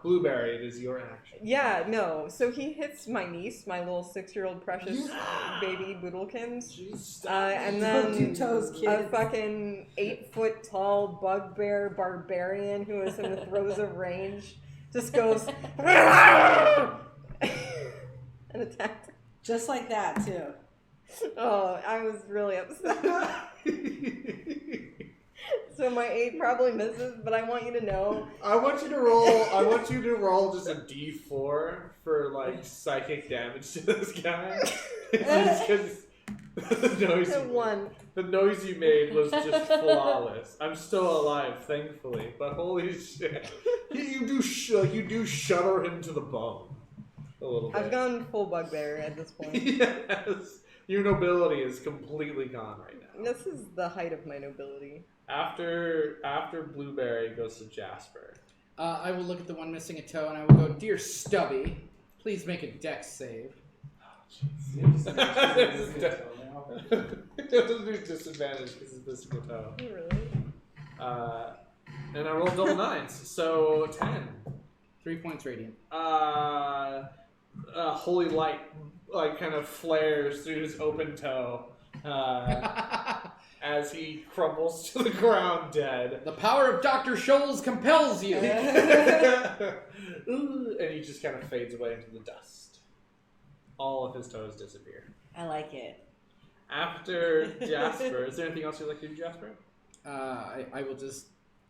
Blueberry, it is your action. yeah, no. So he hits my niece, my little 6-year-old precious Yeah. baby Boodlekins. Jeez, And Don't do then toes, a kid. fucking 8-foot tall bugbear barbarian who is in the throes of range just goes and attacked. Just like that, too. Oh, I was really upset. So my 8 probably misses, but I want you to know. I want you to roll just a D4 for like psychic damage to this guy. Just 'cause the noise you made was just flawless. I'm still alive, thankfully, but holy shit, you do shudder him to the bone a little bit. I've gone full bugbear at this point. Yes, your nobility is completely gone right now. This is the height of my nobility. After Blueberry goes to Jasper. I will look at the one missing a toe and I will go, "Dear Stubby, please make a dex save." It doesn't do disadvantage because it's missing a toe. Oh, really? And I rolled double 9s, so 10. 3 points radiant. Holy light like kind of flares through his open toe as he crumbles to the ground dead. The power of Dr. Scholl's compels you. And he just kind of fades away into the dust. All of his toes disappear. I like it. After Jasper, is there anything else you'd like to do, Jasper? I will just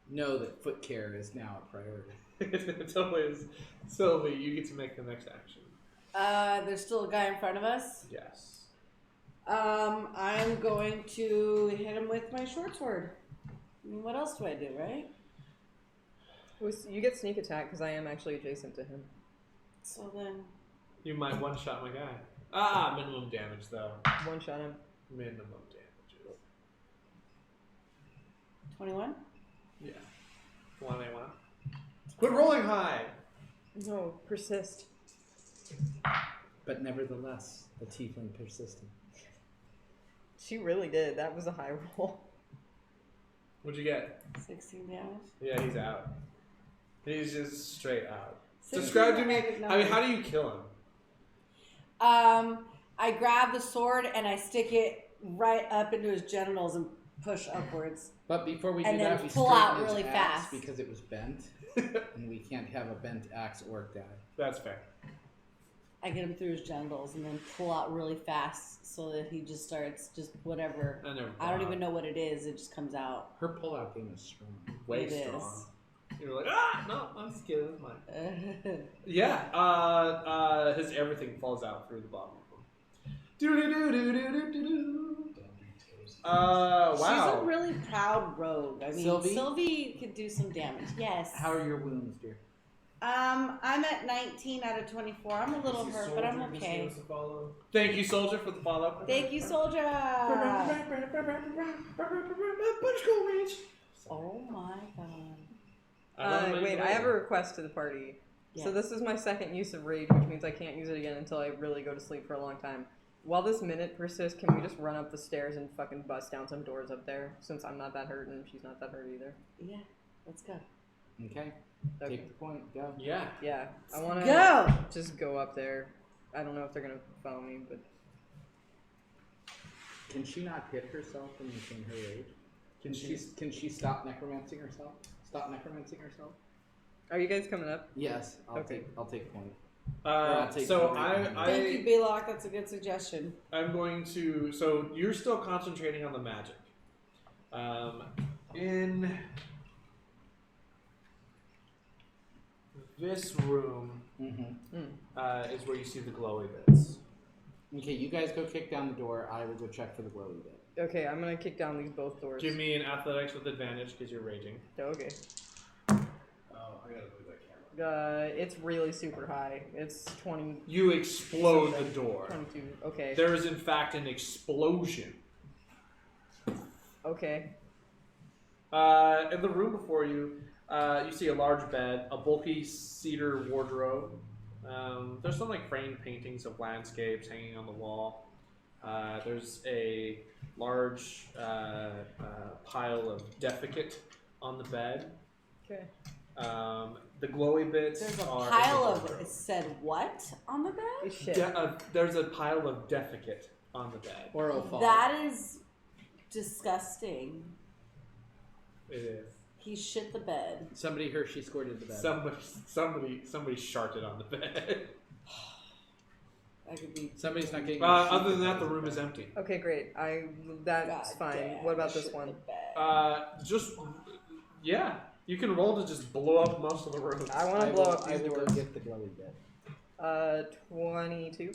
know that foot care is now a priority. It totally is. Sylvie, you get to make the next action. There's still a guy in front of us. Yes. I'm going to hit him with my short sword. I mean, what else do I do, right? You get sneak attack because I am actually adjacent to him. So then, You might one-shot my guy. Minimum damage, though. One shot him. Minimum damage. 21? Yeah. 1A1. Quit rolling high! No, persist. But nevertheless, the tiefling persisted. She really did. That was a high roll. What'd you get? 16 damage? Yeah, he's out. He's just straight out. 16 Describe to me, damage, no. I mean, how do you kill him? I grab the sword and I stick it right up into his genitals and push upwards. But before we do And then that, we pull straighten out his really axe fast. because it was bent, and we can't have a bent axe orc die. That's fair. I get him through his genitals and then pull out really fast so that he just starts just whatever. I don't even know what it is. It just comes out. Her pullout game is strong. Way It strong. is. You're like, no, I'm just kidding. It's mine. Uh, Yeah, his everything falls out through the bottom of him. Do-do-do-do-do-do-do. Wow. She's a really proud rogue. I mean, Sylvie? Sylvie could do some damage. Yes. How are your wounds, dear? I'm at 19 out of 24. I'm a little hurt, but I'm okay. Thank you, soldier, for the follow. Thank you, soldier. Butterskull range. Oh my god. Wait, I have a request to the party. Yes. So this is my second use of rage, which means I can't use it again until I really go to sleep for a long time. While this minute persists, can we just run up the stairs and fucking bust down some doors up there? Since I'm not that hurt and she's not that hurt either. Yeah, let's go. Okay. Okay. Take the point. Go. Yeah. Yeah, I want to Go! just go up there. I don't know if they're gonna follow me, but Can she not hit herself in her rage? Can she stop necromancing herself? Stop necromancing herself? are you guys coming up? Yes. I'll Okay. take a point. So Thank you, Baylock. That's a good suggestion. I'm going to. So you're still concentrating on the magic. In this room is where you see the glowy bits. Okay, you guys go kick down the door. I will go check for the glowy bit. Okay, I'm gonna kick down these both doors. Give me an athletics with advantage because you're raging. Okay. Oh, I gotta move that camera. It's really super high. It's 20. You explode the door. 22. Okay. There is in fact an explosion. Okay. In the room before you, you see a large bed, a bulky cedar wardrobe. There's some like framed paintings of landscapes hanging on the wall. There's a large pile of defecate on the bed. Okay. The glowy bits. There's a are pile in the of, wardrobe. it said what on the bed? Shit. There's a pile of defecate on the bed. Orofal. That is disgusting. It is. He shit the bed. Somebody Hershey squirted the bed. Somebody sharted on the bed. That could be. Somebody's not getting. Other than that, the room is empty. Okay, great. That's God fine. damn, What about shit this one? the bed. Yeah. You can roll to just blow up most of the room. I want to blow up I these will go doors. get the glowy bit. 22.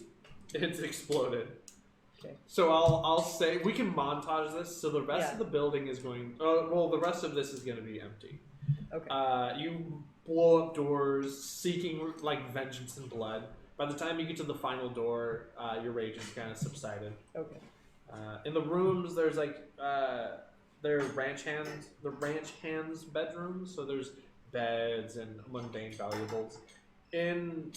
It's exploded. Okay. So I'll say we can montage this. So the rest Yeah. of the building is going. The rest of this is going to be empty. Okay. You blow up doors, seeking like vengeance and blood. By the time you get to the final door, your rage is kind of subsided. Okay. In the rooms, there's like they're ranch hands bedrooms. So there's beds and mundane valuables. In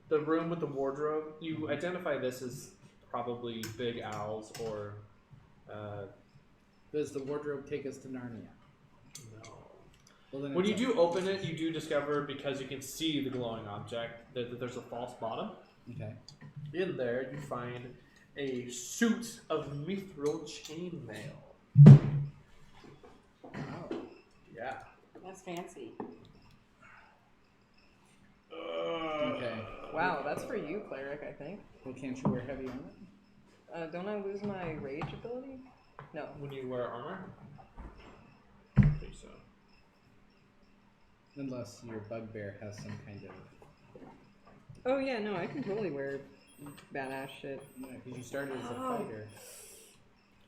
the room with the wardrobe, you identify this as probably Big Owl's or Does the wardrobe take us to Narnia? no. Well, then When you it's do open it, you do discover, because you can see the glowing object, that there's a false bottom. okay. In there, you find a suit of mithril chainmail. Oh. Yeah. That's fancy. Okay. Wow, that's for you, Cleric, I think. Well, can't you wear heavy armor? Don't I lose my rage ability? No. When you wear armor? I think so. Unless your bugbear has some kind of. Oh, yeah, no, I can totally wear badass shit. Yeah, because you started as a Oh. fighter.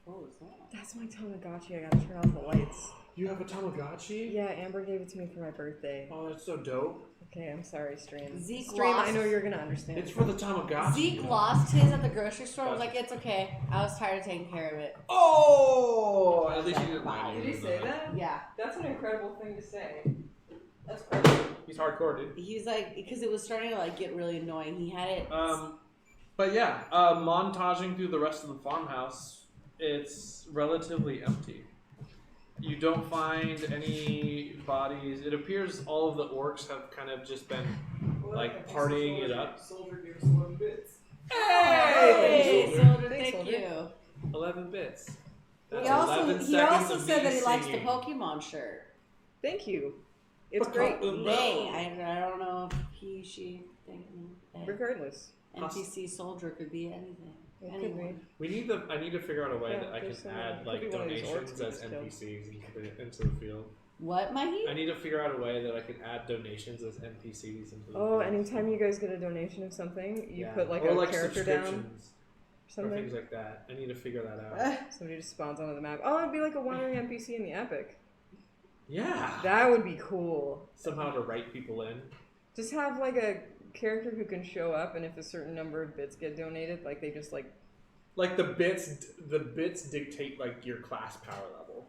What was that? That's my Tamagotchi. I gotta turn off the lights. You have a Tamagotchi? Yeah, Amber gave it to me for my birthday. Oh, that's so dope. Okay, I'm sorry, Stream. Zeke Stream, lost. I know you're gonna understand. It's for the Tamagotchi. Zeke lost his at the grocery store. I was like, it's okay. I was tired of taking care of it. Oh! At least you didn't lie to Did he me. say that? Yeah. That's an incredible thing to say. That's crazy. He's hardcore, dude. He's like, because it was starting to like get really annoying. He had it. But yeah, montaging through the rest of the farmhouse, it's relatively empty. You don't find any bodies. It appears all of the orcs have kind of just been like partying it up. Soldier gave us 11 bits. Hey, Soldier, Thanks, thank Soldier. you. 11 bits. He 11 also seconds of said me that he likes the singing. Pokemon shirt. Thank you. It's But great. They, I don't know if he, she, they, Regardless. NPC Soldier could be anything. It could Anyone. I need to figure out a way Yeah, that I can there's some- add could like be one of these orcs donations we as just killed. NPCs into the field. What, Mahi? I need to figure out a way that I can add donations as NPCs into the Oh, field. anytime you guys get a donation of something, you Yeah. put like or a like character down. subscriptions. or something. things like that. I need to figure that out. Somebody just spawns onto the map. Oh, it'd be like a wandering NPC in the epic. Yeah. That would be cool. Somehow to write people in. Just have like a character who can show up, and if a certain number of bits get donated, like they just like. Like the bits dictate like your class power level.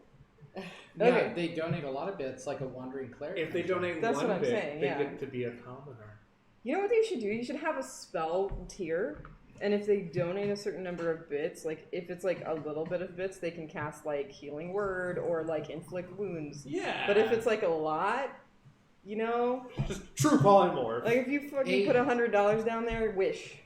Yeah, Okay. they donate a lot of bits, like a wandering cleric. If they donate That's one what I'm bit, saying, they yeah. get to be a commoner. You know what they should do? You should have a spell tier, and if they donate a certain number of bits, like if it's like a little bit of bits, they can cast like Healing Word or like Inflict Wounds. Yeah. But if it's like a lot, you know, just true polymorph. like if you fucking put $100 down there, wish.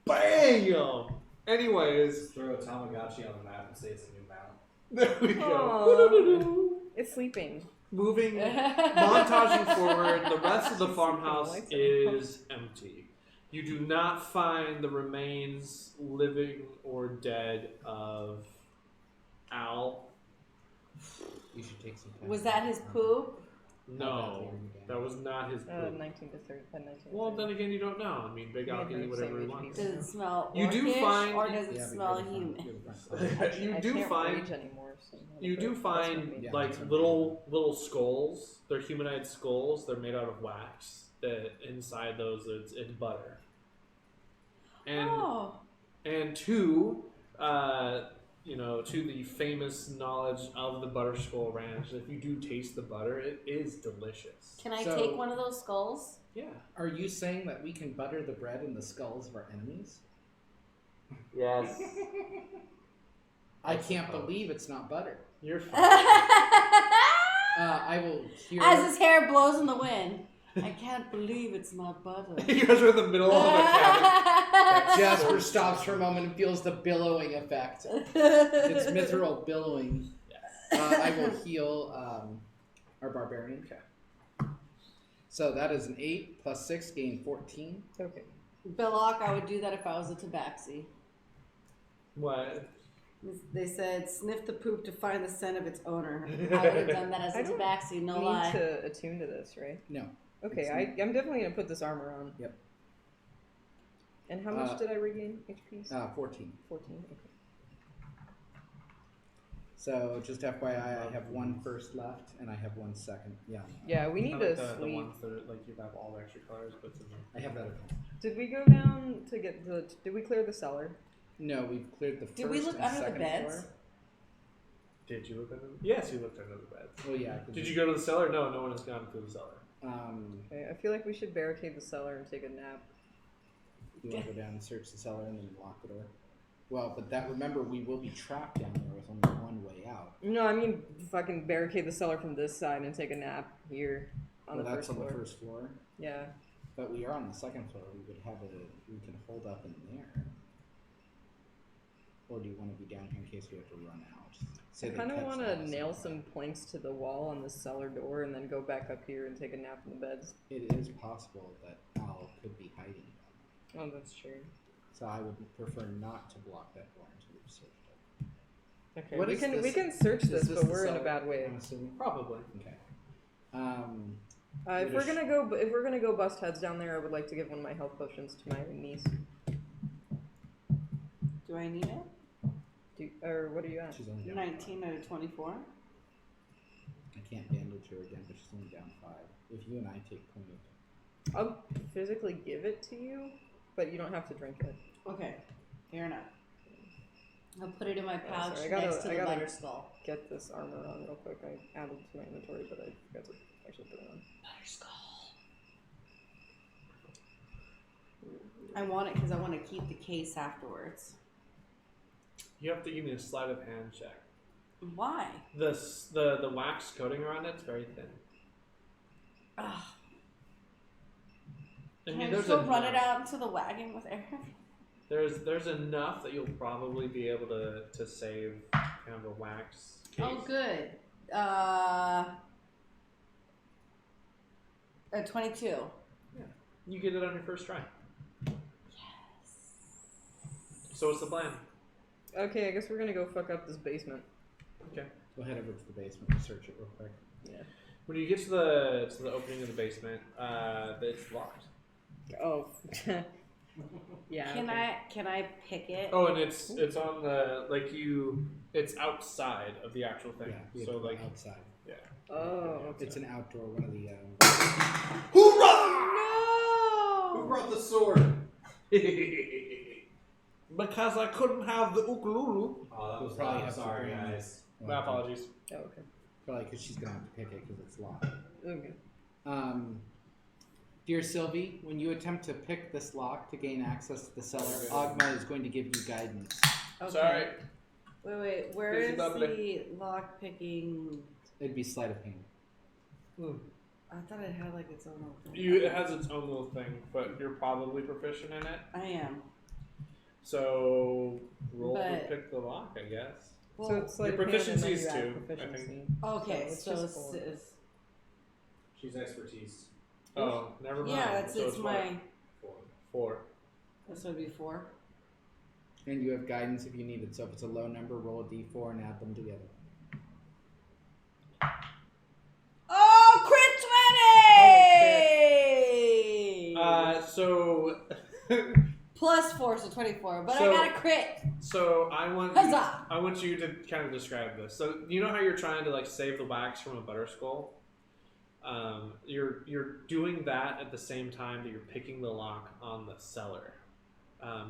Bam! Anyways, Throw a Tamagotchi on the map and say it's a new mount. there we go. Aw. It's sleeping. Moving, montaging forward, the rest of the farmhouse Lights are is empty. You do not find the remains, living or dead, of Al. You should take some time. Was that his poop? No, that was not his poop. 19 to 30. 19 to Well, 30. then again, you don't know. I mean, Big Al can eat whatever he wants. Does it smell You do orcish, find- or does it Yeah, but smell you're the front- human? you're the front. You I do can't find rage anymore, so you do that's find what I mean. Yeah, like that's what little skulls. They're humanoid skulls. They're made out of wax. That inside those it's butter. And Oh. and two, to the famous knowledge of the Butterskull Ranch, if you do taste the butter, it is delicious. Can I So- take one of those skulls? Yeah. Are you saying that we can butter the bread in the skulls of our enemies? Yes. I can't believe it's not butter. You're fine. I will hear. As his hair blows in the wind. I can't believe it's not butter. You guys are in the middle of a cabin. Jasper stops for a moment and feels the billowing effect. It's mithril billowing. I will heal our barbarian. Okay. So that is an 8 plus 6, gain 14. Okay. Billock, I would do that if I was a tabaxi. What? They said, sniff the poop to find the scent of its owner. I would have done that as I a don't tabaxi, no need lie. to attune to this, right? No. Okay, It's I'm definitely gonna put this armor on. Yep. And how much did I regain HP? 14. 14. Okay. So just FYI, I have one first left and I have one second. Yeah. Yeah, we need to the sleep. ones that are, like you have all the extra colors, but it's in there. I have that at home. Did we go down to get the? Did we clear the cellar? No, we've cleared the first Did we look and under the second beds? floor. Did you look under the Yes, you looked under the bed. Well, yeah. 'cause Did you go to the cellar? No, no one has gone through the cellar. Okay, I feel like we should barricade the cellar and take a nap. You want to go down and search the cellar and then lock the door? Well, but remember, we will be trapped down there with only one way out. No, I mean fucking barricade the cellar from this side and take a nap here on Well, the that's first on floor. the first floor. Yeah. But we are on the second floor. We can hold up in there. Or do you want to be down here in case we have to run out? Say I they kind of catch want us to or nail something. some planks to the wall on the cellar door and then go back up here and take a nap in the beds. It is possible that Al could be hiding them. Oh, that's true. So I would prefer not to block that door until we've searched it. Okay, What we is can this? we can search Is this, this but the we're in a cellar? bad way. I'm assuming. Probably. Okay. If we're gonna go bust heads down there, I would like to give one of my health potions to my niece. Do I need it? Or what are you at? She's only down 19 out of 24. 5. I can't bandage her again, but she's only down 5. If you and I take point of I'll physically give it to you, but you don't have to drink it. Okay, fair enough. I'll put it in my Yeah, pouch sorry, I gotta- next to I the gotta- Butterskull. Get this armor on real quick. I added it to my inventory, but I forgot to actually put it on. I want it because I want to keep the case afterwards. You have to give me a sleight of hand check. Why? The wax coating around it's very thin. Ugh. I Can mean, I there's still run it enough. out into the wagon with Eric? There's enough that you'll probably be able to save kind of a wax case. Oh, good. 22. You get it on your first try. Yes. So what's the plan? Okay, I guess we're gonna go fuck up this basement. Okay. Go head over to the basement and search it real quick. Yeah. When you get to the opening of the basement, it's locked. Oh. Yeah. Can I pick it? Oh, and it's on the it's outside of the actual thing. Yeah, you So have to go like outside. yeah. Oh. It's an outdoor one of the. Hoorah! Who brought the sword? Because I couldn't have the ukulele. Oh, that We'll was probably loud. have to Sorry, bring- guys. My apologies. Oh, okay. Probably because she's gonna have to pick it because it's locked. Okay. Dear Sylvie, when you attempt to pick this lock to gain access to the cellar, Ogma is going to give you guidance. Okay. Sorry. Wait. Where Busy is bubbly. the lock picking? It'd be sleight of hand. I thought it had like its own little thing. It has its own little thing, but you're probably proficient in it. I am. So roll to But- pick the lock, I guess. Well, So it's like Your hand and then proficiency is you add 2, I proficiency. okay, So it's so just four. it's She's expertise. Oh, never mind. yeah, it's So it's my. 4. This would be 4. And you have guidance if you need it. So if it's a low number, roll a d4 and add them together. Oh, crit 20! So Plus 4, so 24. But So- I got a crit. So I want Huzzah! you to kind of describe this. So you know how you're trying to like save the wax from a Butterskull? You're doing that at the same time that you're picking the lock on the cellar.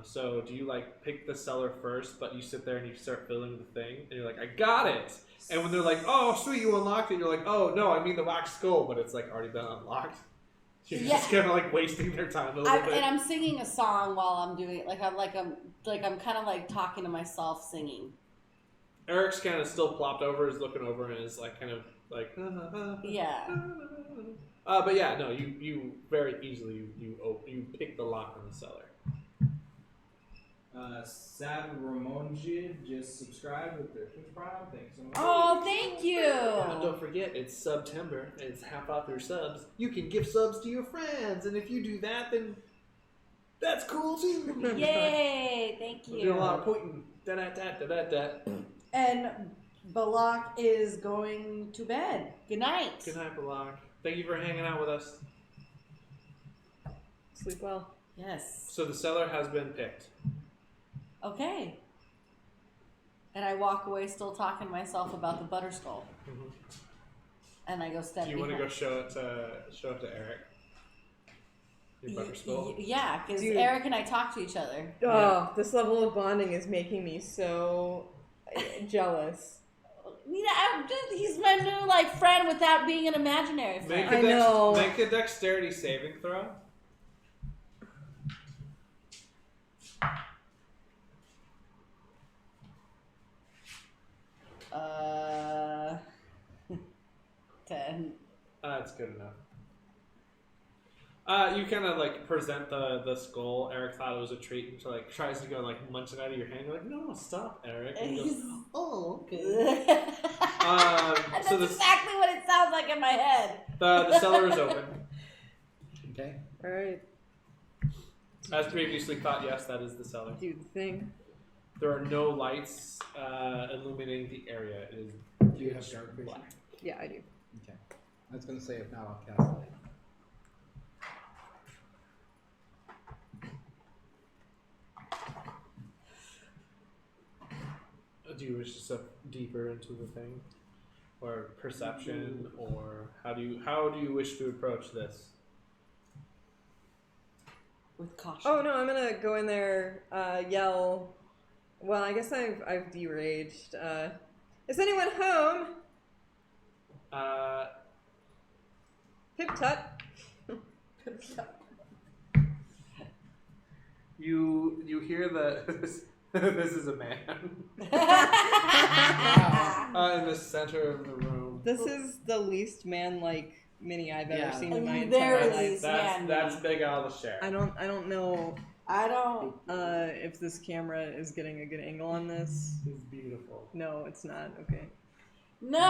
So do you like pick the cellar first, but you sit there and you start filling the thing, and you're like, I got it. And when they're like, oh sweet, you unlocked it, you're like, oh no, I mean the wax skull, but it's like already been unlocked. You're just kind of like wasting their time a little bit. And I'm singing a song while I'm doing it. I'm kind of like talking to myself singing. Eric's kind of still plopped over, is looking over, and is like kind of like. Yeah. But yeah, no, you very easily you pick the lock on the cellar. Sad Ramonji just subscribed with their Twitch Prime. Thanks so much. Oh, thank you. And don't forget, it's September. It's half off your subs. You can give subs to your friends, and if you do that, then that's cool too. Yay, thank We're doing a lot you. of pointing. Da-da-da-da-da-da. And Balak is going to bed. Good night. Good night, Balak. Thank you for hanging out with us. Sleep well. Yes. So the cellar has been picked. Okay. And I walk away still talking to myself about the Butterskull. Mhm. And I go step Do you want to behind. go show it to Eric? Your Butterskull? Yeah, because Dude. Eric and I talk to each other. Oh, this level of bonding is making me so jealous. He's my new friend without being an imaginary friend. I know. Make a dexterity saving throw. Uh, 10. That's good enough. You kind of present the skull. Eric thought it was a treat, and so tries to go munch it out of your hand. You're like, no, stop, Eric. And he goes, oh, okay. That's so exactly what it sounds like in my head. the cellar is open. Okay. Alright, As previously thought, yes, that is the cellar. do the thing. There are no lights illuminating the area. It is Do you have dark vision? black. Yeah, I do. Okay. I was going to say, if not, I'll cast light. Do you wish to step deeper into the thing, or perception, or how do you wish to approach this? With caution. Oh no, I'm gonna go in there, yell. Well, I guess I've deraged. Is anyone home? Pip tut. You hear this is a man in the center of the room. This is the least man-like mini I've ever Yeah. seen in my Very entire life. least. That's Big Al the Sheriff. I don't know I don't. if this camera is getting a good angle on this. He's beautiful. No, it's not. Okay. No.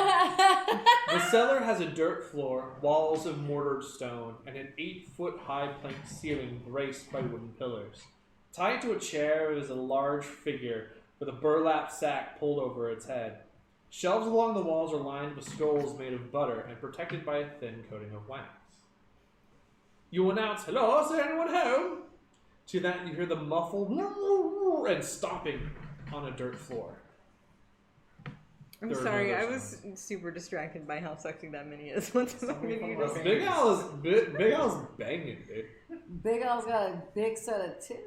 The cellar has a dirt floor, walls of mortared stone, and an 8-foot-high plank ceiling braced by wooden pillars. Tied to a chair is a large figure with a burlap sack pulled over its head. Shelves along the walls are lined with skulls made of butter and protected by a thin coating of wax. You announce, "Hello, is there anyone home?" To that, you hear the muffled and stomping on a dirt floor. I'm There are sorry, no I other was super distracted by how sexy that mini is. What's the Somebody video? from Just- Los Big Al's banging, dude. Big Al's got a big set of tits.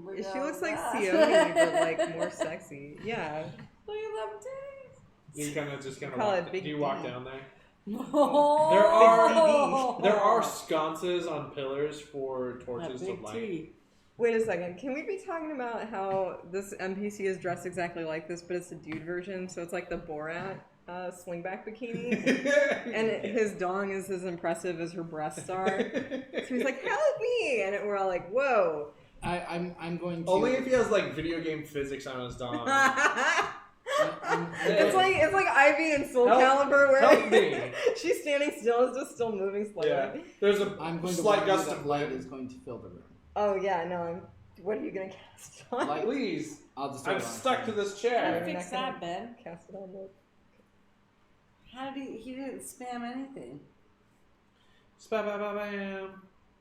Big She Al's looks like got. Sione, but like more sexy. Yeah. Look at them titties. You kind of just Call walk. it Big Do you walk D. down there? No. There are sconces on pillars for torches to Big light. T. Wait a second. Can we be talking about how this NPC is dressed exactly like this, but it's a dude version? So it's like the Borat slingback bikini, and his dong is as impressive as her breasts are. So he's like, "Help me!" And we're all like, "Whoa!" I'm going to. Only if he has like video game physics on his dong. It's like Ivy and Soul Help- Calibur where help me. she's standing still, is just still moving slightly. Yeah, there's a I'm going to slight warn you gust that of light wind. is going to fill the room. Oh yeah, no. What are you gonna cast on? Light. Please, I'll just. I'm stuck to this chair. You're Fix not gonna that, Ben. Cast it on the. How did he didn't spam anything? Spam.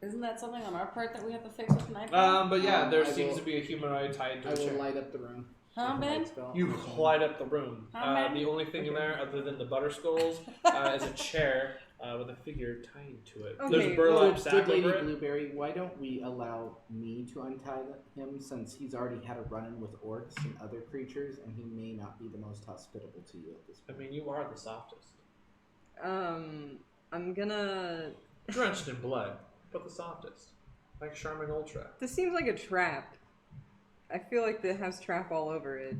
Isn't that something on our part that we have to fix with an iPad? But yeah, there I seems will- to be a humanoid tied to I a will chair. light up the room. Huh, with a light Ben? spell. You light up the room. How many? The only thing in there, other than the Butterskulls, is a chair with a figure tied to it. Okay, There's a burlap Good, sack good Lady over it. Blueberry, why don't we allow me to untie him since he's already had a run-in with orcs and other creatures, and he may not be the most hospitable to you at this I point. mean, you are the softest. I'm gonna. Drenched in blood, but the softest. Like Charmin Ultra. This seems like a trap. I feel like it has trap all over it.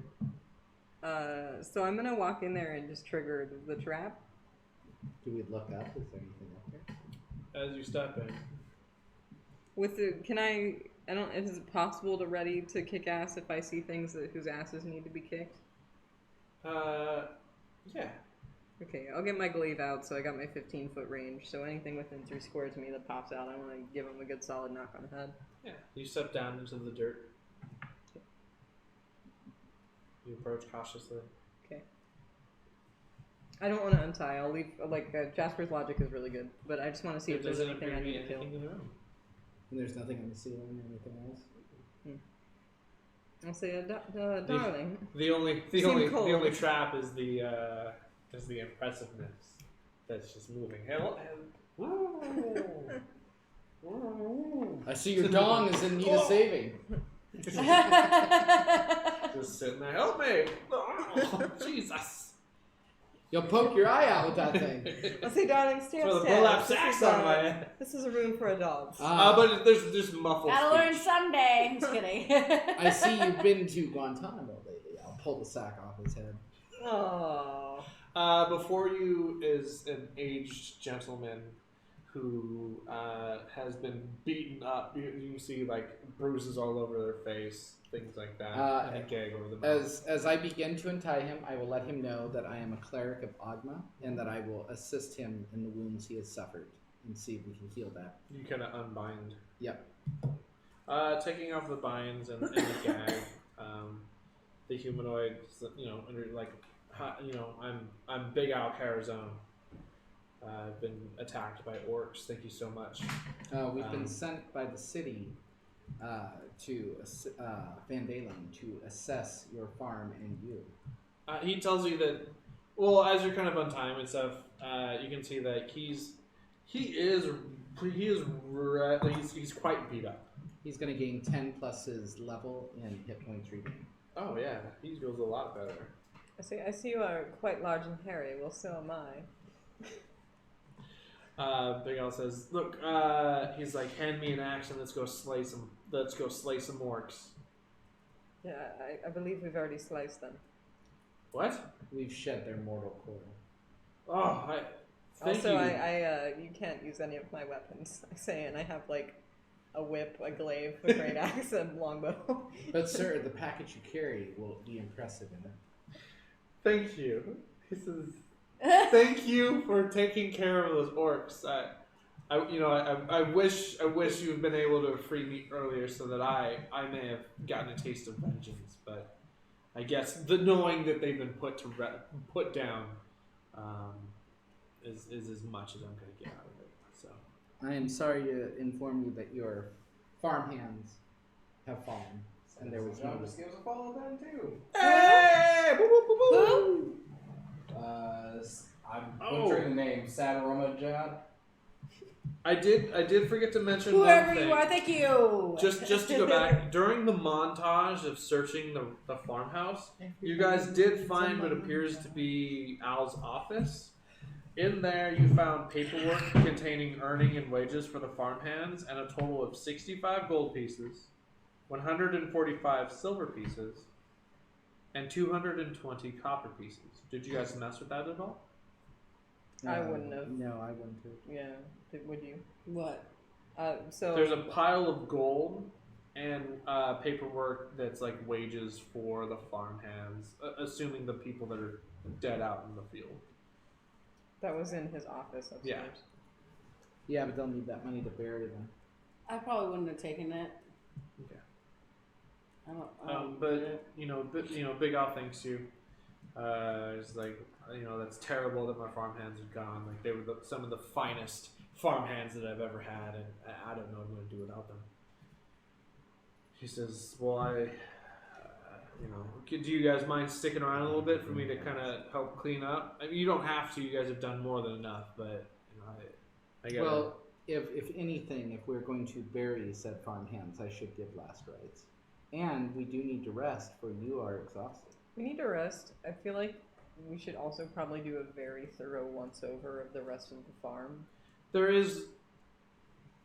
So I'm gonna walk in there and just trigger the trap. Do we look up? Is there anything up there? As you step in. With the, can I don't, is it possible to ready to kick ass if I see things whose asses need to be kicked? Yeah. Okay, I'll get my glaive out, so I got my 15-foot range, so anything within 3 squares of me that pops out, I want to give him a good solid knock on the head. Yeah. You step down into the dirt. You approach cautiously. Okay. I don't want to untie, I'll leave, Jasper's logic is really good, but I just want to see if there's doesn't anything appear I to be need to kill. anything in the room. And there's nothing on the ceiling or anything else? I'll say, darling. The only cold. trap is the impressiveness that's just moving. I see your dong is in need of saving. Just sitting there. Help me! Oh, Jesus! You'll poke your eye out with that thing. I'll say, darling, stay Throw the upstairs. burlap sacks on my head. This is a room for adults. But there's muffled Gotta learn speech. Sunday. I'm just kidding. I see you've been to Guantanamo lately. I'll pull the sack off his head. Oh. Before you is an aged gentleman who has been beaten up. You can see like bruises all over their face, things like that, and a gag over the mouth. As I begin to untie him, I will let him know that I am a cleric of Agma and that I will assist him in the wounds he has suffered and see if we can heal that. You kind of unbind. Yep. Taking off the binds and the gag. The humanoid, under I'm Big Al Carazone. I've been attacked by orcs. Thank you so much. We've been sent by the city to Van Dalen to assess your farm and you. He tells you that, well, as you're kind of untying and stuff, you can see that he's quite beat up. He's going to gain 10 plus his level and hit points regained. Oh yeah, he feels a lot better. I see you are quite large and hairy. Well, so am I. Big Al says, "Look, he's like, hand me an axe and let's go slay some orcs." Yeah, I believe we've already sliced them. What? We've shed their mortal coil. Oh, thank also, you. you can't use any of my weapons. I say, and I have like a whip, a glaive, a great axe, and longbow. But sir, the package you carry will be impressive in it. Thank you. This is. Thank you for taking care of those orcs. I wish you'd been able to free me earlier so that I may have gotten a taste of vengeance. But I guess the knowing that they've been put down is as much as I'm going to get out of it. So I am sorry to inform you that your farmhands have fallen, and there was John no. just gives a follow then too. Hey! Woo, woo, woo, woo. I'm Oh. butchering the name. Sadaroma Jad. I did forget to mention Whoever one thing. you are, thank you. Just to go back, during the montage of searching the farmhouse, you guys did find what appears to be Al's office. In there, you found paperwork containing earning and wages for the farmhands and a total of 65 gold pieces, 145 silver pieces, and 220 copper pieces. Did you guys mess with that at all? I wouldn't have. No, I wouldn't have. Yeah, would you? What? So There's a pile of gold and paperwork that's like wages for the farmhands, assuming the people that are dead out in the field. that was in his office upstairs. Yeah, but they'll need that money to bury them. I probably wouldn't have taken it. Okay. I don't. But Big Al thanks you. It's like, that's terrible that my farmhands are gone. Like, they were some of the finest farmhands that I've ever had, and I don't know what I'm going to do without them. He says, well, do you guys mind sticking around a little bit for me to kind of help clean up? I mean, you don't have to. You guys have done more than enough, but, I get Well, if anything, if we're going to bury said farmhands, I should give last rites. And we do need to rest, for you are exhausted. We need to rest. I feel like we should also probably do a very thorough once-over of the rest of the farm. There is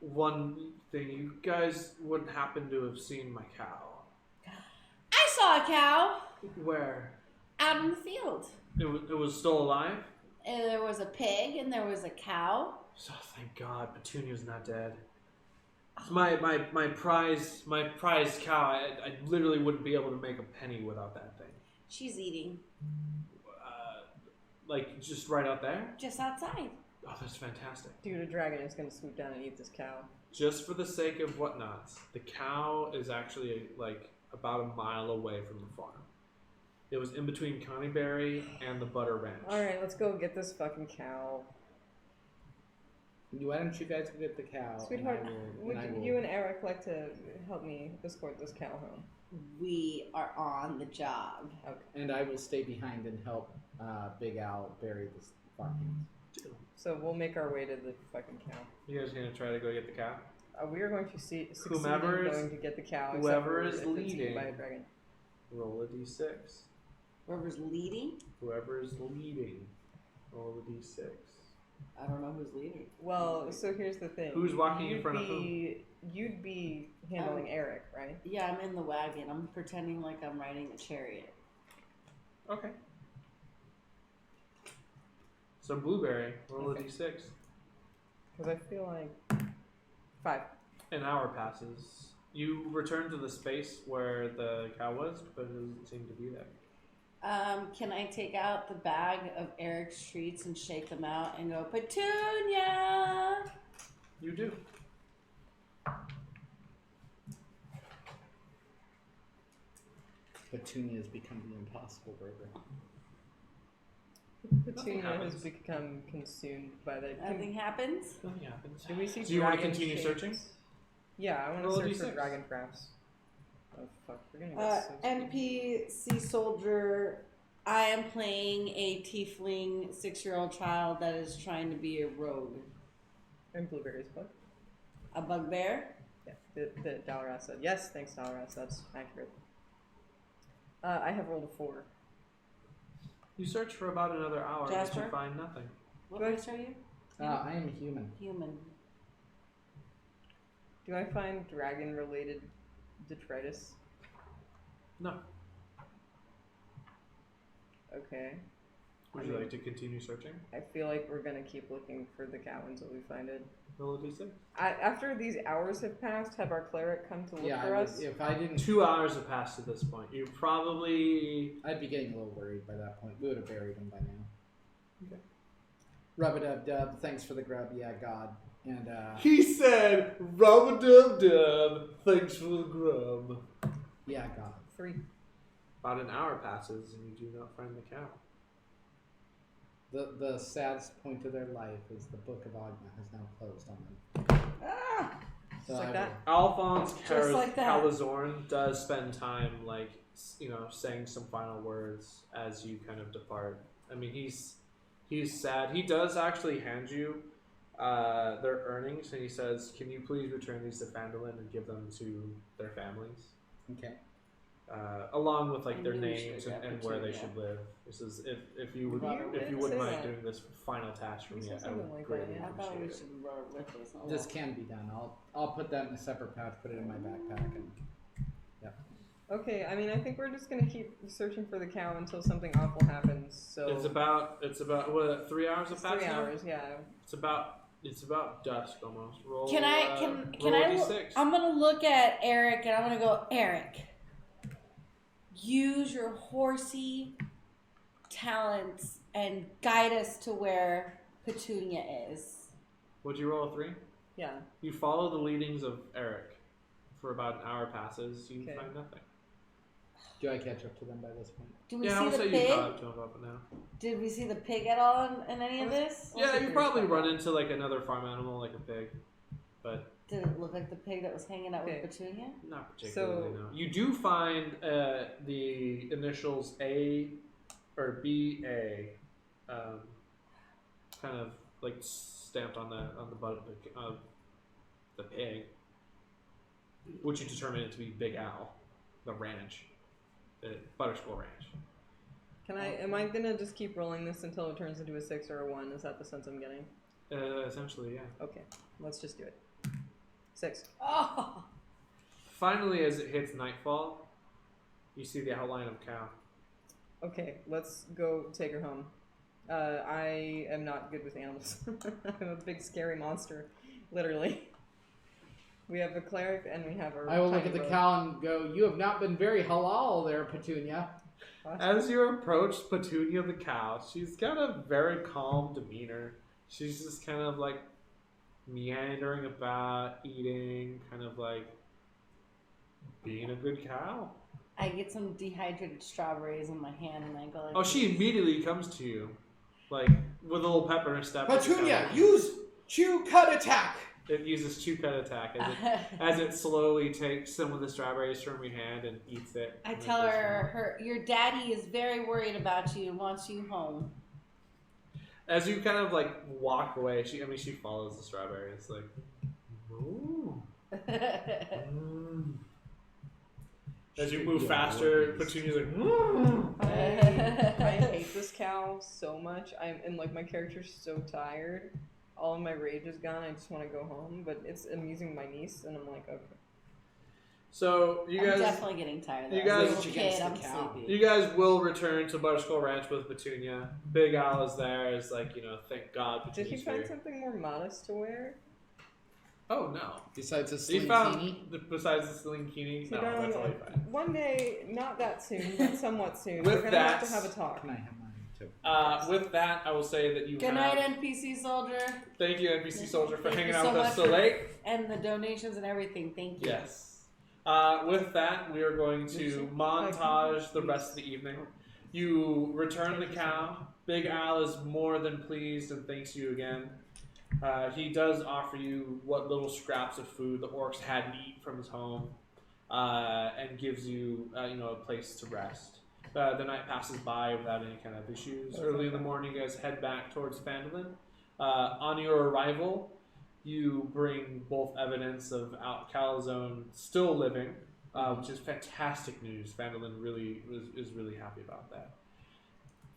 one thing. You guys wouldn't happen to have seen my cow. I saw a cow Where? out in the field. It was still alive? And there was a pig and there was a cow. Oh, thank God, Petunia's not dead. It's my prize cow. I literally wouldn't be able to make a penny without that thing. She's eating Like just right out there. just outside. Oh, that's fantastic. Dude, a dragon is going to swoop down and eat this cow. Just for the sake of whatnots, the cow is actually like about a mile away from the farm. It was in between Coneyberry and the Butter Ranch. Alright, let's go get this fucking cow. Why don't you guys go get the cow? Sweetheart, would I will. you and Eric like to help me escort this cow home? We are on the job. Okay. And I will stay behind and help Big Al bury the farmhands. So we'll make our way to the fucking cow. You guys gonna try to go get the cow? We are going to succeed Whomever in is- going to get the cow. except whoever for is if it's eaten leading. by a dragon. Roll a d6. Whoever's leading, Whoever is leading, roll a d6. I don't know who's leading. Well, so here's the thing. Who's walking in front of whom? You'd be handling Eric, right? Yeah, I'm in the wagon. I'm pretending like I'm riding a chariot. Okay. So Blueberry, roll a d6. Because I feel like 5. An hour passes. You return to the space where the cow was, but it doesn't seem to be there. Can I take out the bag of Eric's treats and shake them out and go, Petunia? You do. Petunia has become the impossible burger. Petunia has happens. become consumed by the... Nothing happens? Nothing happens. Can we see Do you want to dragon continue shapes? searching? Yeah, I want Roll a to search for d6. dragon crafts. Oh fuck, we're gonna get so stupid. NPC soldier. I am playing a tiefling 6-year-old child that is trying to be a rogue. And Blueberry's book. A bugbear? Yeah, the Dalaras said. Yes, thanks Dalaras, that's accurate. I have rolled a 4. You search for about another hour, but Jasper? you find nothing. What Good. race are you? I am a human. Human. Do I find dragon-related detritus? No. Okay. Would you like to continue searching? I feel like we're gonna keep looking for the cow until we find it. Roll a d6. After these hours have passed, have our cleric come to look for us? If I didn't, 2 hours have passed at this point. You probably... I'd be getting a little worried by that point. We would have buried him by now. Okay. Rub-a-dub-dub, thanks for the grub, yeah, God. And, He said, rub-a-dub-dub, thanks for the grub. yeah, God. 3. About an hour passes and you do not find the cow. The saddest point of their life is the Book of Agna has now closed on them. Ah! Just like that. Alphonse Just like that. Calazorn does spend time, like, saying some final words as you kind of depart. I mean, he's sad. He does actually hand you their earnings, and he says, "Can you please return these to Phandalin and give them to their families?" Okay. Along with like I their knew we names should've got and where they Petunia. should live. This is if you You wouldn't say mind that. doing this final task for You me, said I something would like greatly that, yeah. I thought we appreciate it. should roll with this. Oh, This can be done. I'll put that in a separate pouch, put it in my backpack, and Okay, I mean, I think we're just gonna keep searching for the cow until something awful happens. So It's about what 3 hours of it's passing? 3 hours, yeah. It's about dusk almost. Roll. Can I roll a I look, d6. I'm gonna look at Eric and I'm gonna go, Eric, use your horsey talents and guide us to where Petunia is. Would you roll a 3? Yeah. You follow the leadings of Eric. For about an hour passes, you Okay. find nothing. do I catch up to them by this point? Do we Yeah, I see would the say you pig? caught up to him up now. Did we see the pig at all in any of this? I'll Yeah, sit you here probably and run find into like another farm animal, like a pig, but Did it look like the pig that was hanging out Okay. with Petunia? not particularly. So- No. You do find the initials A or BA, kind of like stamped on the butt of the pig, which you determine it to be Big Al, the ranch, the Butterskull Ranch. Am I gonna just keep rolling this until it turns into a 6 or a 1? Is that the sense I'm getting? Essentially, yeah. Okay, let's just do it. 6. Oh, Finally, as it hits nightfall, you see the outline of a cow. Okay, let's go take her home. I am not good with animals. I'm a big scary monster, literally. We have a cleric and we have a. I will look tiny at the rogue. cow and go, "You have not been very halal there, Petunia." As you approach Petunia the cow, she's got a very calm demeanor. She's just kind of like meandering about, eating, kind of like being a good cow. I get some dehydrated strawberries in my hand and I go like Oh, she immediately comes to you, like with a little pepper and step. Petunia, use chew cut attack. It uses chew cut attack as it slowly takes some of the strawberries from your hand and eats it. I And it tell goes her, your daddy is very worried about you and wants you home. As you kind of like walk away, she follows the strawberries like. Ooh. As you move faster, Petunia's like. I hate this cow so much. And like my character's so tired. All of my rage is gone. I just want to go home. But it's amusing my niece, and I'm like, okay. So I'm definitely getting tired. you As a guys- little kid, I'm sleepy. You guys will return to Butterskull Ranch with Petunia. Big Al is there. Is like, thank God Did he Petunia's find here. something more modest to wear? Oh no! Besides a He slinkini. found besides the slinkini. See, No, darling, that's all he found. one day, not that soon, but somewhat soon, With we're gonna have to that- have a talk. Can I have mine too? With that, I will say that you Good have. night, NPC soldier, Thank you, NPC Soldier, for Thank hanging you out so with us much so for- late. and the donations and everything. Thank you. Yes. With that, we are going to montage the rest of the evening. You return the cow. Big Al is more than pleased and thanks you again. He does offer you what little scraps of food the orcs hadn't eaten from his home, and gives you, a place to rest. The night passes by without any kind of issues. Early in the morning, you guys head back towards Phandalin. On your arrival, you bring both evidence of Calzone still living, which is fantastic news. Phandalin is really happy about that.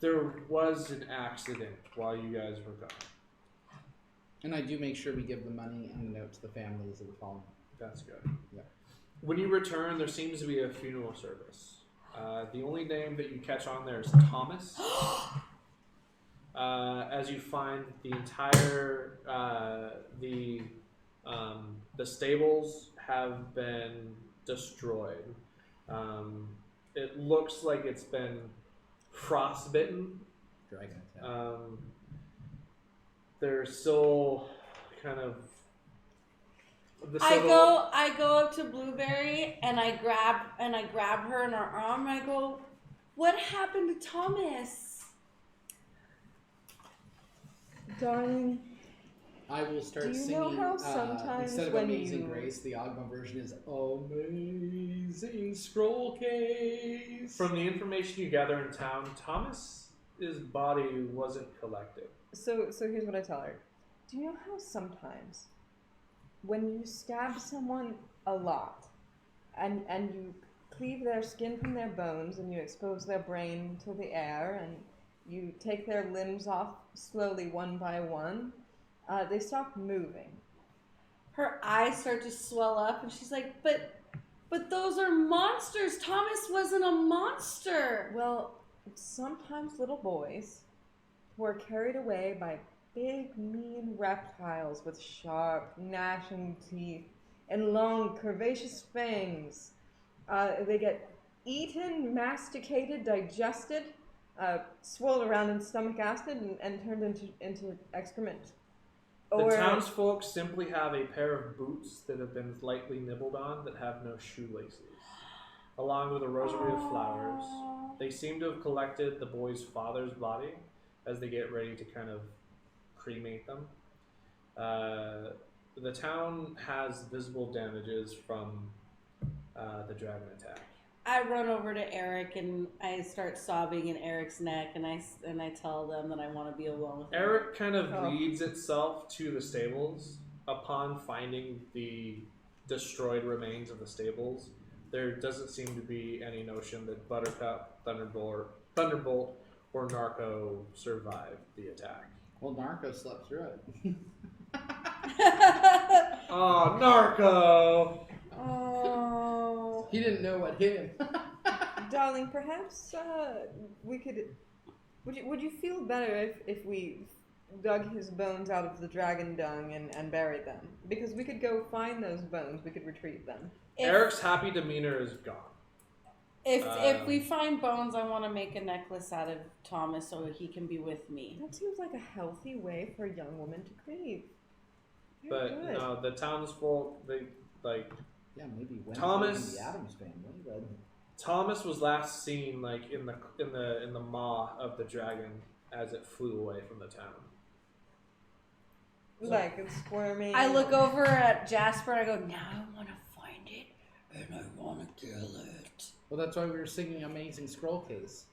There was an accident while you guys were gone. And I do make sure we give the money and the note to the families of the fallen. That's good. Yeah. When you return, there seems to be a funeral service. The only name that you catch on there is Thomas. As you find the entire the stables have been destroyed. It looks like it's been frostbitten. Dragon attack. They're still kind of. I go up to Blueberry and I grab her in her arm and I go, "What happened to Thomas?" Darling, I will start Do you singing. know how sometimes instead of when Amazing you- Grace, the Ogma version is Amazing Scroll Case. From the information you gather in town, Thomas's body wasn't collected. So here's what I tell her. Do you know how sometimes when you stab someone a lot and you cleave their skin from their bones and you expose their brain to the air and you take their limbs off slowly one by one, they stop moving. Her eyes start to swell up, and she's like, but those are monsters. Thomas wasn't a monster. Well, sometimes little boys who are carried away by big, mean reptiles with sharp, gnashing teeth and long, curvaceous fangs, they get eaten, masticated, digested, swirled around in stomach acid and turned into excrement. The townsfolk simply have a pair of boots that have been lightly nibbled on that have no shoelaces, along with a rosary of flowers. They seem to have collected the boy's father's body as they get ready to kind of cremate them. The town has visible damages from the dragon attack. I run over to Eric and I start sobbing in Eric's neck, and I tell them that I want to be alone with him. Eric kind of leads itself to the stables. Upon finding the destroyed remains of the stables, there doesn't seem to be any notion that Buttercup, Thunderbolt, or Narco survived the attack. Well, Narco slept through it. Oh, Narco! Oh. He didn't know what hit him. Darling, perhaps we could. Would you feel better if we dug his bones out of the dragon dung and buried them? Because we could go find those bones. We could retrieve them. Eric's happy demeanor is gone. If we find bones, I want to make a necklace out of Thomas so he can be with me. That seems like a healthy way for a young woman to grieve. But no, the townsfolk, they like. Yeah, maybe when Thomas- the Addams family, but Thomas was last seen like in the maw of the dragon as it flew away from the town. Like it's squirming. I look over at Jasper and I go, now I want to find it and I want to kill it. well, that's why we were singing Amazing Scroll Case.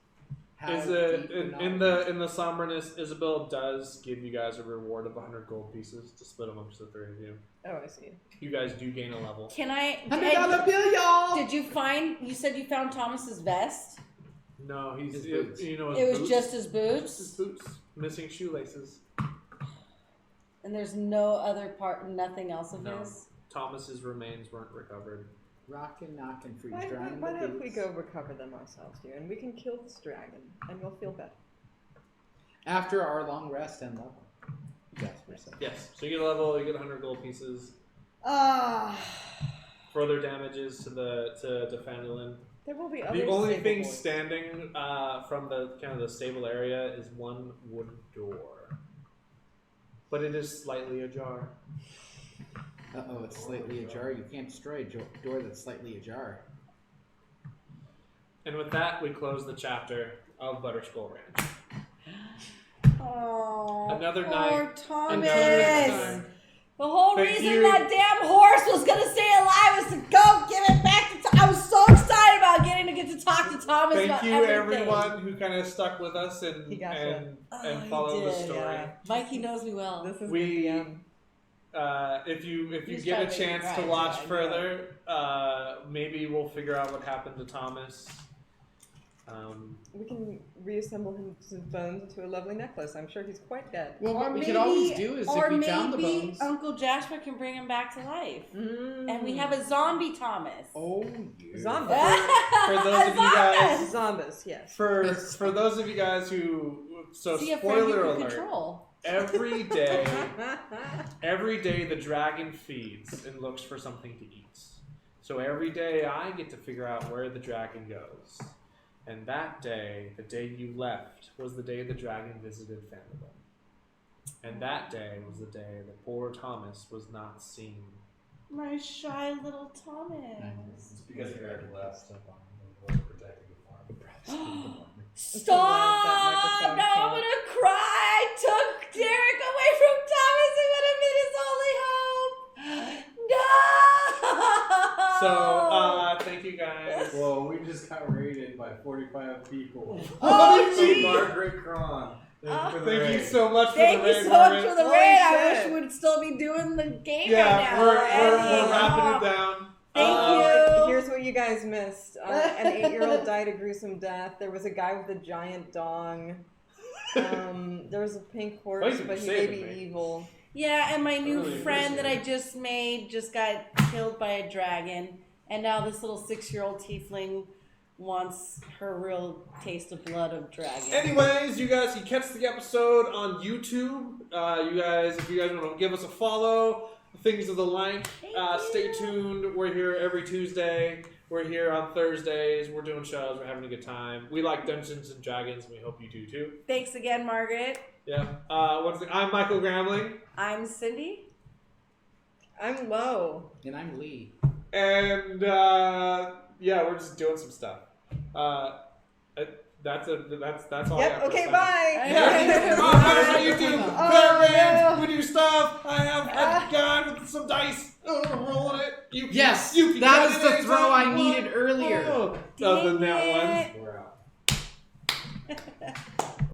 How Is it deep the in knowledge- the somberness? Isabel does give you guys a reward of 100 gold pieces to split amongst the three of you. Oh, I see. You guys do gain a level. Can I? $100 bill, y'all. Did you find? You said you found Thomas's vest. No, he's His boots. you know his It was boots. just his boots, Just his boots, missing shoelaces. and there's no other part, nothing else of No. his. Thomas's remains weren't recovered. Rockin', knockin', freeze Why drying. don't we go recover them ourselves, dear, and we can kill this dragon, and we'll feel better. After our long rest and level. Jasper said. Yes, so you get a level. You get 100 gold pieces. Further damages to Fandolin. There will be other The only stable thing boys. standing from the kind of the stable area is one wooden door, but it is slightly ajar. Uh-oh, it's slightly ajar. You can't destroy a door that's slightly ajar. And with that, we close the chapter of Butterskull Ranch. Oh, Another poor night, Thomas. another time. The whole Thank reason you. that damn horse was gonna stay alive was to go give it back to I was so excited about getting to get to talk to Thomas Thank about you, everything. everyone who kind of stuck with us and He gotcha. and Oh, he followed the did, story. yeah. Mikey knows me well. This is We- the DM. If you He's get trying a to make me chance cry, to too, watch I know. further, maybe we'll figure out what happened to Thomas. We can reassemble his bones into a lovely necklace. I'm sure he's quite dead. Well, Or what we maybe, could always do is or if we found the maybe bones. Uncle Jasper can bring him back to life, Mm. and we have a zombie Thomas. Oh, yeah. Zombies. For those of you guys, Zombies, yes. for those of you guys who, so See a friend you spoiler can alert, control. every day the dragon feeds and looks for something to eat. So every day I get to figure out where the dragon goes. And that day, the day you left, was the day the dragon visited Fandolin. And that day was the day that poor Thomas was not seen. My shy little Thomas. It's because Eric left stuff on the protecting the farm. Stop! microphone Now I'm can't. gonna cry. I took Derek away from Thomas. It would have been So, thank you guys. Whoa, we just got raided by 45 people. Oh, So geez. Margaret Cron. Thank you for the Thank you raid. so much for Thank the you raid, so much Margaret. for the Holy raid. I shit. wish we would still be doing the game Yeah, right now. we're Andy, wrapping it down. Thank you. Here's what you guys missed. An 8-year-old died a gruesome death. There was a guy with a giant dong. There was a pink horse, Thank you for but he may saving be me. evil. Yeah, and my new Really friend that I appreciate just made just got killed by a dragon. And now this little 6-year-old tiefling wants her real taste of blood of dragon. Anyways, you guys can catch the episode on YouTube. If you guys want to give us a follow, things of the like, stay tuned. We're here every Tuesday. We're here on Thursdays. We're doing shows. We're having a good time. We like Dungeons and Dragons, and we hope you do too. Thanks again, Margaret. Yeah. I'm Michael Gramling, I'm Cindy. I'm low. And I'm Lee. and we're just doing some stuff. That's all. I Yep. have to Okay. say. Bye. Yeah, that's what you do. Oh, Batman, no. we do stuff. I have a guy with some dice. Rolling it. You can, Yes, you can that cut was it the anytime throw I you want. needed earlier. Oh, other than that one. Dang We're out. it.